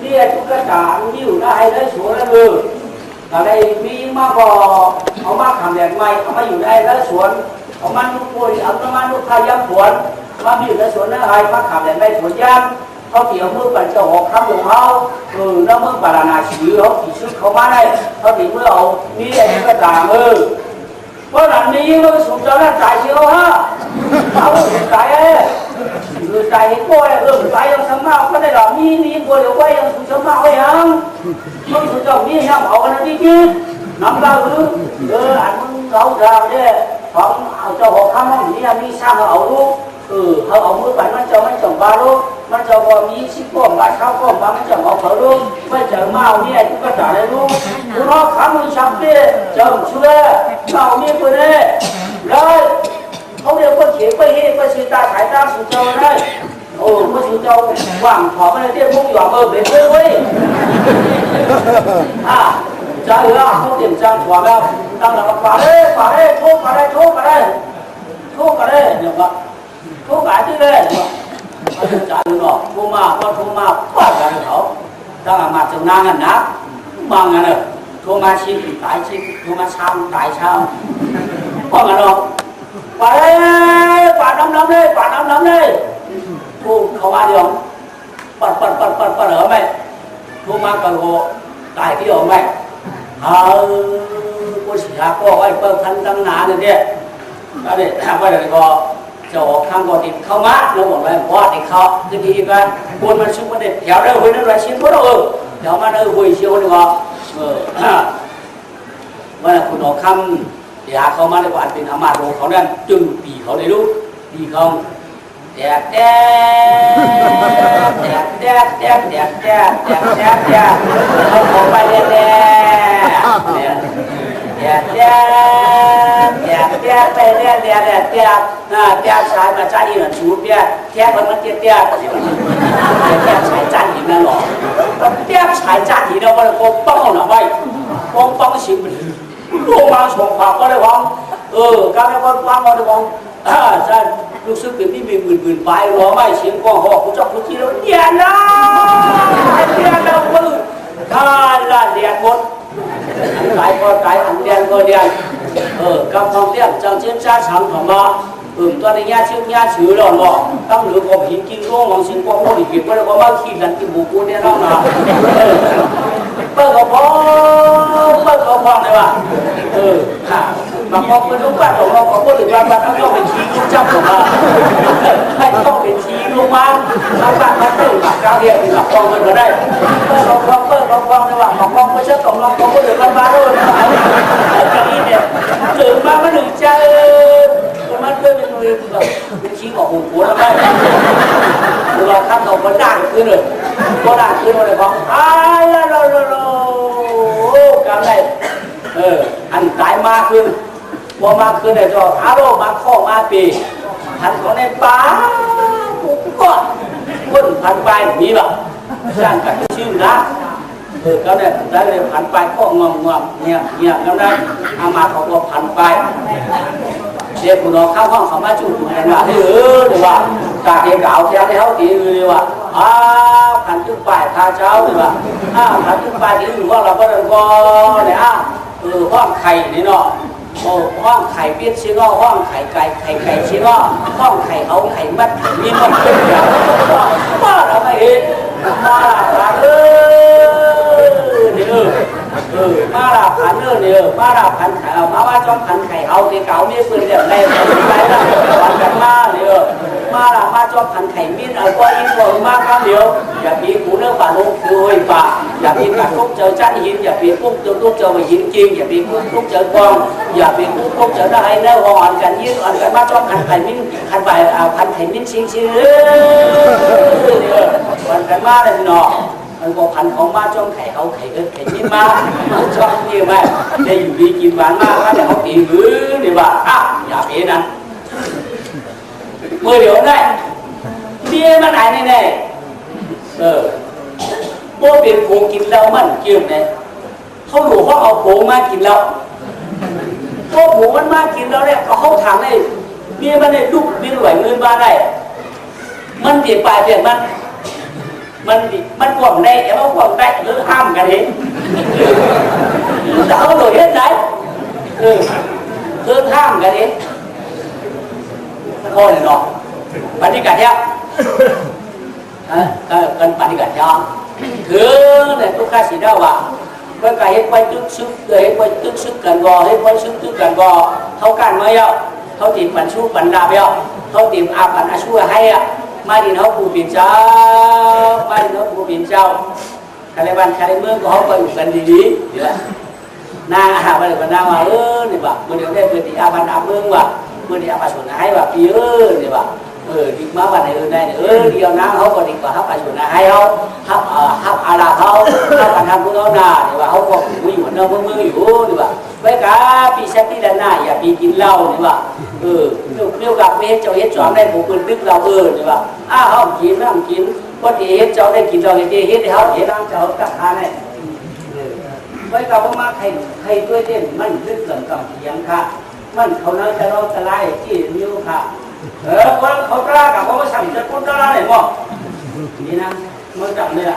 S1: เนี่ยทุกกระจายอยู่ได้ได้สวนแล้วเลยแต่ในมีมากกว่าเอามาทำแดงไม้เอามาอยู่ได้แล้วสวนเอามันลูกป่วยเอามันลูกพายักสวนมาอยู่ในสวนอะไรมาทำแดงได้สวนย่างเขาเกี่ยวมือปั่นเจ้าหอกคำของเขาแล้วมือปั่นนาชีเขาขี่ชุดเขามาได้เขาถึงเมื่อเอานี่ไอ้ทุกกระจายเพราะหลังนี้มันสูงจนน่าจ่ายเชียวฮะเขาจ่ายจ่ายกล้วยจ่ายยังสมัครก็ได้หรอมีกล้วยเดี๋ยวกล้วยยังสูงสมัครไว้ยังมันสูงจนนี่ยังเอากันดีจีน้ำเราอันมึงเราเนี่ยของเอาเจ้าหอกข้ามห้องนี้มีสร้างเอาลูกเขาเอามือปั่นมันจะไม่จมบาลูกมันจะว่ามีชิปก้มบาเข้าก้มบามันจะเอาเขาลูกไม่เจอเมาเนี่ยทุกกระจายเลยลูกคุณน้องข้ามมือชักเตี้ยเจอช่วยเมามีคนเนี่ยเลยเขาเรียกว่าเขียนไปเฮไปสีตาขายตาสุดเจ้าได้ไม่สุดเจ้าว่างขอไม่ได้เตี้ยพวกหยอกเป็นเพื่อนเว้ยจ่ายละเขาเตรียมจ้างขวาแล้วตั้งแต่ฝ่าได้ทุกกันเนี่ยว่าทุกกันที่เลยจ่ายหนอทุกมาว่ากันเขาตั้งแต่มาจากนางกันนะบางกันเลยทุกมาชิ้นตายชิ้นทุกมาช้ำตายช้ำว่ากันหรอกป่าน้ำเลยทุกเขามาเดียวปัดเหรอไหมทุกมากระโดดตายที่เหรอไหมกูเสียก็ไอ้เปิดพันตั้งนานเนี่ย ก็เนี่ยว่าอะไรก็จะออกข้างก่อนติดเข้ามาเราบอกเลยว่าติดเขาจะดีกันควรมันชุบมันเด็ดแถวเรื่องหุ่นนั่นแหละชิ้นพวกเราแถวมันหุ่นเชียวนี่ก็ว่าคุณออกคำอยากเข้ามาในวันเป็นอามาโรเขานั่นจึงปีเขาเลยรู้ปีเขาแดดแดดแดดแดดแดดแดดแดดแดดแดดแดดเขาขอไปแดดแดดแดดแดดแดดแดดแดดไปแดดแดดแดดแดดแดดสายมาจ้าอีน่ะชูแดดแดดมันแดดแดดแดดสายจ้าอีนั่นหรอแดดสายจ้าอีเราไม่ได้ปกป้องหรอไม่ปกป้องสิ่งมันโลมาส่งข่าวก็ได้หวังการได้ความความก็ได้หวังใช่รู้สึกเป็นที่มีหมื่นไปร้องไม่เสียงก้องหอกคุณเจ้าคุณที่เราเดียนนะเดียนเราปืนท่านละเดียนหมดหลายก็หลายอันเดียนก็เดียนกำลังเรียกจังเชียนชาฉันของมาตัวนี้ย่าชื่อย่าชื่อเราเนาะตั้งหรือก็หินกินร่วงของสิงคโปร์อีกก็เลยว่ามาขี้ดันกินบุกูเนี่ยน้องนะเปิดกระเพาะเลยว่ะบางคนเป็นลูกบ้านของเราเขาก็หรือว่าบ้านต้องเป็นชีลูกเจ้าของเราให้ต้องเป็นชีลูกมันบางบ้านมันตื่นหลับกลางเรียนหลับกองมันก็ได้เปิดกระเพาะเลยว่ะบางคนไม่ใช่ของเราเขาก็หรือบ้านด้วยนะทีนี้เนี่ยตื่นมาไม่ถึงใจมันเพื่อเป็นมือเป็นชี้ของหูหัวแล้วได้เราทำเราก็ด่างขึ้นเลยก็ด่างขึ้นมาเลยบอกกันได้อันตายมากขึ้นพอมากขึ้นเนี่ยจะอารมณ์มาข้อมาปีทันของในป่าก็คนพันไปมีแบบย่างกันชื่อนะก็เนี่ยได้เลยพันไปข้องอมเนี่ยแล้วได้อามาเขาก็พันไปเดี๋ยวคุณน้องเข้าห้องเขามาจุดเหมือนว่าเดี๋ยวว่าตาเกี่ยวกับเที่ยวที่เขาตีเลยว่าพันจุดปลายพาเจ้าเลยว่าพันจุดปลายที่อยู่ว่าเราก็เลยก็เนี่ยห้องไข่นี่เนาะห้องไข่เปี้ยชิ้นก็ห้องไข่ไก่ชิ้นก็ห้องไข่เอาไข่มัดมีมันเป็นอย่างว่าเราไม่เห็นมาละมาลาพันเนี่ยมาลาพันไข่มาว่าจอมพันไข่เอาที่เก่าเนี่ยเพื่อนเรียกอะไรไปละวันกันมาเนี่ยมาลามาจอมพันไข่มิ้นก็ยิ่งกว่ามากครั้งเดียวอย่าปีกูเนื้อป่าลูกคือห้อยป่าอย่าปีกัดกุ๊กเจอจันหินอย่าปีกุ๊กเจอกุ๊กเจอไปหินจริงอย่าปีกุ๊กเจอกองอย่าปีกุ๊กเจอได้เนื้อหอนกันยืดอ่อนกันมาจอมพันไข่มิ้นพันใบพันไข่มิ้นชิงเนี่ยวันกันมาเลยเนาะมันก็พันของมาจ้องไข่เอาไข่ไข่ชิ้นมาจ้องนี่ไหมได้อยู่ดีกินหวานมากก็จะเอาตีมือนี่ว่าอย่าเพ้นะเมื่อเดี๋ยวได้เบี้ยมันไหนแน่โบ้เป็นโผกินแล้วมันเกี่ยวเนี่ยเขาหลวงเขาเอาโผมากินแล้วโบ้โผมันมากินแล้วเนี่ยเขาถามได้เบี้ยมันได้ลูกมีหน่วยเงินมาได้มันเปลี่ยนไปเปลี่ยนมันกวางได้แต่ว่ากวางได้หรือห้ามกันเองเราโดยเหตุใดคือห้ามกันเองโอ้ยเนาะปฏิกัดยังกันปฏิกัดยังคือเนี่ยทุกข้าสีดาวะเพื่อการเหตุไปตึกซึกเหตุไปตึกซึกกันก่อเหตุไปซึกตึกกันก่อเขากันเมื่อเขาตีปันชูปันดาบเขาตีอาปันอาชูให้มาดินเขาผู้เป็นเจ้ามาดินเขาผู้เป็นเจ้าใครบ้านใครเมืองก็เขาไปอยู่กันดีดีละนาไปเลยกันนาว่านี่บ่เมื่อเดี๋ยวได้เกิดที่อาบันอาเมืองว่าเมื่อเดี๋ยวอาบันส่วนให้ว่าปีนี่บ่ดีมาวันไหนได้เดียวน้ำเขาก็ดีกว่าเขาไปส่วนให้เขาฮับอาลาเขาการทำพวกเขาหน้านี่ว่าเขาก็อยู่เหมือนเดิมเมืองอยู่นี่บ่ไว้กับปีเซตีด้านหน้าอย่าปีกินเหล้านี่บ่เรียกกับเฮ็ดเจ้าเฮ็ดจอมได้ผมเป็นดึกเรานี่บ่เขากินน้ำกินพอดีเฮ็ดเจ้าได้กินเราเฮ็ดให้เขาเฮ็ดน้ำเจ้ากับทานได้ไว้กับมาใครด้วยเด่นมันดึกเกินกับเสียงค่ะมันเขาเนื้อจะร้องจะไล่ที่นิ้วค่ะคนเขากล้ากับเขาสั่งจะพูดกล้าไหนบ่นี่นะมันจับเนี่ย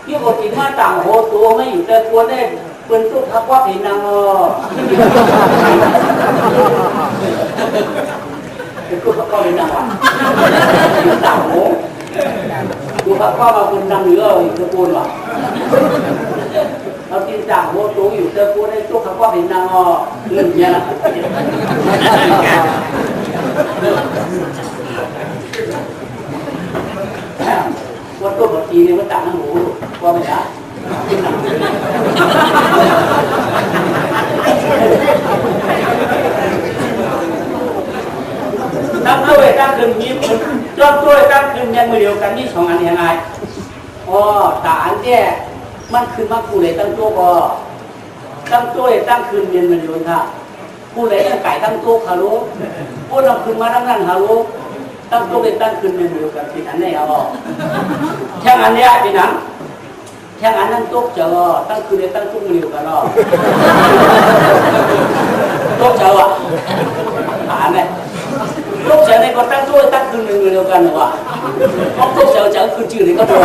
S1: ที่บทที่มาต่างโหตัวไม่อยู่แต่ตัวได้เป็นตุ๊กทับว่าผีนางเป็นตุ๊กทับว่าผีนางต่างโหตุ๊กทับว่ามาเป็นนางเหนือตะโกนว่ะเราที่ กินต่างโหตูอยู่เตอกูได้ตู้เขาก็เป็นนางอเนี่ยนะว่าตู้ปกติเนี่ยมันต่างน้ำหมูว่าไม่ได้ตั้งด้วยตั้งคืนยิ้มจอมด้วยตั้งคืนยังมือเดียวกันนี่สองอันยังไงอ๋อแต่อันเนี้ยมันคือมาคู่เลยตั้งตัวก็ตั้งตัวตั้งคืนเย็นมันอยู่ค่ะคู่เลยตั้งไก่ตั้งตัวขารู้พูดเราคืนมาตั้งนั่นขารู้ตั้งตัวเลยตั้งคืนเย็นมันอยู่กันเป็นอันนี้เอาแค่อันเนี้ยเป็นหนังแค่อันนั้นตัวเจอตั้งคืนเลยตั้งตัวมันอยู่กันหรอตัวเจออ่ะอันนี้lúc giờ này còn tăng tôi tăng cường người đều cần rồi không lúc giờ chẳng cường trừ thì có được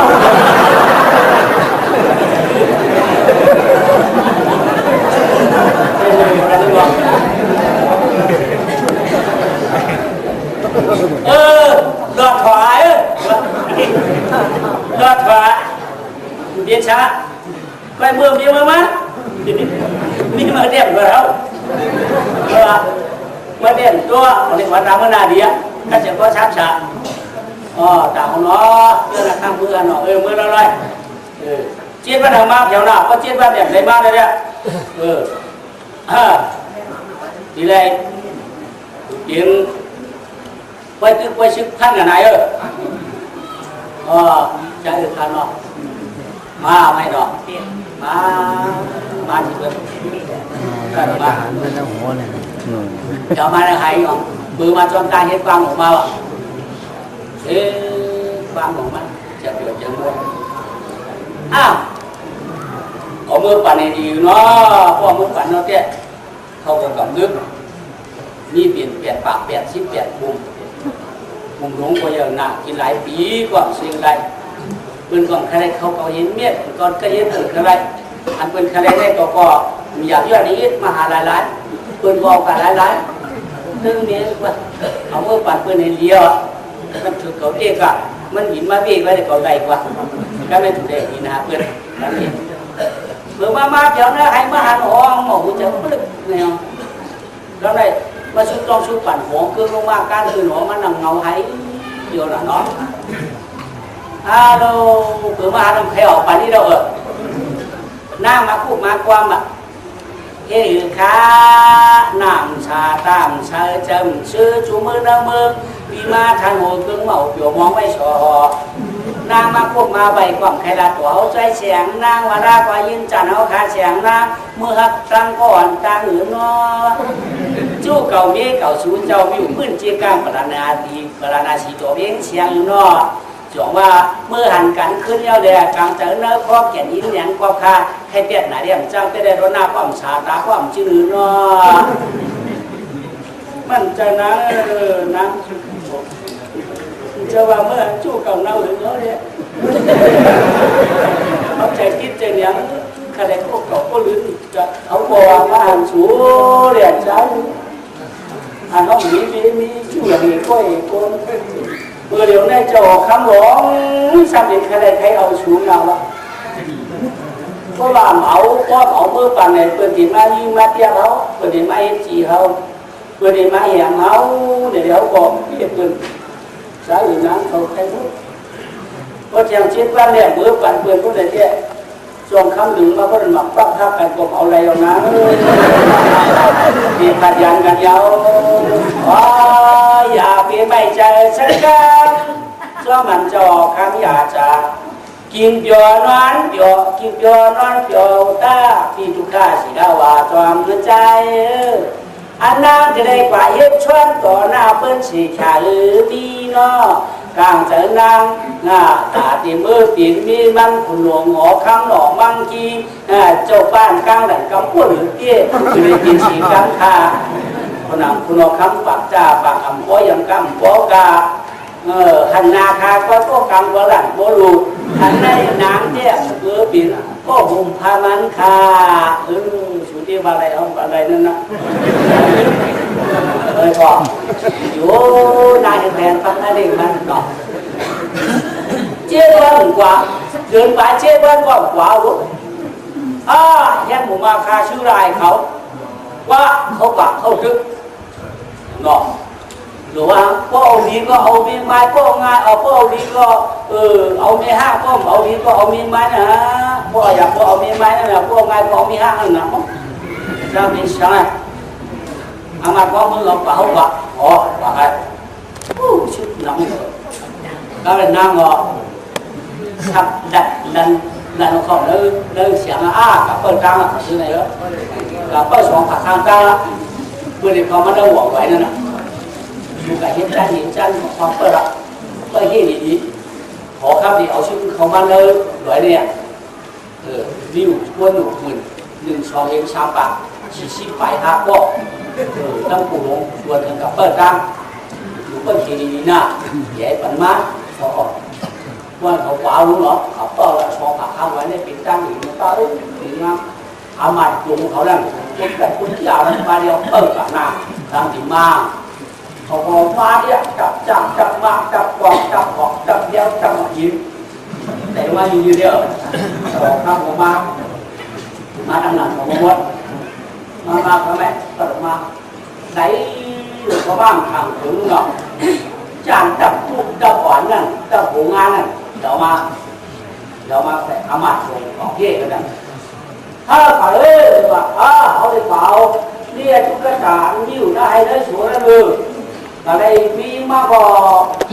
S1: lọt thoại lọt thoại biết sao quay mưa đi mưa mắt đi mà đẹp rồi không mới đến tua để mà làm cái nào đi á, các chị có sắp sẵn, tao nó đưa là thằng mưa nó mưa đâu đây, chiết bắt đầu mang theo nào, có chiết bắt đẹp lấy mang đây đấy, thì đây tiếng quay sức thân là này ơi, chạy được thân nó, mà mày đó, mà chỉ được, cho mà nó hay không, bữa mà cho ta hết quang một bao ạ, thế quang một mắt, chợt được chân luôn, có mưa bản này thì nó có mưa bản nó tiện, không có cầm nước, ni biển bạc biển xít biển vùng đúng bây giờ nặng chỉ lái phí quảng sinh lại, bên còn khai đây không có hiến miết, còn cái hiến tử khai đây, anh bên khai đây có mình giải quyết đi ít mà hà lái bên gò cả lái tương miếng không có bản bên này nhiềuมันถือเขาเด็กอ่ะมันหินมาเบรกไว้แต่เขาใหญ่กว่าก็ไม่ถูกเด็กหินหาเพื่อนเมื่อมาเดี๋ยวนะให้มาหันหัวหมอจะปึ๊กเนี่ยแล้วnàyมาชุดต้องชุดปั่นหัวเครื่องลงมาการคือหัวมันนำเงาให้เดียวlà nó alo cứ mà làm theoปั่นđi đâu rồi nangมาคู่มาความอ่ะเฮ้ยข้านำชาตามชาจำชื่อจูมือน้ำมือปีมาทางหัวเครื่องเหมาเปี่ยวมองไม่ชอนางมาคู่มาใบความใครละตัวเอาใจเสียงนางวาระกว่ายินจันเอาขาเสียงนางเมื่อหักตั้งก่อนตาหือนอจู้เก่าเมียเก่าชูเจ้าวิวพื้นเจียกางปรานาดีปรานาสีตัวเบี้ยงเชียงอยู่นอจงว่าเมื่อหันกันขึ้นเย้าแดกกลางเจอเนื้อข้อเขียนอินอย่างกว่าค่าให้เปียกหนาเรียมเจ้าจะได้รถหน้าความชาตาความจืดเนาะมันจะนะนะจะว่าเมื่อจู้เก่าเน่าถึงเนาะเนี่ยเขาใจคิดใจเลี้ยงใครเขาก็ลืมจะเอาบอกว่าหันสูเรียนเจ้าหันน้องมีจู้อย่างนี้ก็เอกคนเมื่อเดี๋ยวนี้จะออกคำร้องสามเด็กใครใครเอาชูเงาละก็ว่าเอาเมื่อป่านไหนเปิดดีมายิงมาเตี้ยเขาเปิดดีมาเอ็นจีเขาเปิดดีมาแหงเขาเดี๋ยวบอกเรียกเปิดสายอื่นนั้นเขาใครพูดก็เชียงชิดว่าเนี่ยเมื่อป่านเปิดพูดอะไรเนี่ยช่วงคำหนึ่งมาก็หมักปักทับกันกบเอาอะไรเอานะมีขัดยันกันยาวอย่าเพียงไม่ใจฉันกันchoมันจอคำอยากจะกินเปียวนอนเปียวกินเปียวนอนเปียวตาพี่ทุกข้าสิดาว่าจอมเงินใจอันนั้นจะได้กว่าเย็บชวนต่อหน้าเปิ้นสีขาพี่น้อกลางเจอนางตาตีมือปีนมีมันคุณหลวงหอข้างหนอมังกีเจ้าบ้านกลางแหล่งกำปั้วหรือเตี้ยจะได้กินสีกลางคาคนนั้นคุณเอาคำปากจ้าปากคำป้อยังคำป้อกาหันนาคาก็ต้องกำว่าหลังโบลูหันในน้ำเนี่ยเกือปีนก็หุ่มพามันคาสุดที่อะไรเอาอะไรนั่นนะก็อยู่นายแทนฟังนั่นเองมันก็เจ้าบ้านกว่าเดินไปเจ้าบ้านกว่าลูก แย่หมูมาคาชื่อรายเขาว่าเขาปากเขาดึกเนาะหรือว่าพวกเอาดีก็เอามีไม้พวกง่ายเอาพวกเอาดีก็เอามีห้างพวกเอาดีก็เอามีไม้นะพวกอยากพวกเอามีไม้นั่นแหละพวกง่ายพวกเอามีห้างนั่นนะมั้งจะมีใช่อามาพวกมึงเราเปล่าว่าว่าไงชุดน้ำก็เป็นน้ำก็ทับดัดดันของเลยเสียงกับเปิดกลางคือไหนแล้วกับเปิดสองขาข้างกลางเมื่อเด็กเขามาได้หวังไว้นั่นน่ะอยู่กับเห็นจันความเปิดอะเปิดที่ดีขอครับดีเอาชื่อเขามาเลยหน่วยเนี่ยวิวทั่วหนุ่มหมื่น1 2 เอง3 บาท40 ไปครับก็ต้องปูลงชวนกันกับเปิดกลางอยู่เปิดที่ดีน่ะใหญ่ปันมาพอว่าเขาเปล่ารู้เหรอเขาเปิดสองขาข้างไว้ในปิดกลางอีกมันก็ถึงนะอามาจุงเขาแล้วคนแบบคนที่เอามาเดียวเปิดกับหน้าทางที่มาเขาบอกมาเนี่ยจับมาจับกองจับหอกจับเดียวจับยิ้มแต่ว่าอยู่เดียวบอกข้ามมาทางหลังของมดมาทำไมตลอดมาไหนหรือเขาบ้างทางถึงเนาะจานจับทุกจับหวานนั่นจับหัวงานนั่นเดี๋ยวมาแต่อามาส่งของเย่กันนั่นถ้าเผาเลยว่าเขาได้เผาเนี่ยทุกกระดานยิ้วได้ได้สวยแล้วเลยแต่ในปีมากก็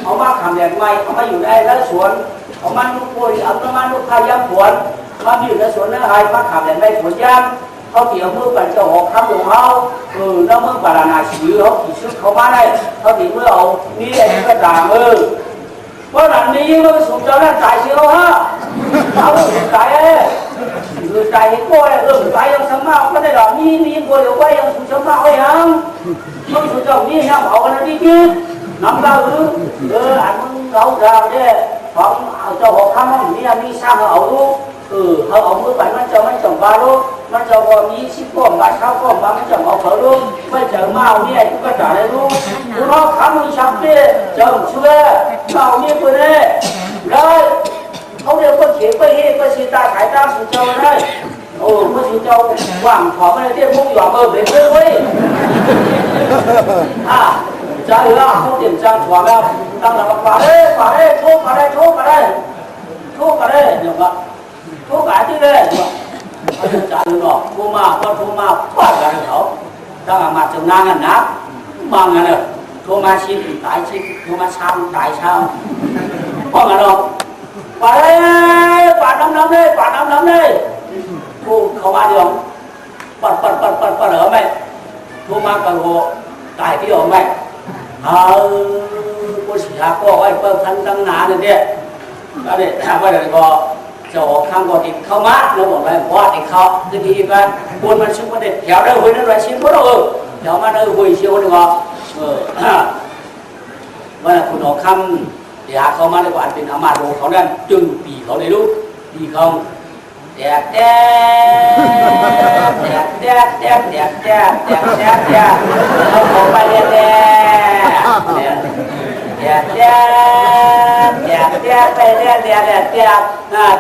S1: เอามาทำแดงไม้เอามาอยู่ได้แล้วสวนเอามาลูกป่วยเอามาลูกพาย้ำผวนมาอยู่ในสวนนั่นไงมาทำแดงได้สวนย่างเขาเกี่ยวมือกันจะหอกคำของเขาแล้วมือปารานาชีเขาขี่ชุดเขามาได้เขาตีเมื่อเอานี่ไอ้ทุกกระดานเพราะหลังนี้มันสูงเจ้าหน้าจ่ายเชียวฮะเอาจ่ายจ่ายกล้วยจ่ายยังสมัครก็ได้หรอกนี่กล้วยกล้วยยังสูงสมัครไว้ยังมันสูงเจ้านี่ยังเอากันดีจีน้ำตาอันมึงเราเนี่ยของเจ้าหอกคำมันนี่มีสร้างเอาลูกเขาเอามือไปมันจะไม่จมบาลูกมันจะพอมีชิปก้มบาเช้าก้มบามันจะเอาเขาลูกไม่เจอเมาเนี่ยทุกกระดาษเลยลูกคุณพ่อคำมึงชักเปี้ยเจ้าช่วยเมาเนี่ยคนนี้เลยเขาเรียกว่าเขียนไปเฮ้ไปสีตาขายตาสุดเจ้าได้เมื่อสุดเจ้าว่างขอไม่ได้เรียกพวกหยอกเบ็ดเลยเว้ยใจละเขาเตรียมจังหัวแล้วตั้งหลักป่าได้ทุกอะไรเดี๋ยวว่าทุกอะไรที่ได้จ่ายเนาะทุกมาว่ากันเขาตั้งมาจำนานกันนะบางงานเนี่ยทุกมาชิ้นตายชิ้นทุกมาช้ำตายช้ำว่ากันเนาะป่าน้ำเลยทุกเขามาเดียวปัดเหรอไหมทุกมากระโดดตายที่ออกไหมกูเสียก็ไว้เปิดทันตั้งนานเนี่ยก็เนี่ยถามว่าเดี๋ยวก็จะออกข้างก็ติดเข้ามาแล้วบอกเลยว่าติดเขาจะดีกันคนมันชุ่มมันเด็ดเดี๋ยวได้หุยนั่นแหละชิ้นพวกเราเดี๋ยวมาได้หุยเชียวดีกว่าว่าคุณออกคำเดี๋ยวเขามาได้กว่าเป็นอามาโดเขานั่นจึงปีเขาเลยลูกปีเขาแดกเขาบอกไปแดกไป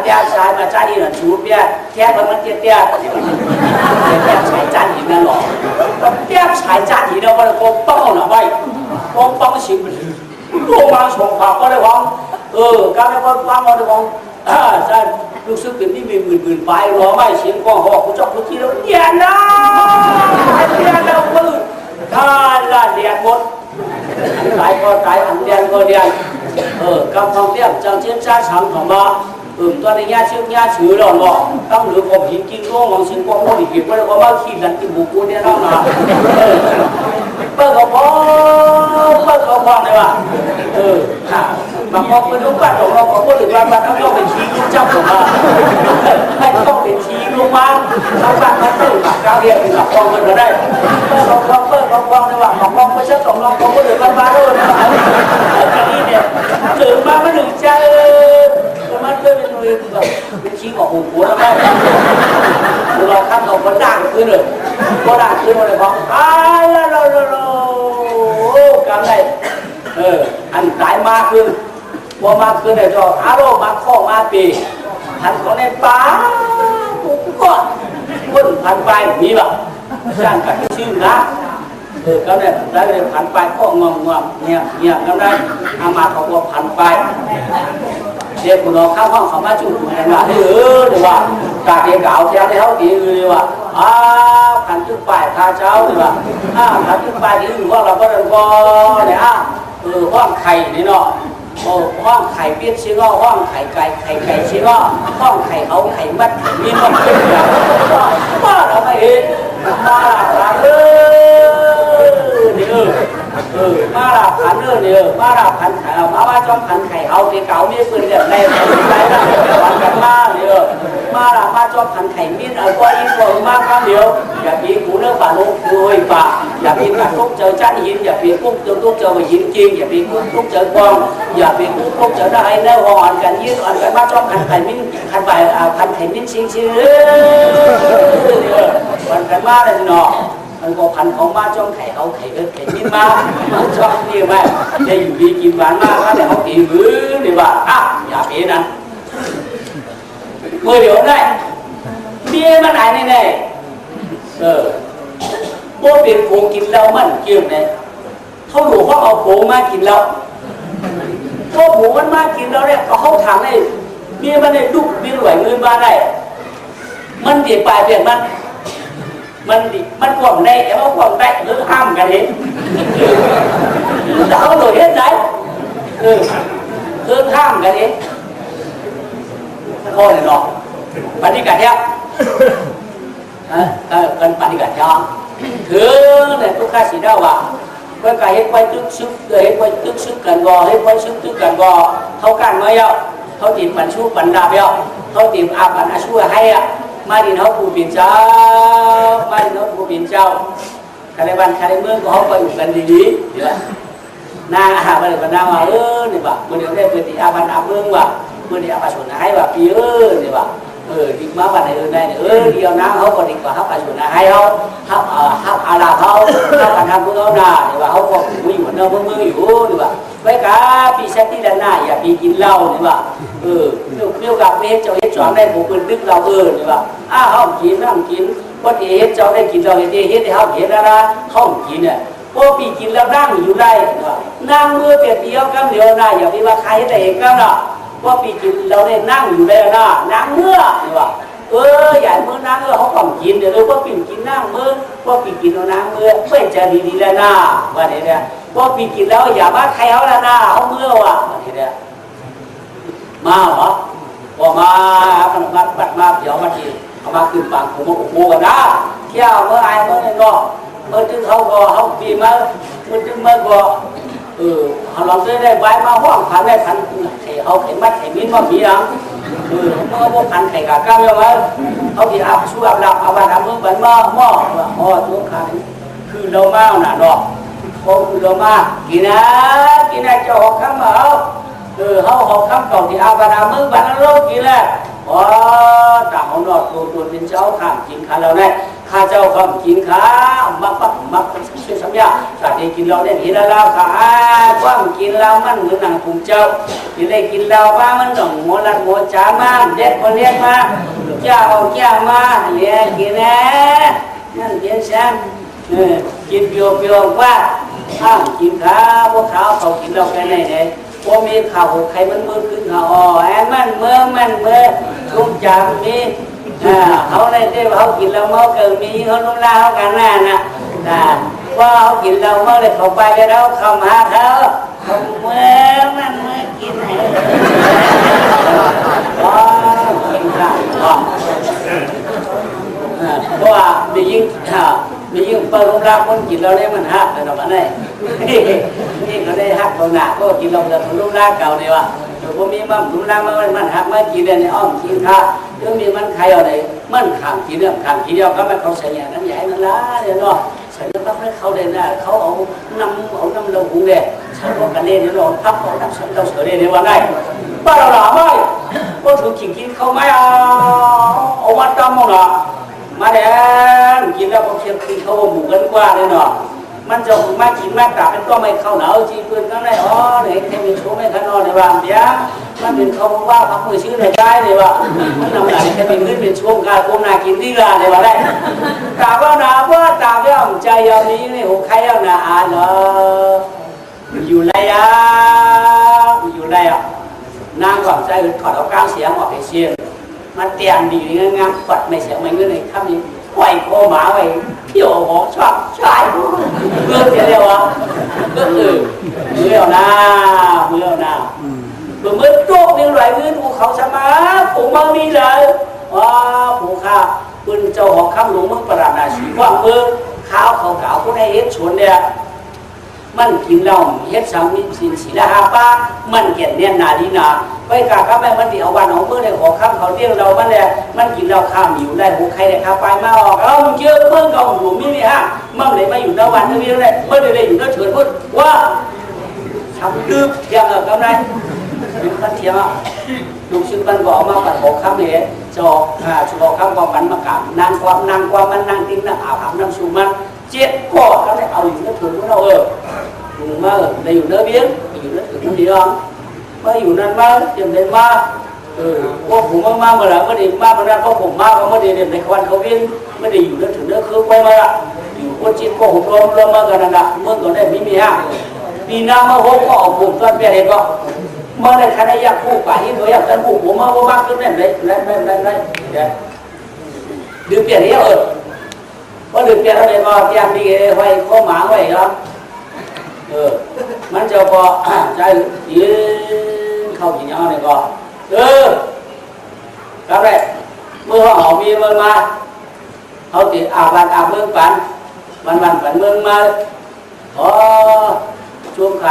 S1: แดกสายมาจ้าอีหน่อยชูเปียแดกมันแดกสายจ้าอีนั่นหรอแดกสายจ้าอีนั่นว่าโกงป้องหน่อยไว้โกงป้องสิบโกงมาส่งข่าวก็ได้หวังการได้ฟังก็ได้หวังใช่รู้สึกเป็นที่มีหมื่นไปรอไม่เสียงกองหอกคุณเจ้าคุณที่แล้วเดียนนะเดียนแล้วมืดท่าละเดียนหมดหลายก็ตายอันเดียนก็เดียนกำลังเทียบจังเชียนจ้าฉันของมาตัวในญาชื่อชื่อเราเนาะตั้งหรือผมหินกินโล่งของสิงคโปร์อีกเพราะว่าขี้ดันกินบุกูเนี่ยเราหนาเปิดเขาพอเลยว่ะบางคนเป็นลูกบ้านของเราของคนอื่นบ้านต้องเป็นชีลูกเจ้าของเราให้ต้องเป็นชีลูกมาชาวบ้านมาตื่นกลางเรียนหลับกองกันก็ได้เปิดเขาเลยว่ะของไม่ใช่ของเราของคนอื่นบ้านด้วยนะอันนี้เนี่ยตื่นมาไม่ถึงใจมันเป็นชีของหัวแล้วแม่เราทำเราก็ด่างขึ้นเลยก็ด่างขึ้นมาเลยบอกกันเลยอันตายมากขึ้นพอมากขึ้นเนี่ยจะอารมณ์มาข้อมาปีทันเขาในป่าก็ พันไปมีแบบจ้างกันชื่อนะก็ได้ได้เลยพันไปก็งงเนี่ยก็ได้อามาเขาบอกพันไปเด็กคนน้องข้าวห้องเขามาจุดกันว่าเดี๋ยวว่าจากเด็กเก่าแท้ที่เขาตีเลยว่าพันจุดไปพาเจ้าเลยว่าพันจุดไปที่อื่นว่าเราก็เดินก็เนี่ยห้องไข่นี่เนาะห้องไข่เปี้ยนชิ้นก็ห้องไข่ไก่ชิ้นก็ห้องไข่เอาไข่มัดมีมันเป็นอย่างว่าเราไม่เห็นมาหลับนี่มาหลับขันนี่มาหลับขันไข่มาว่าจ้องขันไข่เอาที่เก่ามีปืนแบบในใจนั่นวันกันมาเนี่ยมาหลับมาจ้องขันไข่มีก็ยิ่งกว่ามากครั้งเดียวอย่าปีกูเนื้อป่าลูกรวยป่าอย่าปีกัดทุกเจอจันหินอย่าปีกุ๊กเจอหินจริงอย่าปีกุ๊กเจอกองอย่าปีกุ๊กเจอได้เนื้ออ่อนกันยืดอ่อนกันมาจ้องขันไข่มิ้นขันใบขันไข่มิ้นชื้อวันกันมาเลยเนาะมันก็พันของมาจ้องไข่เอาไข่มิ้นมาจ้องนี่ไหมได้อยู่ดีกินหวานมากแต่เขาตีมือนี่ว่าอย่าปีนั้นเมื่อเดี๋ยวได้เบี้ยมันหายแน่โบเป็นโผกินเหล้ามันเกี่ยวเนี่ยเขาหลวงเขาเอาโผมากินเหล้าพวกโผมันมากินเหล้าเนี่ยเขาถามได้เบี้ยมันได้ดุเบี้ยไหวเงินมาได้มันเดี๋ยวไปเดี๋ยวมันกว่างได้แต่ว่ากว่างได้หรือห้ามกันเองเขาหน่วยเฮ็ดไหนห้ามกันเองโอ้ยเนาะปฏิกัดเนี่ยกันปฏิกัดเนี่ยถึงเนี่ยทุกข้าสีดาวว่าเมื่อการเฮ็ดไว้ตึกซึกเฮ็ดไว้ตึกซึกกันก่อเฮ็ดไว้ซึกตึกกันก่อเขากันเมื่อเขาตีปันชูปันดาบเขาตีอาปันอาชูให้มาดินเขาผู้เป็นเจ้ามาดินเขาผู้เป็นเจ้าใครบ้านใครเมืองก็เขาไปอยู่กันดีๆเดี๋ยวนามาเลยก็นาว่านี่บ่เมื่อเดี๋ยวได้เปิดตีอาบันอาเมืองว่าเมื่อเดี๋ยวอาปัชนให้ว่าปีนี่บ่ดีมาวันไหนได้เดียวน้ำเขาก็ดีกว่าเขาปัชนให้เขาอาลาเขาการทำเมืองเขาหน้านี่ว่าเขาก็อยู่เหมือนเดิมเมืองอยู่นี่บ่ไว้กับปีเซตีด้านหน้าอย่าปีกินเหล้านี่บ่เกี่ยวกับเฮ็ดเจ้าเฮ็ดจอมได้ผมเป็นดึกเรานี่บ่เขากินน้ำกินพอดีเฮ็ดเจ้าได้กินเราเฮ็ดให้เขาเห็นแล้วนะเขากินเนี่ยพอปีกินแล้วนั่งอยู่ได้นั่งมือเปียกเดียวกันเดียวนะอย่าไปว่าใครได้เห็นกันนะว่าปีกินเราได้นั่งอยู่ได้นะนั่งเมื่อนี่ว่าใหญ่เมื่อนั่งเขาต้องกินเดี๋ยวเราว่าปีกินนั่งเมื่อว่าปีกินเรานั่งเมื่อไม่จะดีๆแล้วนะว่าเนี่ยว่าปีกินแล้วอย่ามาใครเขาแล้วนะเขาเมื่อว่ะว่าเนี่ยมาเหรอว่ามาบัดมาเดี๋ยวมาทีเอามาขึ้นฝั่งผมว่าโอ้โหกันนะเที่ยวเมื่อไอ้เมื่อเนี่ยก็เมื่อถึงเขาก็เขาปีมาเมื่อถึงเมื่อก็เขาลองได้ไว้มาห้องพันได้พันไข่เขาไข่มัดไข่มิ้นมาผีหลังเมื่อพวกพันไข่กาก้าวยังไงเขาที่อาบชูอาบหลับอาบน้ำมือบันหม้อตัวขาคือเราเมาหนาดอกพอคือเรามากินนะจะหอกคำเอาเขาหอกคำก่อนที่อาบน้ำมือบันแล้วเรากินแหละต่างของนอดตัวเป็นเจ้าข้ามกินขาเราเนี่ยข้าเจ้าข้ามกินขามักช่วยสัญญาถ้าได้กินเราได้เห็นแล้วขาความกินเรามันเหมือนหนังผูเจ้าที่ได้กินเราว่ามันต้องโมลัดโมจ้ามาเด็ดคนเลี้ยงมาเจ้ามาเลี้ยงกินนะนั่นเลี้ยงฉันกินเปรี้ยวว่าข้ามกินขาพวกเขากินเราแค่ไหนเนี่ยพอมีข่าวใครมันมือขึ้นข่าวมันเมื่อลุงจำมีเขาในที่เขากินเราเมื่อเกิดมีเขาลุงลาเขากันน่ะว่าเขากินเราเมื่อเลยเขาไปแล้วเขามาเขาเมื่อกินกินข้าวเพราะว่าได้ยิ่งเปิดโรงแรมคนกินเราได้มันหักแต่เราไม่ได้นี่เขาได้หักตัวหนาก็กินเราแต่โรงแรมเก่าเนี่ยว่ะแต่พอมีมันโรงแรมมันหักมากินเนี่ยอ้อมกินข้าวยังมีมันใครเอาไหนมันขังกินเรื่องขังกินเดียวก็ไม่เขาใส่อย่างนั้นใหญ่นั่นละเนี่ยเนาะใส่แล้วก็ให้เขาเลยนะเขาเอาน้ำเราหูเลยใช้พวกกันเล่นเนี่ยเราพับเอาน้ำเราเสือเล่นเนี่ยว่าได้ป้าเราหล่อไหมก็ถูกกินเขาไม่เอาวัดจำมั้งเหรอมาแดงกินแล้วก็เคี้ยวกินเขาหมูกันกว่าเลยเนาะ มันจะมากินมากกลับเป็นตัวไม่เข้าหนาวจีปืนข้างในอ๋อเนี่ยแค่มีชูไม่ขนอนในบ้านเดียวมันเป็นเขาว่าพักมือชื่อในได้เลยว่ามันนำหลังแค่เป็นขึ้นเป็นช่วงการก้มหน้ากินที่ร้านในว่าได้กล่าวว่านาว่าตาเรื่องใจยาวนี้นี่หัวใครเอาหนาอ่านเหรออยู่ไรอ่ะอยู่ไรอ่ะนางก่อนใจถอดเอาก้างเสียงออกไปเชียนมันเตียนดีงามปัดไม่เสียงไม่เงี้ยเลยคำนี้ไหวโคหมาไหวเที่ยวหอชอบชายเมื่อเสียเดียวอ่ะก็คือเมื่อหน้าเมื่อหน้าเมื่อโจ๊กเรื่องไรเรื่องภูเขาสมาผมมามีเลยว้าผู้ข้าปืนเจ้าของคำหลวงมึงประดาชีว่างเมื่อข้าวเขาเก่าพวกให้เฮ็ดชนเนี่ยมันกินเหล้าเฮ็ดสังมิสินศีลหาป้ามันเกียรติเนี่ยนาดีนาไว้กาข้าแม่มันดีเอาวันของเมื่อในขอข้ามเขาเรียกเรามันเนี่ยมันกินเหล้าข้ามอยู่ได้หูใครได้ข้าไปมาออกเราเยอะเพิ่งเก่าหลวงมีนี่ฮะมั่งไหนมาอยู่ในวันนี้เลยเมื่อได้อยู่ในเถิดพูดว่าทำดื้อเที่ยงกำไรเป็นพันเที่ยงลูกชิ้นมันบอกมาปัดบอกข้ามเนี่ยจอกชุบอกข้ามความมันมากำนางความมันนางติ้งนางอาบน้ำสูมันเจ็ดก่อเขาได้เอาอยู่ในถุงของเราถุงมาได้อยู่เนื้อเบี้ยอยู่ในถุงเดียวมาอยู่นั่นมาเตรียมเดินมาพวกผมมาเมื่อไหร่เมื่อดีมาเมื่อนั้นพวกผมมาเมื่อดีเดินในควันเขาเบี้ยเมื่อดีอยู่ในถุงเนื้อคือไปมาละอยู่คนจีนก็หกล้มมากันนั่นแหละเมื่อก่อนได้มีฮะปีน้ำมาหกก็ออกผมตอนเบี้ยเด็กก็เมื่อในคณะยักษ์ผู้ป่าที่ตัวยักษ์ท่านผู้ผมมาว่าขึ้นนั่นเลยดื้อเบี้ยเดียวว่าดื้อเบี้ยอะไรก็เตรียมดีไว้ข้อหมาไว้ครับมันจะพอใจยืนเข้ากินยังไงก็ครับเลยเมื่อเขามีเมืองมาเขาติดอาบานอาบเมืองปันวันปันเมืองมาช่วงข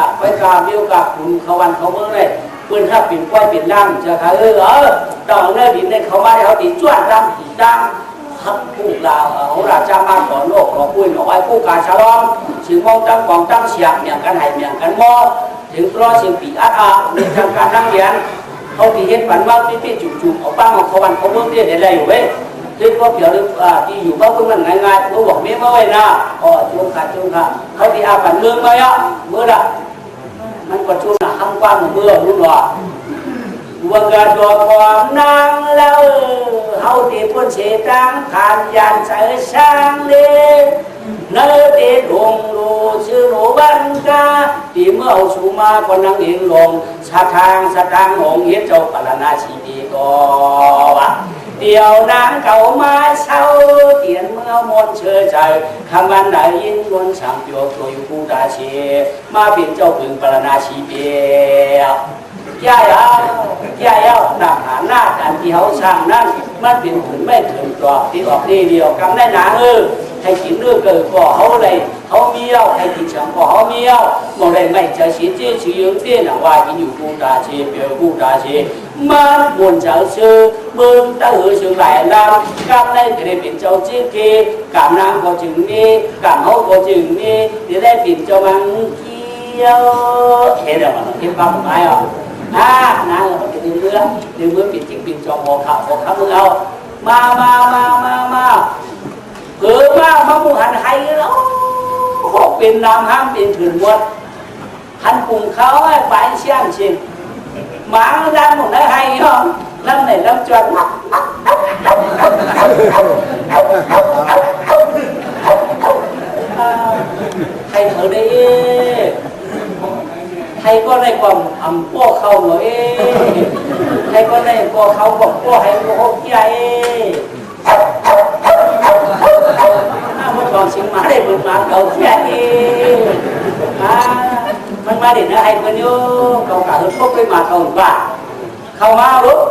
S1: าไปกาเบี้ยวกาขุนเขาวันเขาเมืองเลยปืนถ้าปิ่นก้อยปิ่นล่างจะขายดอกเนื้อดินเนี่ยเขามาเขาติดจ้วดดำติดดังผู้ลาวของราชามาก่อนโลกของปุ้ยของไอ้ผู้กาชาล้อมถึงมองตั้งกองตั้งเสียงเมียงกันไหเมียงกันมอถึงรอเสียงปีอัดในทางการนั่งเรียนเขาตีเห็นฝันว่าพี่จุ่มเอาป้าของเขาวันเขาเมื่อเรียนอะไรอยู่เว้ยเรื่องพวกเกี่ยวกับที่อยู่บ้านคุณมันง่ายๆเขาบอกเมียมาไว้นะช่วงขาเขาตีอาฝันเมืองมาอ่ะเมื่อละมันก็ช่วงหนักข้างกว้างเมื่อรู้หรอว่าการตัวความนางแล้วเฮาตีพ้นเสียตังผ่านยานใส่ช่างเล่เนื้อตีดวงรูชื่อหนูบันกาตีเมื่อเอาสูมาคนนั่งเองลงสะทางองเฮ็ดเจ้าปรณาชีดีก็วะเดียวนางเก่ามาเช่าเตียนเมื่อมนเชื่อใจคำวันไหนยินวนสามเปียวตัวอยู่ผู้ดาเชมาเป็นเจ้าพึงปรณาชีเปียวย่าหนักหน้าการที่เขาสร้างนั้นมันเป็นถึงไม่ถึงตัวที่ออกดีเดียวกำได้หนาให้กินเรื่องเกิดก่อเขาเลยเขาเมียวให้กินฉันก่อเขาเมียวมองได้ไม่จะเสียเจ้าชื่อเตี้ยหนังว่ากินอยู่กูดาเชเปียวกูดาเชมันบนเจ้าชื่อเมืองตะหือชื่อหลายลำกำได้จะได้เป็นเจ้าจีเกกำนางก็จึงนี้กำเขาก็จึงนี้จะได้เป็นเจ้ามังเกี้ยวเห็นหรือเปล่าเห็นบ้างไหมอ่ะน้าเขาจะดึงเมื่อปิดจิ้งปิดจอมหัวขามือเอามาเกิดมาบุหันไห้แล้วเขาเป็นน้ำห้ามเป็นถืนวัดหันปุ่มเขาให้ไปเชี่ยงชิมหมาดันหมดได้ไห้เหรอน้ำไหนน้ำจวนให้เธอได้ให้ก็ได้ความพวกเขาหน่อยให้ก็ได้พวกเขาบอกพวกให้พวกใหญ่เมื่อก่อนสิงมาได้บุญมาเก่าแค่มันมาเด็ดนะให้คนอยู่เก่าcả hơnพวกไปมาเขาบ้าเขามาลูก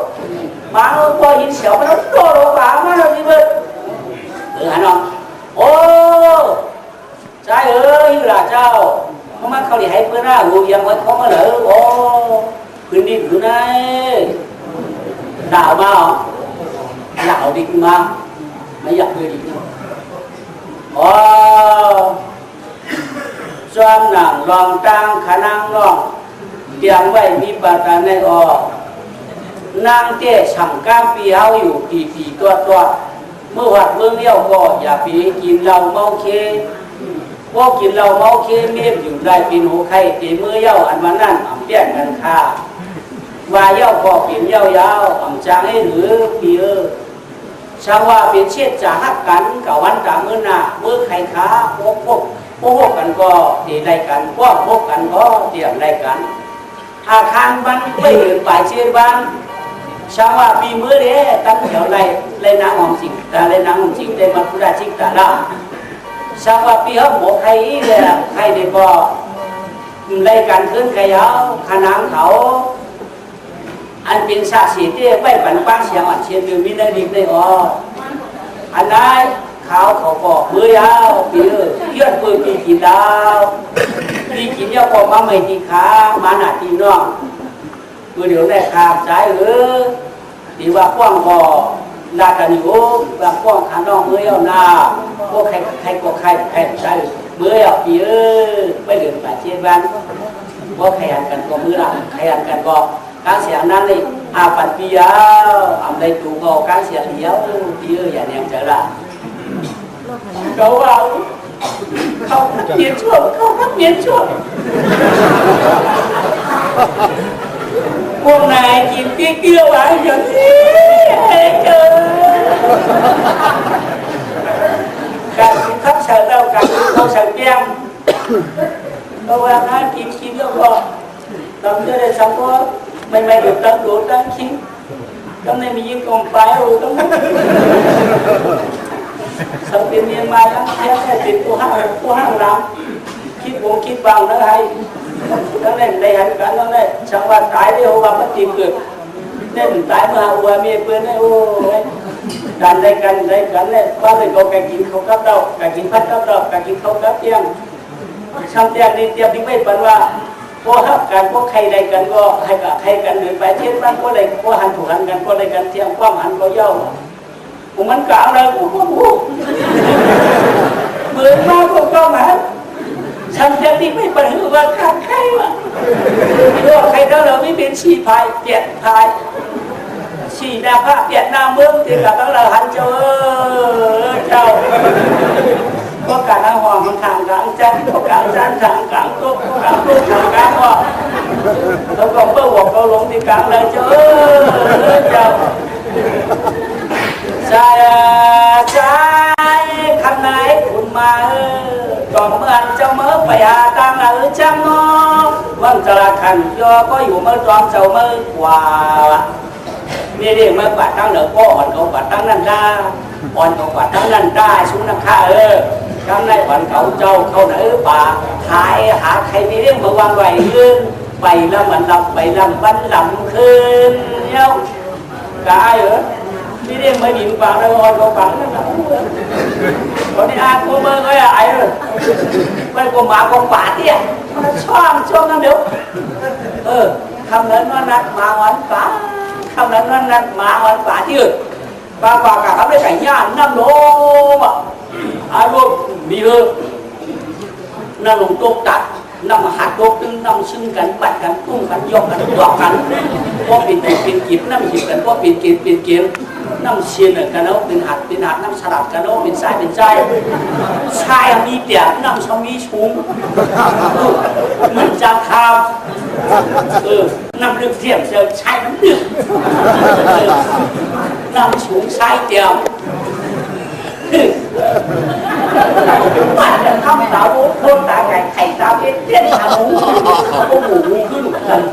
S1: มาพอยินเสียวมันโดนบ้ามาแล้วนี่เบิดฮะน้องโอ้ใช่ล่ะเจ้ามาเขาให้เพื่อนนะหูยังไว้เขามาเหรอโอ้พื้นดินอยู่ไหนดาวมาดาวดิมาไม่อยากเลยดิอ๋อซ้อมหนังลองตั้งขนังลองเตียงไว้มีปัตตาในออนางเจ๊ช่างก้ามปีเฮาอยู่ปีตัวเมื่อวัดเมืองเลี้ยวก็อย่าปีกินเหล้าเมาเค พวกกินเราเมาเค็มเมียอยู่ได้ปีนหูไข่ตีมือเย้าอันวันนั้นอ่ำเปี้ยนกันค่าว่าเย้าพอปีนเย้ายาวอ่ำจางให้หรือปีช่างว่าเป็นเช็ดจะหักกันกับวันตามือหน้ามือไข่ขาพวกกันก็ตีได้กันพวกกันก็เตรียมได้กันอาคารบ้านไม่เหลือป่ายเชื่อบ้านช่างว่าปีมือเด้ตั้งแถวไรนางของจริงแต่ไรนางของจริงได้มาพูดได้จริงแต่ละช่างว่าปีเขาหมกใครเลยใครได้ก็ไรกันขึ้นใครเอาขนางเขาอันเป็นชาสีที่ไม่ปันป้าเสียงอันเชียนอยู่มีได้ดีได้อ๋ออันนั้นเขาบอกมือยาวปีเยื่อปืนปีกินดาวปีกินเยาก็มาไม่ตีขามาหน้าตีน้องมือเดี๋ยวได้ขาดใจตีว่าป้องก็ลากันอยู่ว่าป้องขาน้องมือยาวหน้าพวกใครก็ใครใจมือยาวปีไม่เดือดป่าเชียนบ้านพวกใครอันกันก็มือละใครอันกันก็การเสียงนั้นเลยอาปันปียาวอำเลยจูก็การเสียงเดียวปีอย่างนี้จะละเขาว่าเขาเปลี่ยนช่วงเขาเปลี่ยนช่วงพวกนายกินเกลียวอะไรอย่างนี้เจอการกินข้าวเสาเราการกินข้าวเสาแก้มเพราะว่าถ้ากินแล้วก็ทำได้สักว่าไม่đượcตั้งđủตั้งคิดtrong này mìnhยังกองไปrồi trong này sau tiên niên mai lắm thế này thì cô hàng lắmคิดวงคิดบางนะให้ทั้งนั้นในหันกันทั้งนั้นช่างว่าตายได้หัวมันตีเกิดเนี่ยตายมาหัวเมียเพื่อนเนี่ยโอ้ยดันได้กันเนี่ยว่าเลยเขาแกกินเขากับเราแกกินพัดกับเราแกกินเขากับเตียงช่างเตียงนี่เตียงที่ไม่ปันว่าพวกทับกันพวกใครใดกันก็ให้กันหรือไปเทียนบ้านก็เลยพวกหันถูกหันกันก็เลยกันเทียงความหันก็ย่อผมมันกล่าวเลยผมเหมือนมากพวกก็มาฉันจะที่ไม่ปัญหาว่าขาดใครวะพวกใครถ้าเราไม่เป็นชีพายเปียกพายชีดาผ้าเปียกหน้าเมืองที่กับเราหันเจ้าก็การเอาห่อมันทางกลางจันก็กลางจันทางกลางตุ๊กกลางตุ๊กทางกลางก็เราก็เพื่อหวังเราลงที่กลางเลยเจ้าใจคำไหนคุณมาก่อนเมื่อเจ้าเมื่อไปหาตามหรือจังน้องวันจะละขันยอก็อยู่เมื่อตอนเจ้าเมื่อกว่านี่เรียกเมื่อปัดตั้งเหนือก็อ่อนเขาปัดตั้งนั่นได้อ่อนเขาปัดตั้งนั่นได้ชุนนักฆ่าคำในวันเขาเจ้าเขาไหนป่าหายหาใครมีเรื่องมาวางไว้ยืนไปแล้วมันลำไปลำบันลำคืนเย้ากายเหรอมีเรื่องไม่ดินป่าแล้วอ่อนเขาปัดนั่นแหละคนนี้อากูเมื่อก็ไอ้ไม่กูมากูป่าเตี้ยช่วงนั้นเดี๋ยวคำนั้นว่านัดมาวันป่าคำนั้นว่านัดมาวันป่าที่อื่นvà cả các cái cảnh nhà năm đô mà ai luôn bị hư năm lồng tốt tạt năm hạt tốt năm xưng cắn bạch cắn tung cắn dọc cắn có biển kiếm năm dịp cắn có biển kiếm năm xiên ở cắn ốc biển hạt năm sa đạp cắn ốc biển sai đi tiền năm xong đi xuống mình ra tham năm được điểm giờ sai lắm được năm xuống sai tiền bạn là không tạo thôn ta ngày thầy tao biết tiền là ngủ không ngủ cứ một lần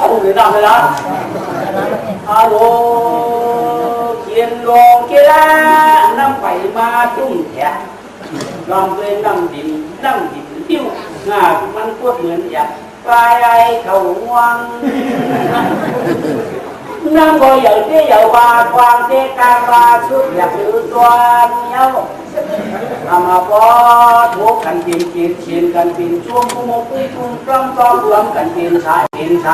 S1: không người nào đó alo kiên lon kia la năm bảy ba chung thẻ lòng lên năm điểm tiêu ngàมันพูดเหมือนอย่างไปเขาว่างนั่งก็อย่าเที่ยวว่าความเทการว่าชุดอยากถือตัวเนี้ยทำมาพอทุกกันกินเชียนกันกินช่วงผู้มุกผู้ทุ่งกล้องต้องรวมกันกินชายเปลี่ยนใจ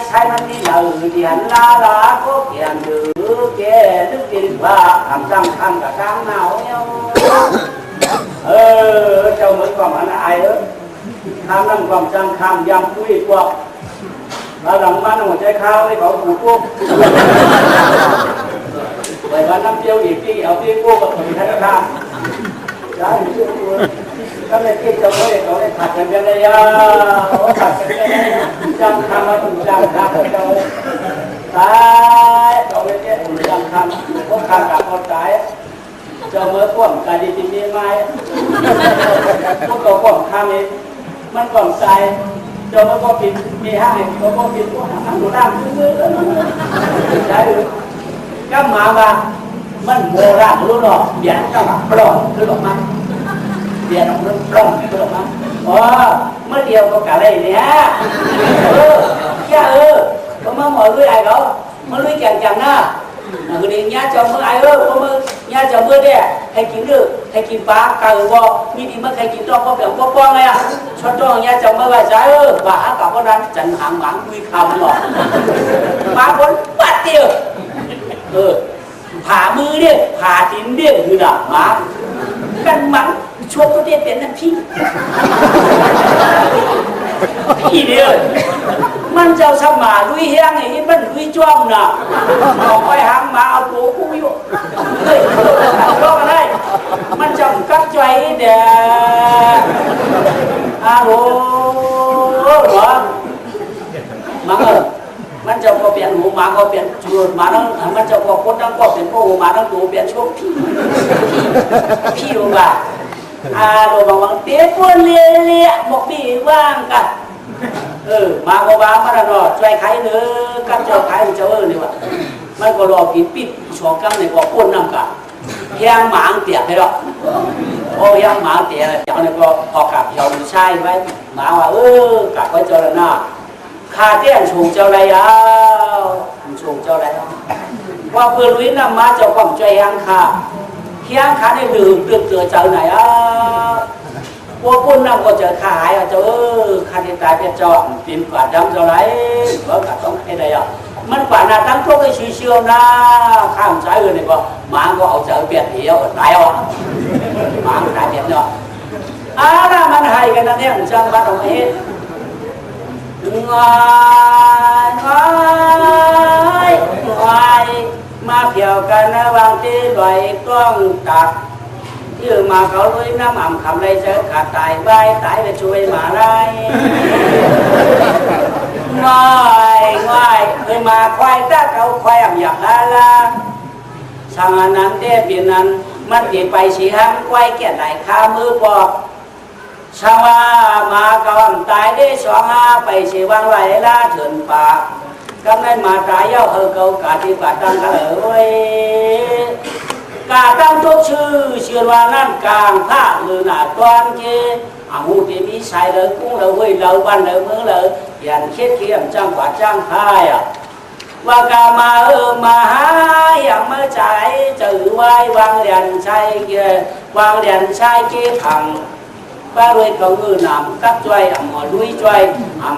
S1: ใช้มันนี่เราเดียนลาก็เกี่ยนหรือแกนึกกินว่าทำจังทำกับกลางหนาวเนี้ยเจ้าเหมือนกับมันไอ้ทำนั่งความจังคำยำคุยกว่าเราหลังบ้านหัวใจข้าวให้เขาผูกพวก bởi vì năm tiêu thì cái áo tiên cô và người thấy ra đó thì chưa các này kia cho nó để thật cái này thật cái này trăm tham mà trăm tham đâu đấy đó cái trăm tham có tham cả con cái cho mới quẩn cái đi tìm đi mai không có quẩn tham ấyมันก่อนใจเจ้ามันก็ปิดมีห้างเขาก็ปิดว่าทำหนูร่างซื้อใช่หรือก็มาว่ามันโบราณรู้หรอเดี๋ยวก็มาปล้องรู้หรอมั้งเดี๋ยวเราปล้องรู้หรอมั้งอ๋อเมื่อเดียวก็กะไรเนี่ยก็มาหมอลุยไอ้เขามาลุยแก่งจังนะngười đi nhá cho mưa ai ơi có mưa nhá cho mưa đấy hay kiếm được hay kiếm phá cày bò như đi mất hay kiếm cho có biển có quang này à cho nhá cho mưa vài trái ơi và cả con đang trần hàng bán quy khăm rồi má muốn bắt tiêu phá mưa đi phá tím đi như là má căn mắng chua có tiền tiền là phi phi đi ơiมันเจ้าสมาลุยแห้งไอ้มันลุยจ้อมน่ะออกไปหางมาเอาตัวกูอยู่เฮ้ยก็กันได้มันจำกัดใจเด้ออาโหเหรอมันมันจะก็เปลี่ยนหูมาก็เปลี่ยนจูดมาทั้งมันจะก็คนทั้งก็เปลี่ยนโอ้มาทั้งตัวเปลี่ยนช่วงพี่ว่าอาโหบางเตี้ยปวนเลี้ยบอกพี่ว่างกันมาก็บ้ามาแล้วช่วยใครเนื้อกับเจ้าใครเจ้านี่วะมันก็รอกินปิดสองกังในก็ป้นน้ำกันยังหมางเตียให้หรอกโอ้ยังหมางเตียเจ้านี่ก็ออกกับเจ้าใช่ไว้หมาว่ากับไว้เจ้าละหน้าข้าเตี้ยชูเจ้าไรชูเจ้าไรว่าเพื่อนวินน้ำมาเจ้าความใจยังข้าได้ดื่มเตือนเจ้าไหนว่าปุ่นน้ำก็จะขายเจ้าคาดิตายเป็นจอมปิ่มกว่าดำเจ้าไรเพราะกับต้องให้ได้มันกว่านาตั้งพวกไอ้ชีเชียวนะข้ามสายเลยก็หมาก็เอาเจอเปลี่ยนเหี้ยวตายอ่ะหมาตายเปลี่ยนเนาะน่ะมันให้กันนั่นเองจังหวัดตรงนี้ง่ายมาเกี่ยวกันนะบางทีลอยต้องตัดยืมมาเขาลุยน้ำอ่ำคำไรเจอขาดตายใบตายไปช่วยมาได้ง่ายเคยมาควายถ้าเขาควายอยากอะไรช่างนั้นเด็ดเปลี่ยนนั้นมันเปลี่ยนไปสีห้างควายเกียรไหลข้ามือบอกช่างว่ามาก่อนตายได้สองไปสีวางไหลล่าเถื่อนปากกำไรมาตายเย้าเกากาที่ปัดตังกันเลยกาตั้งทุกชื่อเชื่อว่านั่นกลางท่าหรือหน้าตอนเกอาหูที่มีสายเลยกุ้งเลยเว้ยเลยวันเลยเมืองเลยยันเช็ดเขียมจังกว่าจังไทยว่ากามามาหาอย่างเมื่อใจจือไว้วางเรียนใช้เกวางเรียนใช้เกขังป้าด้วยเขานำกัดช่วยมาลุยช่วย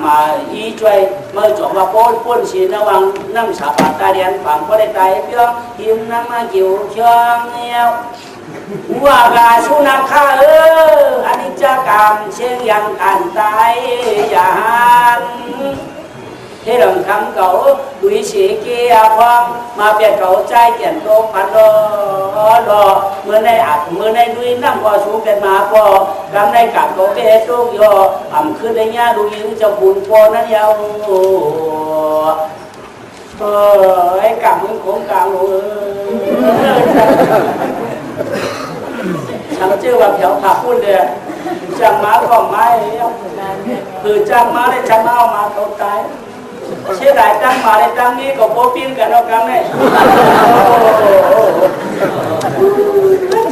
S1: มาอีช่วยเมื่อจบว่าป้นสีระวังน้ำสาปตาเรียนฝั่งก็ได้ใจเพียงหิมน้ำมาเกี่ยวเชืองเนี้ยว่ากาสุนัขข้าอันนี้จะกรรมเชียงยังกันตายอย่าหันที่ลำคำเขาดุยสีเกียร์พร้อมมาเปลี่ยนเขาใจเปลี่ยนโตพันรอเมื่อในอัดเมื่อในดุยน้ำพอสูงเป็นมาพอกำในกับเขาเป็นโตยออ่ำขึ้นในย่าดูยิงจะบุญพอนั้นยาวไอ้กับมึงของกลางฉันเชื่อว่าเผียวผักพูดเลยจำมาก็ไม่คือจำมาได้จำมาเอามาเขาตายเชื่อได้ตั้งมาได้ตั้งนี้ก็โป๊ปิ้งกันเอากันเลย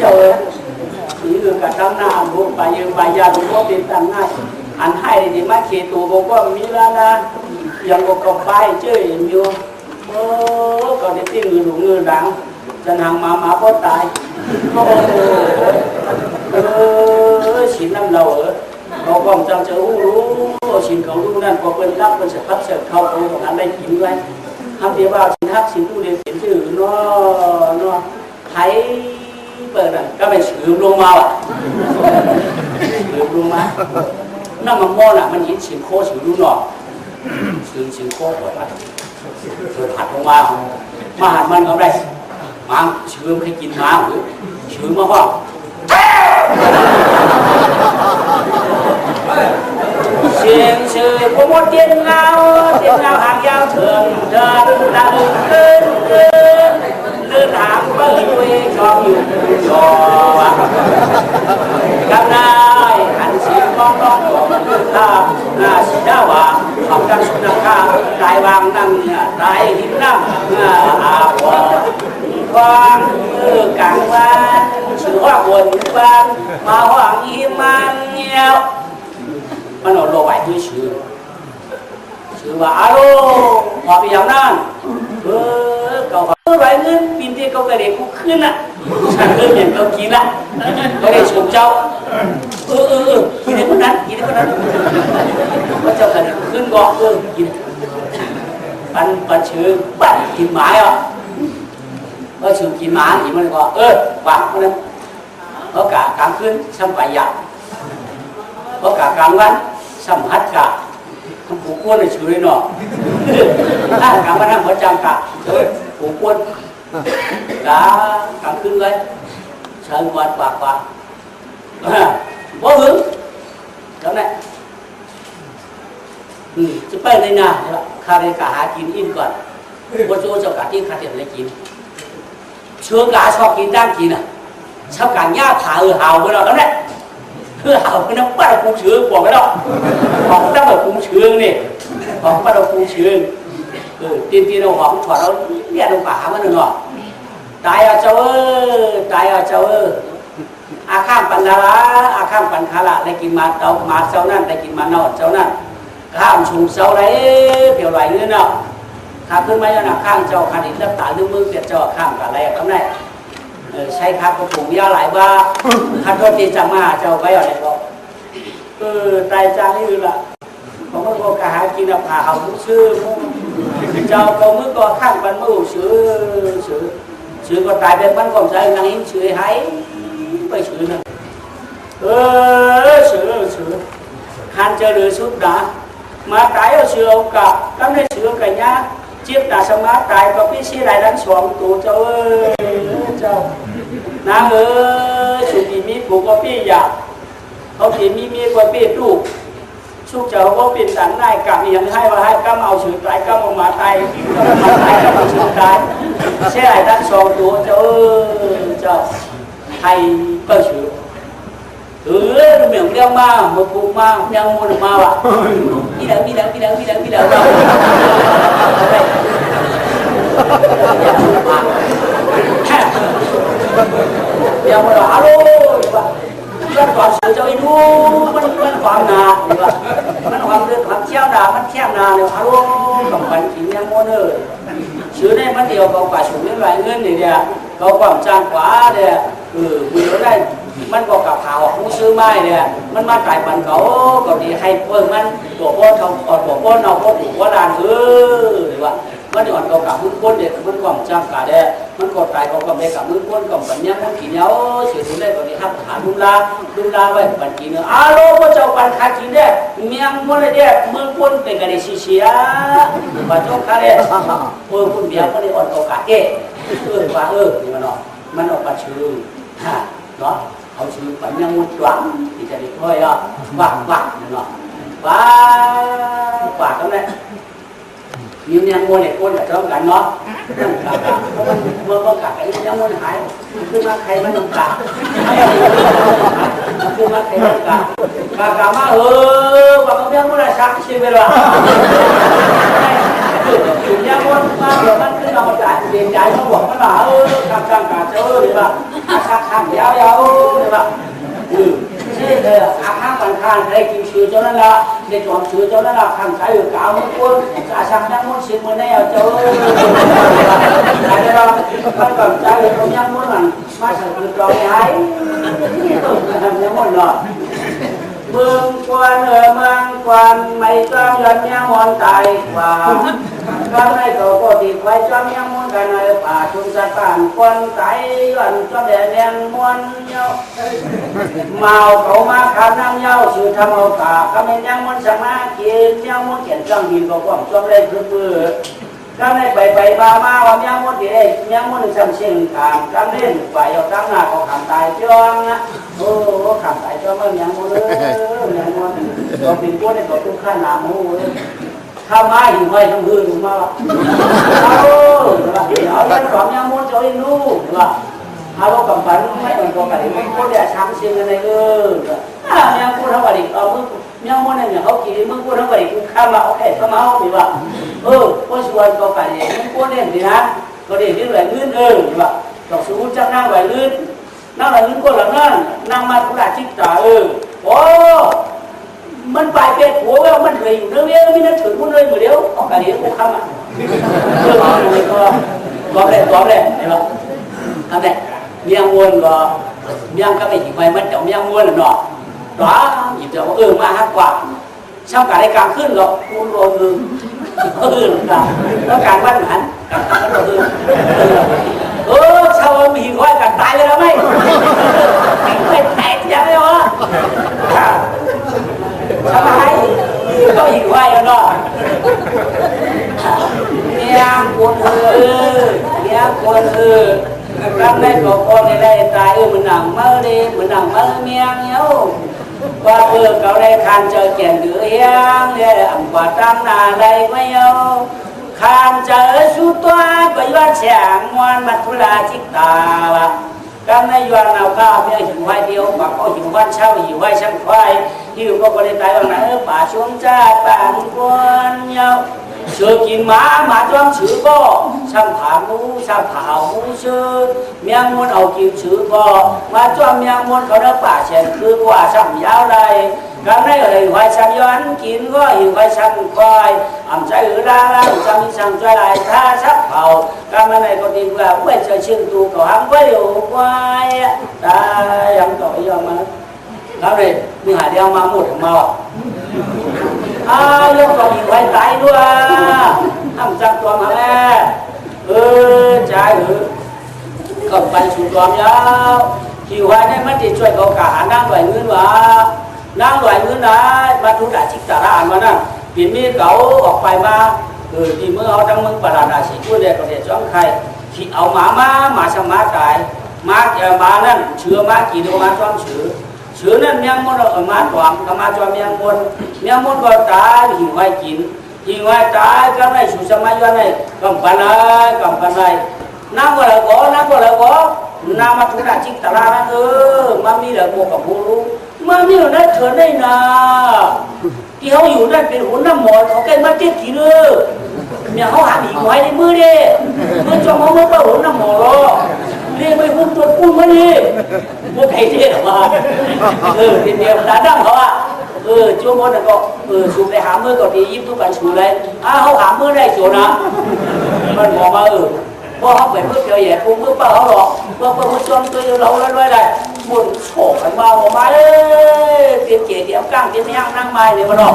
S1: เจอสีเหลืองกับตั้งหน้าบุกไปยืมไปยาบุกก็เป็นตั้งง่ายอันให้ดีมาเขตูบุกก็มีแล้วนะยังบุกก็ไปเชื่ออยู่ก็ได้ตีมือหลงเงินดังจะนางมาก็ตายสินน้ำเราเราก็จังจะรู้สินเขารู้นั่นก็เป็นรับเป็นสัพพะเข้าตรงนั้นได้กินไว้ทำเดียวว่าสินทักสินผู้เรียนสินชื่อเนาะไทยเปิดอ่ะก็ไปสืบลงมาอ่ะสืบลงมานั่นมันโม่น่ะมันยินสินโคสืบรู้หนอสินโคเปิดผัดลงมาหันมันก็ได้ มาชื่อไม่กินมาหรือชื่อมาว่าเสียงชื่อพวกเตียนเงาหางยาวเถิงเดินตะลึงขึ้นเลื่อนหางเปิดด้วยชอบอยู่จอกำนายหันเสียงมองร้องของข้าหน้าสีดาวของดังสุนัขข้าตายวางนั่งตายหินนั่งอาบควางมือกลางวันชื่อว่าบนบ้านมาหวังอิมันเงียวมันเอาโลไว้ด้วยชื่อว่าอาโลพอไปอย่างนั้นเก่าไรเงินปีนที่เขากระเด็นกูขึ้นอ่ะฉันเริ่มเห็นเขากินละก็ได้ชมเจ้ากินได้คนนั้นว่าเจ้ากระเด็นขึ้นก็กินปันชื่อบัตรกินหมาอ่ะก็ชื่อกินหมาอีกมันก็วางคนนั้นเพราะกะกลางคืนซ้ำไปหยาบเพราะกะกลางวันซ้ำฮัดกะทำผูกก้นในชื่อเลยเนาะถ้ากลางวันนั่งหัวจำกะผูกก้นđã càngขึ้นเลยเชิญวันกว่าบ่หึงแล้วเนี่ยจะไปในนาข้าเรียนกะหากินอิ่มก่อนว่าโจ้เจ้ากะที่ข้าเรียนอะไรกินเชื่อกะชอบกินด้านกินอ่ะชอบการย่าถ่าหาวไปแล้วแล้วเนี่ยหาวไปน้ำปลาปูเชื้อบอกไปแล้วของตั้งแต่ปูเชื้อนี่ของปลาปูเชื้อตีนเราหอมถอดเราเนี่ยลงป่ามันหนึ่งหรอตายเจ้าอาข้ามปันดาราอาข้ามปันคาระได้กินมาเจ้ามาเจ้านั่นได้กินมานอนเจ้านั่นข้ามชูเจ้าไรเปี่ยวไหลเนื้อเนาะข้าขึ้นมาแล้วนะข้ามเจ้าขันอินรับตาลืมมือเปียกเจ้าข้ามกับอะไรก็ได้ใช้ครับกระปุกยาหลายว่าขันโทษตีจังมาเจ้าไปอะไรก็ตายจางนี่ละผมก็บอกกะหากินผ่าเขาชื่อเจ้าก็มือก็ข้ามปันมือชื่อก็ตายเป็นมันของใจนางอินชื่อให้ไปชื่อนะชื่อขันเจอหรือสุดดามาตายเอาชื่อเอากับแล้วในชื่อกันยะเจี๊ยบตาสมาตายก็พี่ชี้ไรดังสองตัวเจ้าเจ้านางสุดีมีผูกก็พี่อยากเขาผีมีก็พี่ลูกชุกเจ้าก็เป็นสันได้กลับยังให้มาให้ก็เอาชื่อตายก็มาตายก็มาตายก็มาชื่อตายเสียไรดังสองตัวเจ้าให้ก็ชื่อเหมือนเรียกมาผูกมายังมูนมาว่ะพี่เด้อยังมูนฮัลโหลมันความสื่อเจ้าอีนูมันความนามันความเรื่องความเชี่ยวนามันแคบนาเนี่ยฮัลโหลกับมันกินยังมูนชื่อในมันเดียวเขาป่าสูงเรื่องไรเงินเนี่ยเขาความจางกว่าเนี่ยมีได้มันก็กับข่าวผู้ซื้อไม้เนี่ยมันมาขายปันเขาก็ดีให้เพิ่มมันตัวพ่อทำตัวพ่อเอาพ่อถูกว่าลานหรือว่ามันอ่อนกับกับมือก้นเด็กมันความจำกาเด้มันกดตายเขากับเด็กกับมือก้นกับปัญญามันกินเนาะเสียทุนได้ก็ดีครับหาดุลาไว้ปันกินเนาะอาโลก็เจ้าปันขากินได้เมียงมันเลยเด้มือก้นเป็นกันได้เสียปัจจุบันเนี่ยคุณเบียร์ก็ได้อ่อนกับกาเก้ว่านี่มันเนาะมันออกมาชื่อเนาะเขาชื่อปัญญามุดหวังที่จะได้ค่อยอ่ะว่าเนาะว่าตรงนั้นยืนยังมวยเนี่ยคนจะต้องกันเนาะเมื่อกัดไอ้ยังมวยหายคือมาใครมันต้องกัดคือมาใครต้องกัดมาว่าเขายังมวยสักชีวิตละยังมวยมาเดี๋ยวมันขึ้นเราจ่ายเรียนจ่ายเขาบอกมันว่ากัดเจ้าหรือว่าสักข้างยาวหรือว่านี่เลยอาข้างปันข้างใครกินชื่อเจ้านั่นละในตอนชื่อเจ้านั่นละข้างใช้อยู่กาวมันก้นอาชักยังมุ่งชิมมันได้เอาเจ้าอะไรเราข้างก่อนใจเขายังมุ่งมันมาสั่งคือเราใช้ยังมุ่งหรอเมืองกวนเมืองกวนไม่ต้องยันยังมอนตายกว่าก็ไม่โตก็ติดไว้จอมยังมุ่งกันในป่าชุมสัตว์ป่านกวนตายยันจอมแดงมวนเย้าเมาเขามาขาน้ำเย้าชื่อทำเอาขาเขาไม่ยังมุ่งสมากินยังมุ่งเขียนจ้องดินก็ความจอมเล่นคือมือ ก็ในไปมาว่าเมียมดเด็กเมียมดจำเชียงขามกันเล่นไปเอาตั้งหน้าเขาขำตายจ้องนะโอ้ขำตายจ้องเมียมดเลยเมียมดตัวเป็นตัวในตัวตุ้งข้าหนามูเลยข้าไม้หิวไฟทั้งพื้นถูกมาเอาเอาเรื่องของเมียมดจะให้รู้ว่าเอาเรากำปั้นไม่เหมือนตัวกันไม่พูดแต่ช้างเชียงอะไรเเมียพูดทั้งวันอีกเอามึงเมียมดเนี่ยเขากี่มึงพูดทั้งวันอีกกูข้ามมาเอาแค่ข้ามาเอาดีว่าก็ชวนตัวกันเนี่ยมึงพูดเล่นดีนะก็เด็กที่ไหลลื่นดีว่าต้องสู้จับนั่งไหลลื่นนั่งไหลลื่นก็หลังนั่นนั่งมาทุลาจิตตาโอ้มันไปเป็นหัวว่ามันเลยอยู่เรื่องนี้ไม่น่าถือคนเลยเหมือนเดียวเอากันเดี๋ยวกูข้ามมาตัวเลยเห็นป่ะทำไงเมียงวนก็เมียงก็ไม่ถึงไปมันจะเมียงวนหรอกđó nhịp điệu mà hát quả xong cả đây càngขึ้นหรอกกูโดนnó càng bắt hẳn càng bắt đầu sao bị gọi càng tái lên đó mấy mày tẹt ra đấy hả sao hay có gì gọi rồi đó nghe quân trong đây có con này đây tại mình nằm mơ miệng nhau qua cậu đây khan chờ chèn cửa hiang để ẩm quả trăm là đây với nhau khan chờ su toa có doan chàng ngoan mặt là chiếc tà trong đây doan nào cao bây giờ hình hoài tiêu mà có hình văn sao hình hoài sang khoai hiểu có đây tại bằng nãy bà xuống cha bạn quân nhau sửa kín má trong chữ bò sang thảo mũ sư miang muốn ẩu kín chữ bò mà cho miang muốn có đất bà chèn cứ qua sang giáo đây cái này ở hoài sang doán kín có hiểu hoài sang coi ẩm trái ở ra sang cho lại tha sắc hầu cái này có tiền là quay chơi chiên tu cầu hàng với điều quay ta làm tội giờ mà đó này mình hãy đeo mà một màu lúc còn nhiều hay tay luôn ăn chắc toàn hả mẹ trái cầm tay xuống toàn nhá chiều hai này mất thì chơi có cả đang loại ngươn đó mà chú đã chích trả ra mà nè biến mi cậu học bài mà thì mưa họ đang mừng bà là chỉ cua để có thể chọn khay thì áo má sang má trái má nên chưa má chỉ được má chọn chứa nên miếng môn ở má toàn cả má cho miếng môn có trái hình hoài trái cái này sủi sang má này cầm bàn này nam gọi là có nam mà chúng ta chích tà la mà mi là một cả bố luôn mà mi ở đây trở đây nè thì họอยู่นั่นเป็นหัวน้ำหมอนเขาแกมาเจ็ดกี่เด้อเนี่ยเขาหาผีไว้ในมือเด้มือจอมเขาเมื่อหัวน้ำหมอนเรียกไปหุ้มตัวปุ้นมาดิมือใครเจ๊หรอวะทีเดียวđã đăng họ chúa môn là có xuống để hám mưa có thì giúp tôi bạn xuống lên không hám mưa đây chỗ nào mình bỏ màพอเขาไปเมื่อเจอแย่กูเมื่อเปล่าเขาหรอกเมื่อจนตัวเราเลยได้หมุนโฉบไปมาออกมาเตรียมเก๋เตรียมก้างเตรียมย่างนั่งไม้เลยมาหรอก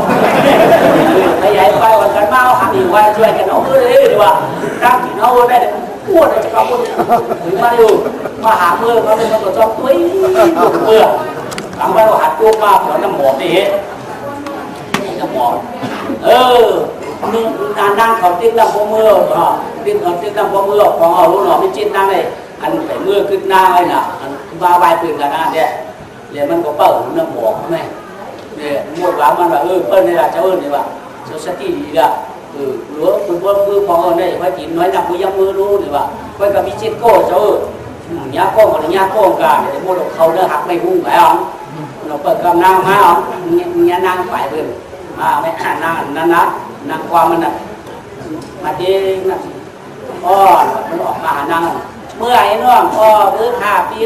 S1: ไปใหญ่ไปวันกันมาหาอีกวันช่วยกันเอาเลยดีกว่าก้างกินเอาได้พูดจะเอาพูดถึงมาอยู่มาหาเมื่อเขาเป็นคนจอมตุ้ยเมื่อทำไปเราหัดตัวมาขอน้ำหมอกนี่น้ำหมอกđang khẩu tiếng đâm có mưa tiếng đâm có mưa còn ở lúc đó mới trên đang này ăn phải mưa cứ na hay là ba vài quyền cả na đấy để mình có bầu nó bỏ này để mua bán mà phân đây là cháu ơn đấy bạn cháu sẽ gì là lúa cứ còn ở đây phải chỉ nói là mưa luôn đấy bạn quay cả bị chết cô cháu nhá con còn nhá con cả để mua được khẩu nó hạt mày hung phải không nó ปิดกำลังมาอ๋อเนี่ยนั่งไปเลยไม่นั่งความมันน่ะมาดีนะมันออกมาหานั่งเมื่อไอ้น้องพื้นขาปี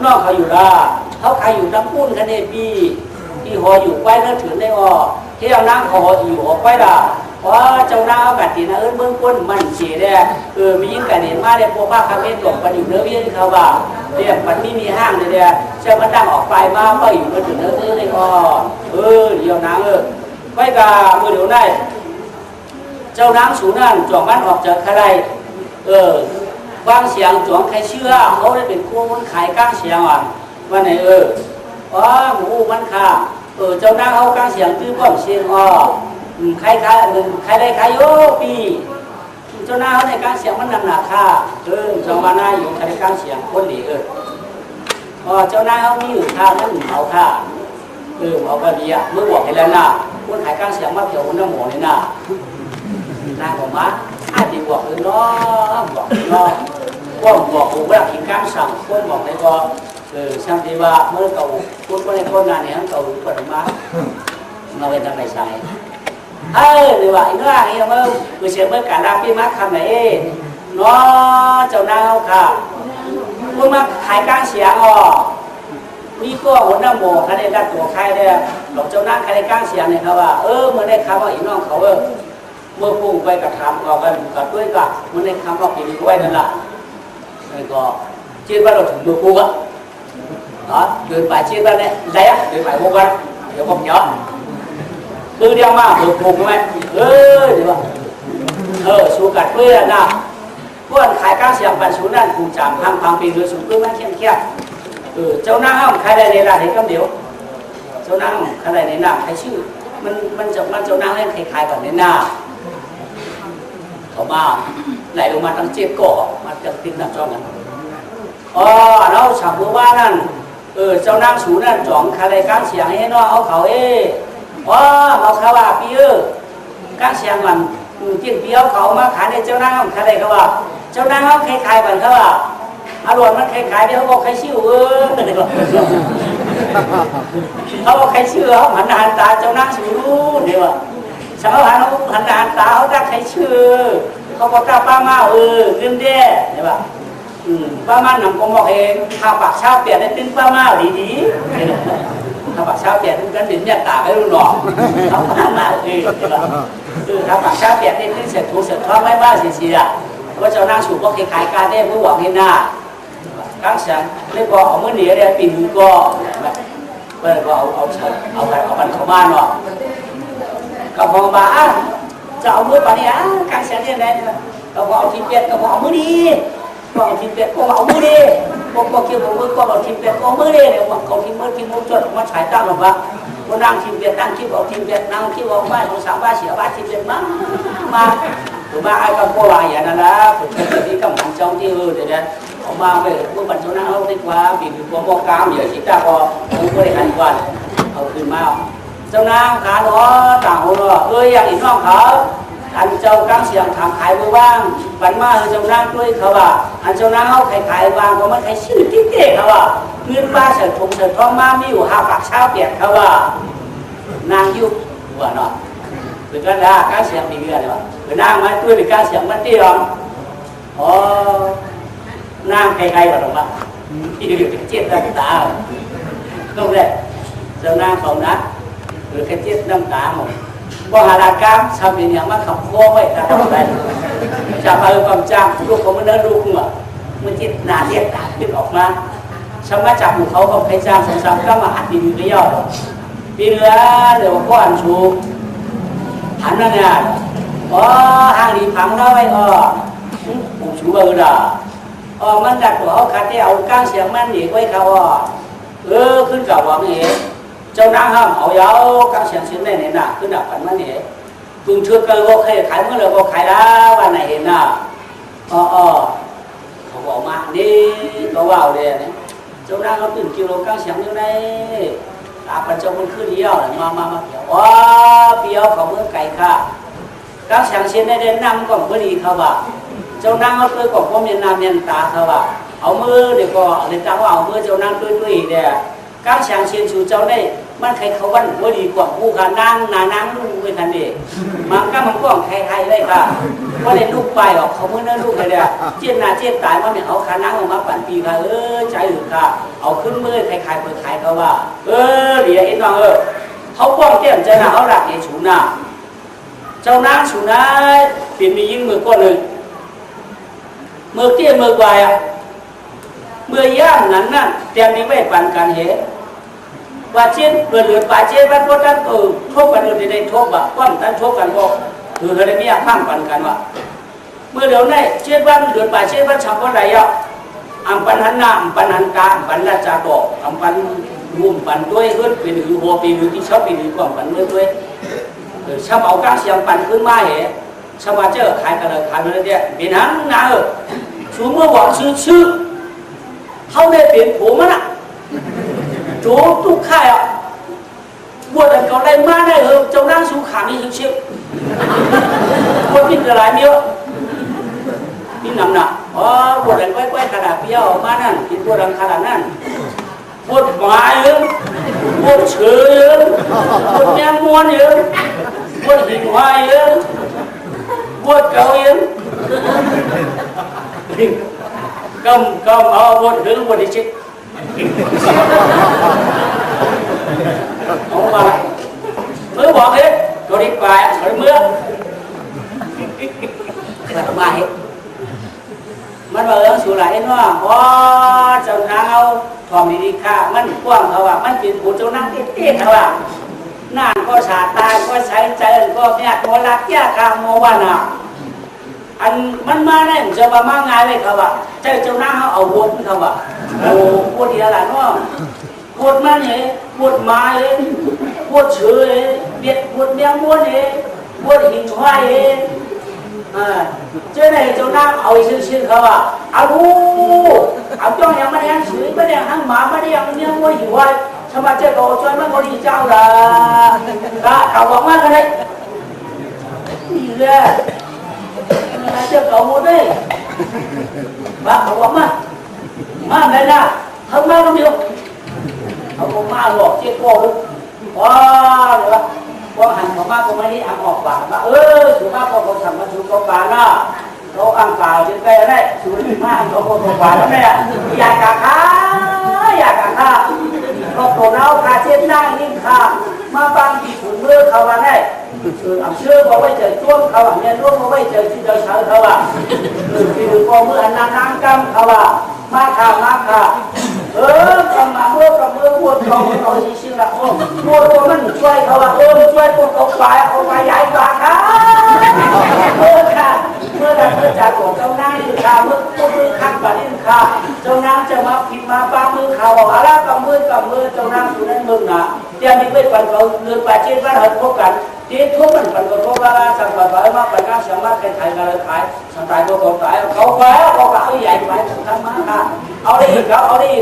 S1: น้องเขาอยู่ละเขาใครอยู่ตั้งปุ้นคะแนนปีที่หออยู่ไว้แล้วถึงได้ที่เรานั่งเขาอยู่ออกไว้ละเพราะเจ้านั่งเอาแบบนี้นะเบื้องต้นมันเสียได้มียิ่งกันเห็นมาได้พวกผ้าคาเฟ่ตกกันอยู่เนื้อเบี้ยเขาบ่าเรียกมันไม่มีห้างเลยเนี่ยเจ้ามันดังออกไปมาก็อยู่มาถึงเนื้อเลยเดี๋ยวนั่งไว้กับมือเดี๋ยวได้เจ้านั่งสูนั่นจ่องมันออกจากใครบางเสียงจ่องใครเชื่อเขาได้เป็นคู่มันขายก้างเสียงอ่ะว่าไหนหมูมันค่ะเจ้านั่งเขาก้างเสียงตื้อก้อนเสียงใครได้ใครโยปี เจ้าหน้าเขาในการเสียงมันนำหนักค่าเจ้ามาหน้าอยู่ในการเสียงคนดีเจ้าหน้าเขามีอยู่ค่ามันเอาค่าเอาไปดีเมื่อบอกให้แล้วนะคนขายการเสียงมาเกี่ยวคนน้ำหมูนี่นะนางของม้าอาจจะบอกเนาะบอกเนาะว่าบอกผมว่าขิงการสั่งคนบอกในก็ช่างที่ว่าเมื่อเก่าคนในคนงานเนี่ยเก่าปฐมะเราเป็นทางไหนใช่หรือว่าอีกเรื่องนี้เมื่อเชื่อเมื่อการรับพี่มัดคำไหนเนาะเจ้านางเขาค่ะเมื่อมาขายการเสียงมีก็หัวหน้าโมใครได้ตัวใครได้หลอกเจ้านางใครได้การเสียงเนี่ยเขาว่าเมื่อได้คำว่าอีน้องเขาเมื่อพุ่งไปกับคำเรากันกับด้วยกันเมื่อได้คำว่าปีนี้ไว้นั่นแหละก็เชื่อว่าเราถึงมือพุ่งđó người phải chia ra đấy đấy người phải vôกันเดี๋ยวผมย้อนคือเดียวมาถูกถูกไหมเดี๋ยวสูกัดเพื่อนนะพวกขายก้าวเสียงปันสูนั่นถูกจำทำความปีหรือสูงเพื่อไม่เข้มแข็งเจ้าหน้าห้องใครได้ในร้านเห็นคำเดียวเจ้าหน้าห้องใครได้ในหน้าใครชื่อมันเจ้าหน้าให้ใครขายก่อนในหน้าเขามาไหลลงมาตั้งเจ็บก่อมาตั้งติ้งตั้งจ้องกันแล้วฉากบัวว่านั่นเจ้านางสูนั่นจ่องใครได้การเสียงให้น้องเอาเขาเอาเขาว่าพี่การเสียงมันจิ้งเปี้ยวเขามาขายในเจ้านางใครได้เขาว่าเจ้านางเขาใครขายมันเขาว่าอารมณ์มันใครขายเดี๋ยวเขาบอกใครชื่อเขาบอกใครชื่อเขาหันหันตาเจ้านางสูเดี๋ยวชาวหันเขาหันหันตาเขาได้ใครชื่อเขาบอกป้ามาเรื่องเด้เดี๋ยวป้ามาหนังก็บอกเองข้าวปากชาวเปียกได้ตึ้งป้ามาดีข้าวปากชาวเปียกตึ้งกันถึงเนี่ยตาไม่รู้หรอกข้าวป้ามาข้าวปากชาวเปียกได้ตึ้งเสร็จถูเสร็จท้องไม่บ้าเสียว่าเจ้านั่งสูบก็ขายการได้ผู้หวังให้หน้าก้างเสียงเรียกว่าเอาเมื่อเหนียวได้ปีนก็เพื่อนก็เอามันเข้ามาเนาะก็พอมาจะเอามือปนี้ก้างเสียงเนี่ยได้ก็พอเอาทีเปียกก็พอเอามือดีก็ทิมเป็ดก็เอามือดีก็เกี่ยวกับมือก็เอาทิมเป็ดก็มือดีเนี่ยว่าเขาทิมมือจนมาฉายตั้งหรอกว่าคนนั่งทิมเป็ดนั่งคิดเอาทิมเป็ดนั่งคิดเอาบ้านของสามบ้านเสียบ้านทิมเป็ดมาถูกไหมไอ้ก็ว่าอย่างนั้นนะผมจะที่กำลังจ้องที่เดี๋ยวออกมาไม่เมื่อบรรจุนั้นเอาดีกว่าบีบตัวบอกกามเดี๋ยวชิตาพอผมก็ได้หันก่อนเอาขึ้นมาเจ้านางขาล้อต่างหัวอย่างอีกน้องเขาอันเจ้าก้างเสียงถามขายมือว่างปันมาเจ้านั่งด้วยเขาว่าอันเจ้านั่งเขาขายว่างก็มันขายชื่อที่เก๋เขาว่าเงินป้าเสร็จถงเสร็จท้องมามีอยู่5 ปากเช้าเปียกเขาว่านางยุบหัวเนาะเป็นกันละก้างเสียงมีเงินเลยว่าเป็นนางมาด้วยเป็นก้างเสียงมันตีรองนางใครๆแบบนั้นว่าที่อยู่เป็นเจ็ดน้ำตาต้องเลยเจ้านั่งเขานะหรือแค่เจ็ดน้ำตาหมดว่าหาราการชาวนี้มันขับโค้งไว้แต่ทำไรจะมาความจำลูกของมันเดินลูกมันจิตหนาเรียกตาขึ้นออกมาชาวมาจับหมู่เขาเขาใครจ้างสองๆก็มาหัดปีเดียวปีเนื้อเดี๋ยวก็อันชูหันนั่นเนี่ยห้างดีพังได้ไว้ผมชูเบอร์ด่ามันดักหัวเขาคัดที่เอาก้างเสียงมันหนีไว้เขาขึ้นกับว่าไงเจ้านั่งห้ามเอาเยาการเสียงเสียงในเนี่ยนะขึ้นดับกันมันเนี่ยกลุ่มชุดก็ขายขายเมื่อไรก็ขายแล้ววันไหนเห็นน่ะเขาบอกมานี่ก็ว่าวเลยเนี่ยเจ้านั่งเขาตื่นกิโลการเสียงอยู่ในตาปัจจุบันขึ้นเยอะมาเกี่ยวเปียวเขาเมื่อไก่ค่ะการเสียงเสียงในเด่นนำก่อนพอดีเขาว่าเจ้านั่งเขาตัวก่อนพวกเมียนนาเมียนตาเขาว่าเอามือเดี๋ยวก็เดี๋ยวตาว่าเอามือเจ้านั่งด้วยเดี๋ยวการเสียงเชียนสู่เจ้าได้มันใครเขาวันว่าดีกว่าผู้ขานั่งนั่งลูกไปทันเดีมันก็ใครเลยค่ะว่าได้ลูกไปออกเขาเมื่อนั้นลูกเลยเนี่ยเจี๊ยบนาเจี๊ยบตายว่าเนี่ยเอาขานั่งออกมาปั่นปีค่ะใจหรือค่ะเอาขึ้นมือใครเปิดขายเขาว่าเดี๋ยวเห็นว่าเขาป้องเตี้ยมใจหนาเขาหลักเอชูน่าเจ้านั่งชูน่าเปลี่ยนมียิ่งมือก้อนหนึ่งมือเตี้ยมือไวเมื่อย่ามนั้นน่ะเตรียมนี้ไม่ปั่นกันเหตุว่าเช่นเปิดเหลือป่าเช่นบ้านพวกท่านทบกันอยู่ในทบก้อนท่านทบกันบอกอะไรไม่อยากพังปั่นกันว่าเมื่อเดี๋ยวนี้เช่นบ้านเหลือป่าเช่นบ้านชาวบ้านไรอัมปันหันหน้าอัมปันหันตาอัมปันราชาบอกอัมปันรุ่มปันด้วยขึ้นเป็นหัวปีหรือที่ชอบปีหรือกว่าปันด้วยชอบเอาก้างเสียงปั่นขึ้นมาเหตุ ชาวบ้านเจอขายกันเลยขายมาเลยเนี่ยเป็นหังนาชูเมื่อหวังชื่อเขาได้เปลี่ยนผมมันอ่ะโจตุกข่ายอ่ะบวชเขาได้มาได้เจ้านั่งสูงขานี่ชิวๆบวชเป็นอะไรเมียวนี่นำหนักบวชอะไรไว้ขนาดเปี้ยวมานั่นกินบวชขนาดนั้นบวชหมายเยอะบวชเฉยเยอะบวชแมงม้วนเยอะบวชหิ่งห้อยเยอะบวชเกาเยอะก็เอาบวชหรือบวชดิชิเอามาmớiบอกhết rồi đi bài rồi mưa mà hếtมันบอกสูหลายว่าเจ้านางเอาทอมดีๆค่ะมันกว้างเขาว่ามันเป็นผู้เจ้านางเตี้ยๆเขาว่าน่านก็สาตายก็ใช้ใจก็เนี่ยโมลักยาคาโมวานาอันมันมาได้มันจะมาง่ายเลยเขาว่าเจ้านางเขาเอาบวชเขาว่าโอ้บวชเดียวกันว่าบวชมันเนี่ยบวชมาเลยบวชเฉยเบียดบวชเมียม้วนเนี่ยบวชหิ่งห้อยเนี่ยเจ้าไหนเจ้านั่งเอาชื่อเขาว่าเอาดูเอาจ้องยังไม่ได้ยังชื่อไม่ได้ยังหมาไม่ได้ยังเมียม้วนหิ่งห้อยทำไมเจ้าโตช่วยมันก็ดีเจ้าล่ะเขาบอกว่าอะไรนี่แหละเจ้าเขาหมดเลยว่าเขาบอกมาอะไรนะเขามาคนเดียวเขาบอกมาหลอกเจ๊โก้ว้าวเลยวะว่าหันของมาก็ไม่ได้อ่างออกปากว่าสุภาพก็เขาทำมาสุภาพป่านะเราอ่างเปล่าจะไปอะไรสุภาพเขาก็ป่าแล้วเนี่ยอยากกะข้าเราโตเอาคาเช็ดหน้ายิ่งข้ามาบางทีถุงมือเขาว่าได้เอาเชื่อเขาไว้เจอจ้วงเขาว่าเนี่ยร่วงเขาไว้เจอที่เดินเช้าเขาว่าที่ดูกองมืออันนั่งกำเขาว่ามาค่ะกำมาเมื่อปวดท้องเขาชื่อละโอ้ปวดมันช่วยเขาว่าช่วยปวดเอาไปใหญ่กว่าค่ะเมื่อจากของเจ้านายค่ะเมื่อมือข้างบ้านนี่ค่ะเจ้านายจะมาผิดมาป้ามือเขาอะไรกับมือเจ้านายอยู่นั้นมึงนะเดี๋ยวนี้ไปปั่นเขาเงินไปเช็ดบ้านเขาพบกันที่ทุกมันปั่นก็พบว่าสังกัดไปมาปั่นการสามารถใครกันเลยขายสังกัดก็ขายเขาใหญ่ไปทำมาค่ะเอาได้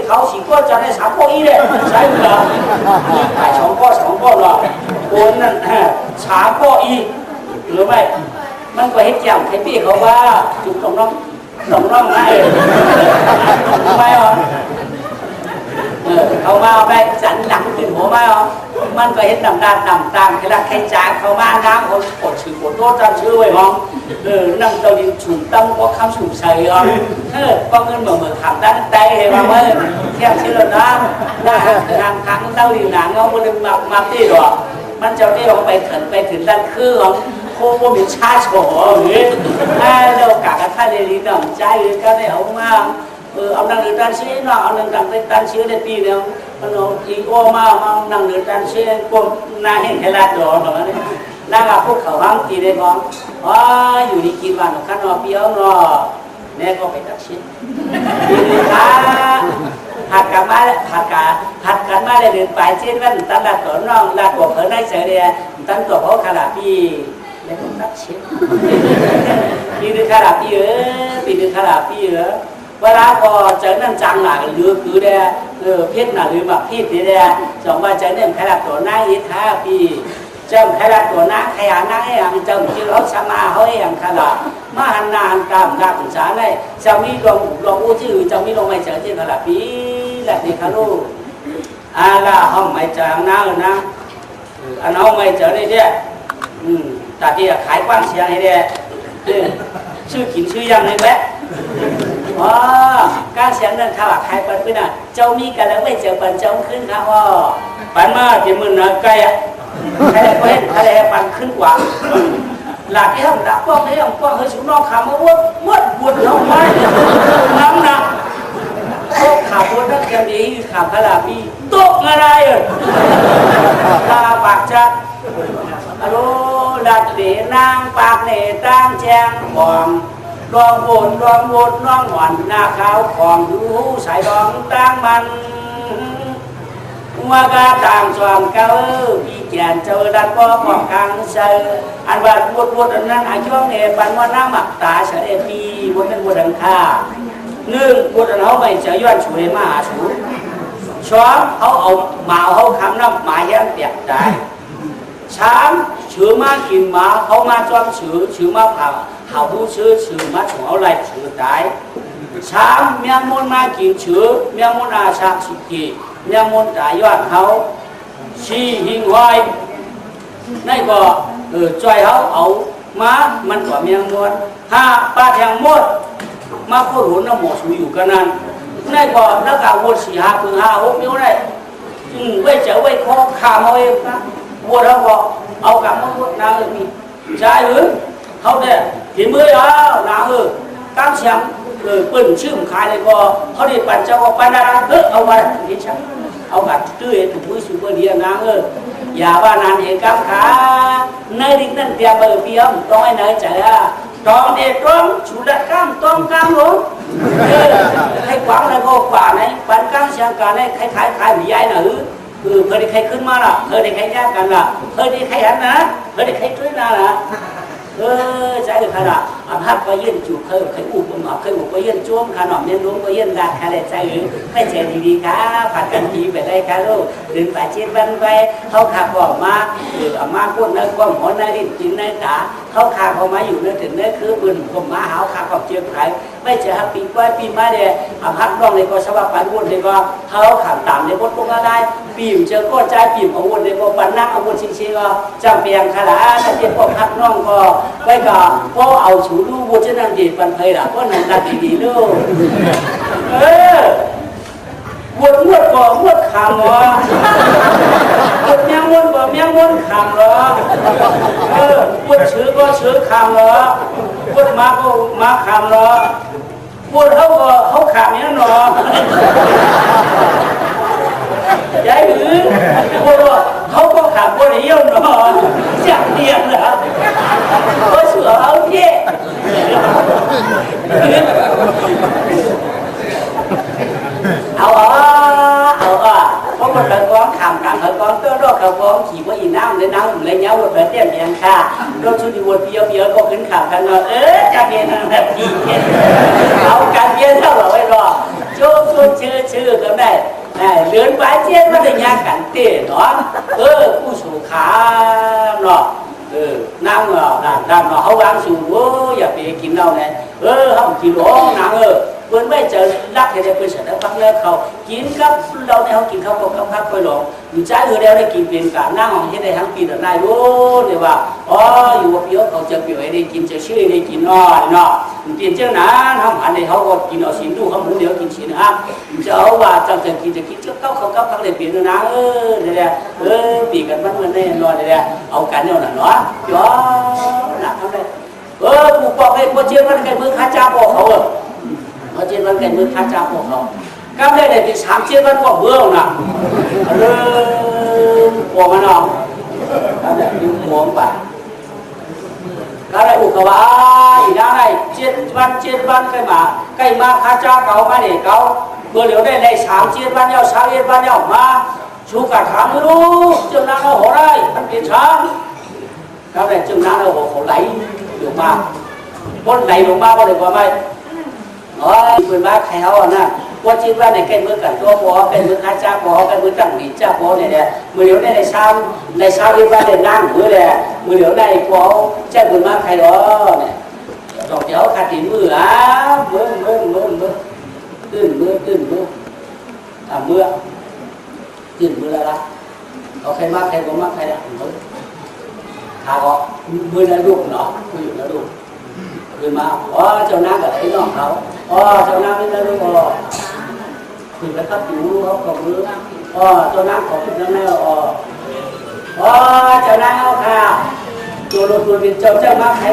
S1: เขาสี่ก้อนจะได้3 ก้อนเลยใช่ไหมขาย2 ก้อนหรอคนนั้น3 ก้อนอีหรือไม่มันก็ให้แจ่มให้พี่เขาว่าจุดตรงน้องให้ไม่หรอเขามาเอาไปจันหลังขึ้นหัวมาเอามันก็เห็นดำตามขนาดใครจ่ายเขามาน้ำเขาปวดชื่อปวดโทษจำชื่อไว้มองนั่งเตาดินฉุนตั้งก็คำฉุนใส่อ่ะก็เงินเหมือนทำด้านใต้ให้มาเมื่อแค่ชื่อแล้วนะทางเต้าดินหนังเขาไม่ได้มาที่หรอกมันจะได้ออกไปถึงด้านคือของโค้งมีชาโฉหรือเรากะกันท่าเรียนน้ำใจก็ได้เอามาเอานั่งเรือตันเชี่ยนะเอานั่งไปตันเชี่ยได้ปีเดียวมันเอาอีโก้มานั่งเรือตันเชี่ยกลมหน้าเห็นแค่ลาดดอกแบบนี้นั่งกับพวกเขาห้างตีได้บ้างอยู่ดีกินวันขั้นนอเปี้ยวเนาะเนี่ยก็ไปตัดเชี่ยดีค่ะหัดกันมาเลยเดินไปเช่นว่าตั้งแต่ตัวน้องลาตัวเขาได้เสียเดียตั้งตัวเขาขนาดพี่แล้วก็ตัดเชี่ยปีนึงขนาดพี่ปีนึงขนาดพี่เวลาพอเจอนั่นจังหนักหรือคือเดียเพชรหนักหรือแบบพี่เดียสองวันเจอเนี่ยขนาดตัวน้าอีท่าพี่เจ้าขนาดตัวน้าขยันน้าให้ยังเจ้าที่เขาสมาเขาให้ยังขนาดมาหันนานตามดาบสารได้เจ้ามีลงอู้ชื่อเจ้ามีลงไม่เจอที่ขนาดพี่แบบนี้ค่ะลูกละห้องไม่เจอน้านะอันห้องไม่เจอได้เดียแต่ที่ขายกว้างเสียงให้เดียชื่อกินชื่อยังไงแบ๊การเสียงนั่นข้าวใครปันขึ้นเจ้ามีกันแล้วไม่เจอปันเจ้าขึ้นนะปันมาที่มือนะไกลใครก็เห็นใครปันขึ้นกว่าหลักที่ทำดับป้องให้ทำป้องให้สุนทรขามาวัดบวชน้องไม้น้ำหนักโต๊ะขาบนนักเรียนดีขาพลาปีโต๊ะอะไรตาปากจัดฮัลโหลดัดเดนางปากเนตั้งแจงบองรองโวนน้องหวานหน้าขาวของดูใส่ดองตั้งมัน ว่าก็ต่างส่วนเก่าพี่แก่เจอดันก็ปอกกลางเจออันว่าวุดอันนั้นอาช่วงเนี่ยปันว่าน้ำหมักตาเฉยปีวุดเป็นวุดดังค่าหนึ่งวุดอันเขาไม่เจอย้อนช่วยมาหาสูช้อนเขาเอามาเขาคำน้ำหมาแห้งเปียกได้ช้างชื่อมากินมาเขามาจ้องชื่อมาเผาเขาผู้ชื่อมาฉงเอาไรชื่อได้ช้างเมียมนมากินชื่อเมียมนอาชาสิกีเมียมนตายอดเขาชีหิงไว้นั่นก็จ่อยเขาเอามามันก็เมียมนถ้าป้าแทงมดมาพูดหุ่นน้ำหมอสูอยู่กันนั้นนั่นก็นักการวัดสี่ห้าปืนห้าหกนิ้วได้ไว้เจอไว้คอขาเอาเองนะวัดเขาบอกเอากลับมาวัดนางมีใช่หรือเขาเนี่ยที่มือแล้วนางตั้งเสียงปืนชื่อขายเลยก็เขาได้ปั่นเจ้าปั่นอะไรเอาไปที่ฉันเอาแบบตื้อถูกมือสูบเดียนางอย่าว่านานเห็นกับขาในดิ้งนั่นเตรียมเบี้ยมต้องให้เนยใจตองเด็กร้องชูดักก้ามต้องก้ามหลงให้ขวางแล้วก็ขวางให้ปั่นก้ามเสียงการให้ใครมีใหญ่หรือเคยได้ใครขึ้นมาล่ะเคยได้ใครแยกกันล่ะเคยได้ใครหันนะเคยได้ใครช่วยนะล่ะใจขนาดพักไปยืนจูเคยอุบมาเคยอุบไปยืนจ้วงขนมเลี้ยงลุงไปยืนดักอะไรใจไม่ใจดีๆค่ะผัดกันทีไปได้ค่ะลูกเดินไปเช็ดบันไปเขาขับออกมามาก้นเนื้อก้มหัวเนื้อดิ้นกินเนื้อขาเขาขับออกมาอยู่เนื้อถึงเนื้อคือปืนผมมาหาขับออกเจียมไข่ไม่เจอปีกว่าปีมาเนี่ยพักร้องเลยก็สบายไปวนเลยก็เขาขับตามในบทตรงอะไรปีมเจอก็ใจปีมอาวุธเลยก็ปันนักอาวุธชิงๆก็จำเพียงขนาดที่พวกพักน้องก็ไว้ก็ก็เอาชูดูบุญนั่นดีปันเพยละก็นั่นรักดีๆลูกวุดก็วุดขามวะวุดเมียงวุดก็เมียงวุดขามเหรอวุดชื่อก็ชื่อขามเหรอวุดมาก็มาขามเหรอวุดเขาขามอย่างนั้นเหรอยายหือวุดเขาก็ขามวุดเยี่ยมเหรอจับเดียงเหรอก็เสือเอาเท่เอาเพราะมันเป็นก้อนขามกลางเป็นก้อนเต้ารถเขาก้อนขี่ว่าอีน้ำเลยน้ำเลยเงี้ยว่าเป็นเตี้ยเมียงค่ะรถชุดวัวเปียวก็ขึ้นขามกันเนาะจะเป็นอะไรดีเอาการเบี้ยเท่าไหร่รอโจ้ชื่อกันได้เลื่อนไปเจี๊ยบก็ได้ยากันเตี้ยเนาะผู้สูขาเนาะน้ำน้ำเขาวางสูงอย่าไปกินเราเนี่ยเขากินหลงน้ำเพื่อนไม่เจอรักให้ได้เพื่อนเสร็จแล้วพักเลิกเขากินกับเราเนี่ยเขากินข้าวกับพักไปหลงอยู่ใจเดียวได้กินเป็นการนั่งของที่ได้ทั้งปีแต่ได้รู้เนี่ยว่าอยู่ว่าพี่เขาจะเปลี่ยนได้กินจะชื่อได้กินน้อยเนาะเปลี่ยนเจ้าหน้าทำผ่านในเขาก็กินเอาสินดูเขาหมูเดียวกินสินฮะจะเอาว่าจะกินเจ้าเขาพักได้เปลี่ยนนะเนี่ยปีกันมันแน่นอนเนี่ยเอากันเนี่ยน่ะเนาะย้อนหนักทำไมกูบอกให้พอเชื่อมันกันมือข้าเจ้าบอกเขาพอเชื่อมันกันมือข้าเจ้าบอกเขาก็ได้แต่ที่3 เชื่อมันบอกเบื่อน่ะบอกมันเอาก็ได้ยืมหัวไปก็ได้อุกว่าอีกได้7 วันใกล้มาข้าเจ้าเขามาเนี่ยเขาเมื่อเดี๋ยวได้3 เวันแล้ว3 วันแล้วมาชูกระถางรู้จึงนั่งเอาหัวได้มันเปลี่ยนช้างก็ได้จึงนั่งเอาหัวไหลลงมาพ้นไหลลงมาก็เลยว่าไม่เป็นบ้าใครเขาน่ะว่าจีนว่าในแก่มือกันตัวพอเป็นมือข้าเจ้าพอเป็นมือตั้งหนีเจ้าพอเนี่ยมือเดี๋ยวได้ในเช้าที่ว่าได้นั่งมือเนี่ยมือเดี๋ยวได้พอเจ้าเป็นบ้าใครเขาเนี่ยดอกเจ้าขาดตีมือมือตื้นมือตื้นมือละเอาใครมากใครก็มากใครละหาก็มือในลูกเนาะมืออยู่ในลูกคือมาเจ้าน้ากับไอ้น้องเขาเจ้าน้าไม่ได้ลูกคือไปขับอยู่เขากับมือเจ้าน้าขอขึ้นแล้วแม่เจ้าน้าเอาค่ะตัวรถตัวเป็นเจ้ามาใคร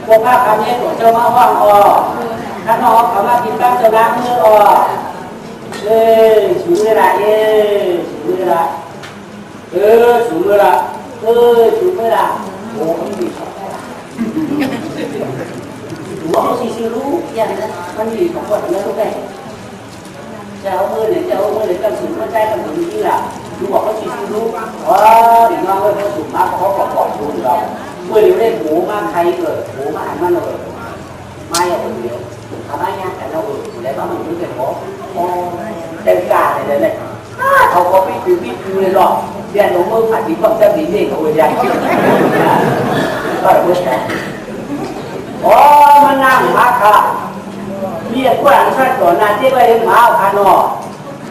S1: พวกผ้าคำนี้ของเจ้ามาว่างถ้าน้องเขามากินบ้านเจ้าน้ามือสูงเลยละสูงเลยละสูงเลยละสูงเลยละโอ้มันดีครับรู้เขาสิรู้อย่างนั้นมันดีของคนนั้นรู้ไหม จะเอามือเนี่ยจะเอามือเนี่ยกันสูงก็ใจกันถึงที่ละดูบอกเขาชีรู้ว่าถึงน้องเว้ยเขาสูงมากเขาบอกสูงเราเมื่อเดี๋ยวได้หูมาใครเกิดหูมาอันมาเลยไม่เอาคนเดียวทำไมเนี่ยแต่เราแล้วก็มันรู้เป็นหัวเต็มกาเลยเลยเขาก็ไม่ถือไม่ถือเลยหรอกเรียนหลวงมือผ่านที่ความจำดีๆเขาเลยยังก็ไม่ใช่อ๋อมันนั่งมาค่ะเรียกว่าอันสั้นก่อนนานที่ไปเห็นหมาเอาคานอ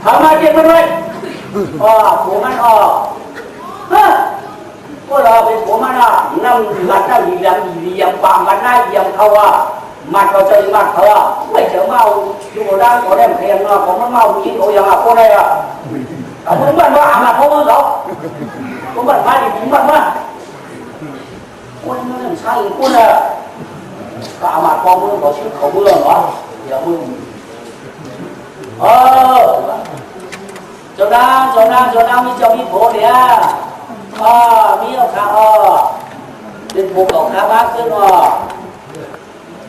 S1: ทำมาเก็บมันไว้อ๋อผมมันอ๋อฮะก็เราเป็นผมมันอ่ะนั่งมันนั่งยียำปามมันน่ายียำเขาอ่ะมันเขาจะมันเขาอ่ะไม่เจอเมาดูด้านเขาได้เพียงอ่ะผมมันเมาจริงเขาอย่างอ่ะคนไหนอ่ะเอาผมมันว่ามาเขาเมื่อเขาผมมันมาดิผมมันว่าคนนั้นใช่คนอ่ะก็เอามาพอมือเขาชื่อเขาเมื่อเหรอเดี๋ยวมึงcho mi cho mi phố đấy mi ở khá đến phố ở khá bác chứ mà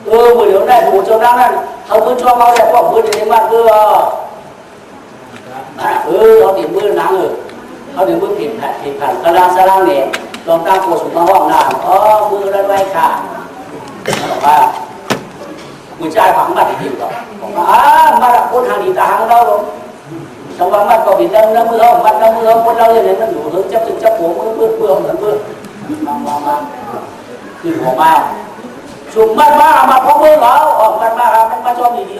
S1: buổi điều này phố cho đang này không muốn cho bao đẹp bỏ mưa để mặt cứ nó điểm mưa nắng rồi nó điểm mưa kịp hẳn ta đang sa lang này còn ta của chúng ta hoang nào mưa đang bay cả người trai phẳng mặt thì hiểu rồi mà đã quân hàng đi ta hàng đâu rồi trong đó mặt có bị đâm nó mưa không mặt nó mưa không có đâu nên nó đủ hướng chấp phố mưaคือหัวมาสุ่มมาพอมือเหรอออกมาชอบดีคื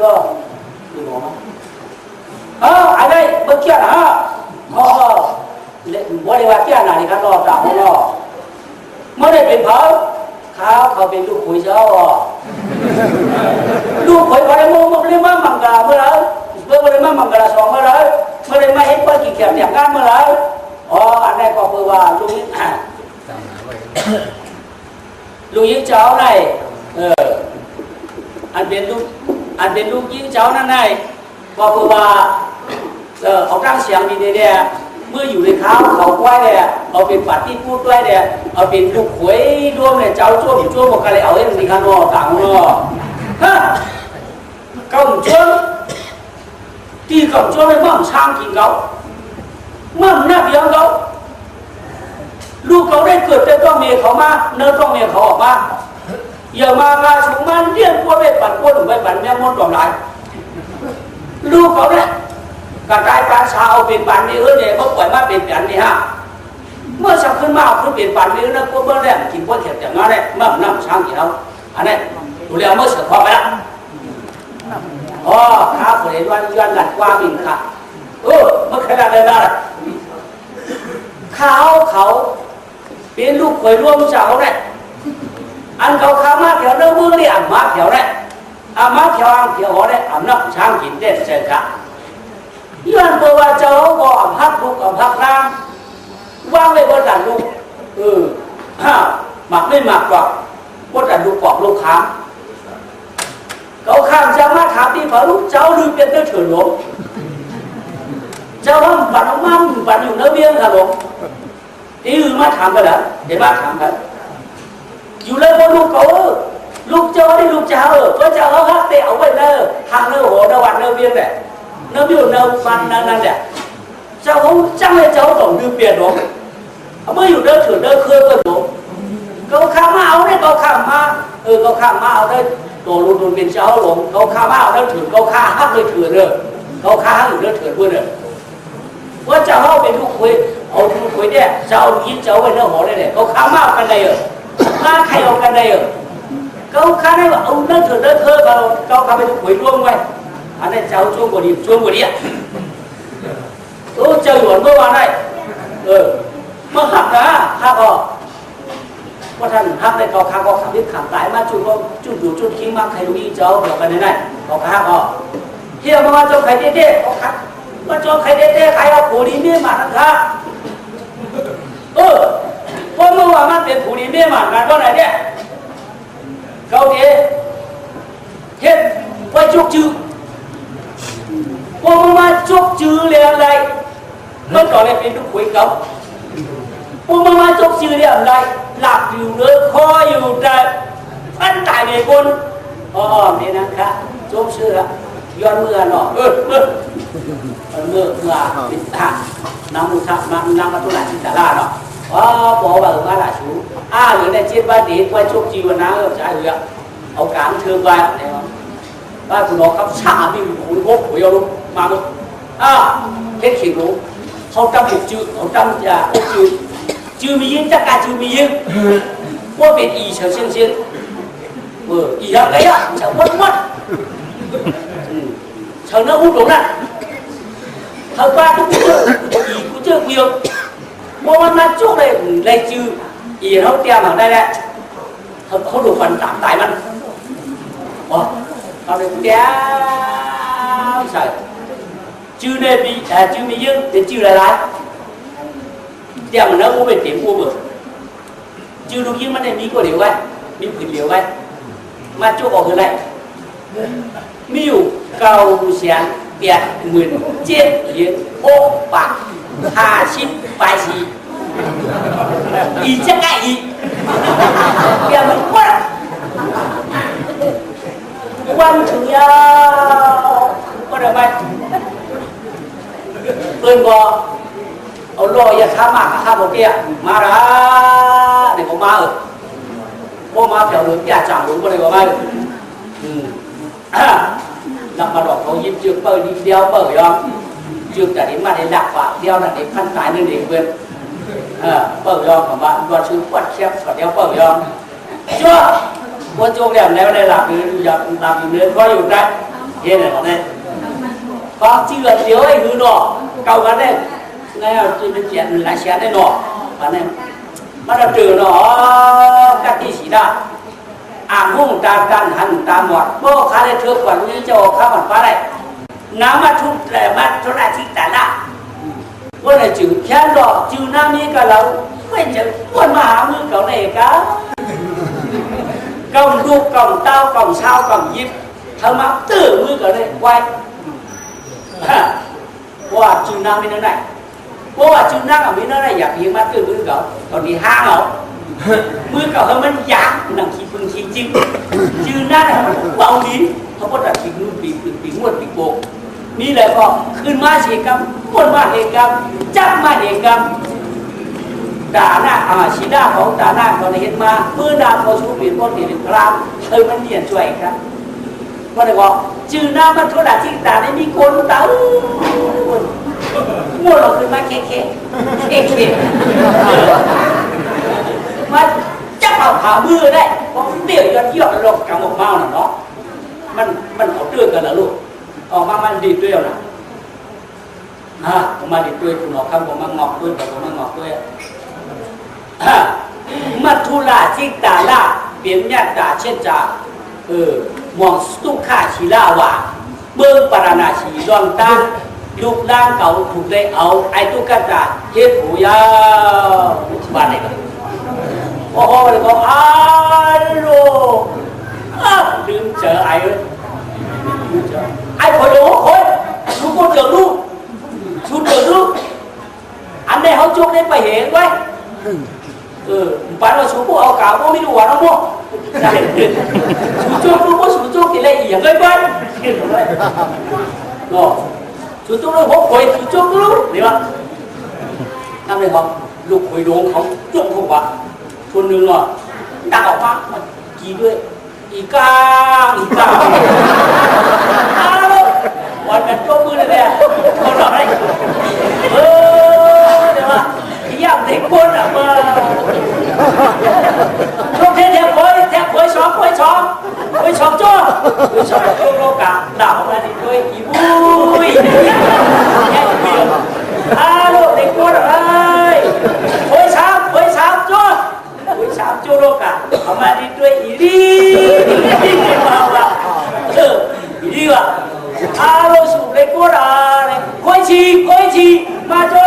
S1: อหัวมาอะไรเมื่อกี้นะว่าได้ว่าแก่หนาในการรอจ่าของเราไม่ได้เป็นเขาเป็นลูกขุยเจ้าลูกขุยเขาได้มุ่งเรียกว่ามังกรเมื่อไรเมื่อไรมังกรสองเมื่อไรเมื่อไรไม่เห็นว่ากี่แขกอย่างนั้นเมื่อไรอันนี้ก็คือว่าลูกยิงเจ้าnày anhเป็นลูกยิงเจ้านั่นไงก็คือว่าเขาตั้งเสียงดีเนี่ยเมื่ออยู่ในเขากล้วยเนี่ยเอาเป็นปัดที่พูดด้วยเนี่ยเอาเป็นลูกขวยร่วมเนี่ยเจ้าช่วงบอกอะไรเอาให้มันมีการรอต่างรอฮะกำช่วงที่กำช่วงเลยมั่งช่างกินเขามั่งหน้าเบี้ยเขาลูกเขาได้เกิดแต่ต้องเมียเขามาเนื้อต้องเมียเขาออกมาอย่ามาชงมันเลี้ยงพวกไปปั่นพวกหรือไปปั่นแม่มดต่อไหลลูกเขาเนี่ยกระจายการชาเอาเป็นปั่นนี่เนี่ยเขาปล่อยมาเป็นปั่นนี่ฮะเมื่อสักขึ้นมาขึ้นเป็นปั่นนี่นะพวกเมื่อแรกกินพวกเข็ดอย่างนั้นเลยเมื่อน้ำช้างกินเอาอันนี้ดูแลเมื่อเสือพอไปละข้าผู้เห็นวันย้อนหลัดกว้างอีกค่ะเมื่อขนาดนั้นนะเขาเป็นลูกขวยร่วมเจ้าเนี่ยอันเขาข้ามาแถวเนื้อมือนี่อันมาแถวเนี่ยมาแถวอันแถวหัวเนี่ยอันนับช้างกินเด็ดเจ้าค่ะย้อนตัวว่าเจ้าก็อันพักลูกอันพักน้ำว่างเลยบนดันลูกหมักไม่หมักกว่าบนดันลูกปอกลูกค้างเขาข้ามจะมาถามที่พอลูกเจ้าลืมเป็นเนื้อเถื่อนหลงเจ้าห้องปั่นมั่งปั่นอยู่เนื้อเบี้ยค่ะหลงนี่มาถามกันเหรอเดี๋ยวมาถามกันอยู่เลยพอลูกเขาลูกเจ้าได้ลูกเจ้าก็เจ้าเขาฮักเตะเอาไว้เนอทางเนอหัวเนอวันเนอเบี้ยเนี่ยเนอเบี้ยเนอฟันนั่นเนี่ยเจ้าเขาจังเลยเจ้าต้องดื้อเปลี่ยนหลงเมื่ออยู่เนอถือเนอเคยก็หลงเขาข้ามาเอาได้เขาข้ามาเขาข้ามาเอาได้ตัวรุ่นเป็นเจ้าหลงเขาข้ามาเอาได้ถือเขาข้าฮักเลยถือเนอเขาข้าฮักอยู่เนอถือเพื่อนเนอว่าเจ้าเขาเป็นลูกคุยเอาลูกคุยเนี่ยเจ้ายิงเจ้าไว้เนื้อหัวเนี่ยเขาข้ามากันได้มาใครเอากันได้เขาข้าได้ว่าเอาเนื้อถือเนื้อเคยเขาข้าเป็นลูกคุยร่วมไว้อันนี้เจ้าช่วงกว่านี้เจ้าหยวนเมื่อวานได้เมื่อหักนะข้าก็ว่าท่านหักได้เขาข้าก็ขับรถขับตายมาจุดก็จุดคิงมาใครรู้ยิงเจ้าเดี๋ยวกันได้เขาข้าก็เที่ยวมาเจ้าใครเด็ดเขาข้ามาจอใครเด้ใครเอาผู้ดีเมียมาทั้งท่าเพราะเมื่อวานมันเป็นผู้ดีเมียมากันก็ไหนเนี่ยเขาเฮ็ดไว้จุกจื้อพอมาจุกจื้อเรื่องอะไรเมื่อก่อนเนี่ยเป็นลูกขุยเขาพอมาจุกจื้อเรื่องอะไรหลับอยู่เลยคออยู่แต่พันตายในคนเนี่ยนะคะจุกจื้อ ย้อนเมื่อเนาะเมื่อติดตาน้ำมุสาน้ำมาตุลาจิตตาลาเนาะบอกว่ามาละชูหรือในเจ็ดวันเด็กวันชุกจีวันน้ำใช่หรือเอาการเชิญวันเนี่ยว่าคุณน้องครับชาบินหุ่นพกหัวยาลุมาลุเฮ็ดขิงรู้เขาจำบุกจืดเขาจำจะบุกจืดมียิงจะการจืดมียิงว่าเป็นอีเฉยเช่นอีอะไรอ่ะเฉยวัดเฉยน้าหุ้นหลงนั่นเธอว่าทุกคนอีกูเจอเดียวว่ามันมาจุกเลยจืดอีเขาเตรียมมาได้แล้วเขาดูฟันตามตายมันเขาเลยเดี๋ยวใช่จืดเนี่ยมีจืดมีเยอะแต่จืดหลายเดี๋ยวมันเอาไปเต็มตัวเบอร์จืดลูกยิงมันเนี่ยมีก็เหลียวไว้มีผืนเหลียวไว้มาจุกออกคืออะไรมีอยู่9,810,000เหรียญ650อีจะไงอีเดี๋ยวมันวันถึงยาวก็ได้ไหมเพื่อนก็เอาลอยข้ามมาข้ามโอเคมาละเดี๋ยวผมมาพวกมาแถวหลุดยาจ่างหลุดก็เลยว่าไม่นำมาดอกเขายิ้มจืดเปิดนิดเดียวเปิดยอมจืดแต่นี้มาได้ดักว่าเดียวนั่นเองขั้นตายนั่นเองเพื่อนเปิดยอมของบ้านว่าชื่อวัดแคบก็เดียวเปิดยอมชั่วว่าโจกแล้วในหลักคืออยากตามอยู่เนื้อก็อยู่ได้เห็นไหมของนี่ก็ชื่อเดียวไอ้คือหนอเก่ากันได้ไงจะเป็นเจียนหลายเสียได้หนออันนี้มาเราเจอหนอกัดที่สีดาหุ่งตากันหันตาหมดโบ้ขาได้เทือกกว่านี้จะออกข้าวมันฟ้าได้น้ำมาทุบแต่มาทุราชิตาละว่าในจืดแค่ดอกจืดน้ำนี้ก็เราไม่จะวนมาหามือเขาในกันกองลูกกองเต้ากองเช้ากองยิบทำมาตื่นมือเขาในไว้ว่าจืดน้ำมีนั่นไหนว่าจืดน้ำมีนั่นไหนอยากยิงมาตื่นมือเขาตอนนี้ห้างเหรอมือเขามันยักหนังขี้พึ่งขี้จิ้มจืดน้ำมันเบาลิ้นเขาก็ตัดขี้มือปีงวดปีโบกนี่แหละก็ขึ้นมาเสียกรรมม้วนมาเอกรรมจับมาเอกรรมด่าหน้าชีด้าของด่าหน้าเขาเห็นมาเมื่อด่าเขาชูปีนต้นตีนกลางมันเรียนช่วยครับว่าแต่ว่าจืดน้ำมันทุระที่ด่าได้มีคนตาม้วนเราขึ้นมาเค้มาจับเอาขามือได้เพราะเดี่ยวเที่ยวเรากำออกมาเนาะมันเอาเตือนกันแล้วลูกออกมามันดีด้วยนะผมมาดีด้วยคุณหมอครับผมมางอกด้วยผมมางอกด้วยมัทุลาจิตาละเปลี่ยนญาติเช่นจ่ามองสุขาชีลาวะเบิ้งปราณาชีรอนตาลูกร่างเก่าถูกได้เอาไอ้ตุกตาเฮ็ดหูยาวบ้านไหนกันโอ้โหเลยก็โลลืมเจอไอ้คนเดียวคนchú con được luôn chú được luôn anh này không chung nên phải hiện quay bạn nói chú có áo cáo có mấy đồ đâu mua chú chung luôn có chú chung thì lại ỉa gây quay rồi chú chung nó hốt quay chú chung luôn đấy không năm này không lục quay đồ không chung không bạn thôn nương rồi đặt ở mắt mà chỉด้วยอีกาวันกันโจมือเลยเนี่ยคนเราได้เดี๋ยวว่าย่ำเด็กคนมาช่วงเที่ยงคอยช้อมจ้อโลกาด่าออกมาดิด้วยอีบุ้ยแค่เดียวลูกเด็กคนอะไรคอยช้ำจ้อโลกาออกมาดิด้วยอีดีมาว่าอีดีว่ะลูกสูบเล็กก็ได้คอยชีมาจ้อ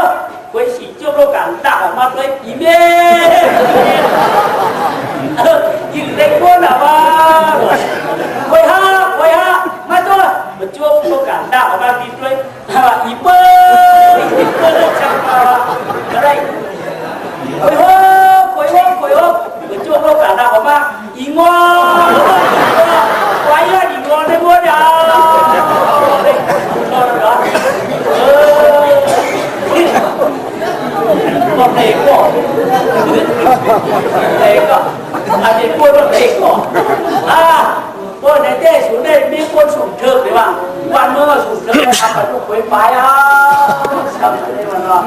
S1: คอยชีจ้อโลกาด่าออกมาด้วยอีเมยิงเล็กก็ได้ว่าคอยห้ามาจ้อมาจ้อโลกาด่าออกมาดิด้วยอีเบอร์จังอะไรคอยห้ามาจ้อโลกาด่าออกมาอีงอไว้อีงอในบัวดาว เป็นคนว่าเด็กก่อนพวกในเต้สูงได้มีคนสูงเชิงหรือว่าวันเมื่อสูงเชิงทำกับลูกคุยไปทำอะไรมันเนาะ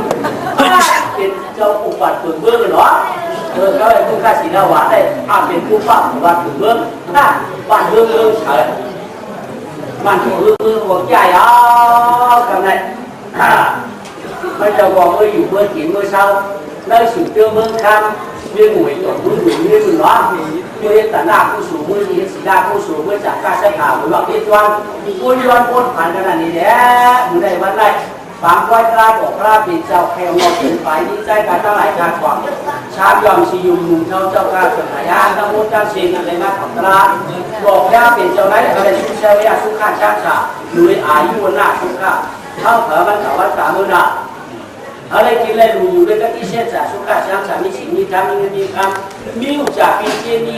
S1: เป็นเจ้าอุปัตตุนเบื้องเนาะก็เลยผู้ข้าศีลาวะได้เป็นผู้ฟังวัดตุนเบื้องบ้านเบื้องเฉยมันถูกหัวใจกันไหนไม่จะบอกว่าอยู่เมื่อกินเมื่อเช้าnơi sự tiêu mương khăn như ngồi tổ mũi như mình nói như hiện tại là cô số mũi hiện sĩ đa cô số mũi trả ca sẽ thảo với bọn biết choan cô choan cô phản cái này đấy mũi nàyวันnày phán quay ra bỏ ra bị chào kèo ngọc chuyển phải đi tay cả ta lại cả khoảng chạm dòng sử dụng mùng theo châu ca chuẩn hải an đang muốn trang xin là lên mắt học ra bỏ ra bị chào này ở đây xuống xe với xuống khăn trang trả núi ái muốn là xuống khăn thao thở văn cả văn cả mưa nạ ở đây chỉ là lùi với các cái xe trả số cả sang trả mi chỉ mi tham mi tham mi trả pin trên mi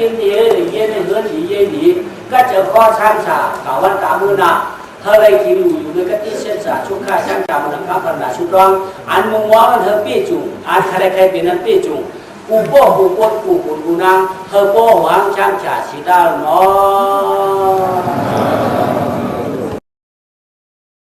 S1: yên này hơn gì yên gì các chợ kho sang trả cả văn cả mưa nạ ở đây chỉ lùi với các cái xe trả số cả sang trả một năm phần là số đoan ăn mông mó ăn hơn bê trùng ăn khai khai bên ăn bê trùng cụ năng hơ bố hoàng trang trả chỉ ta nó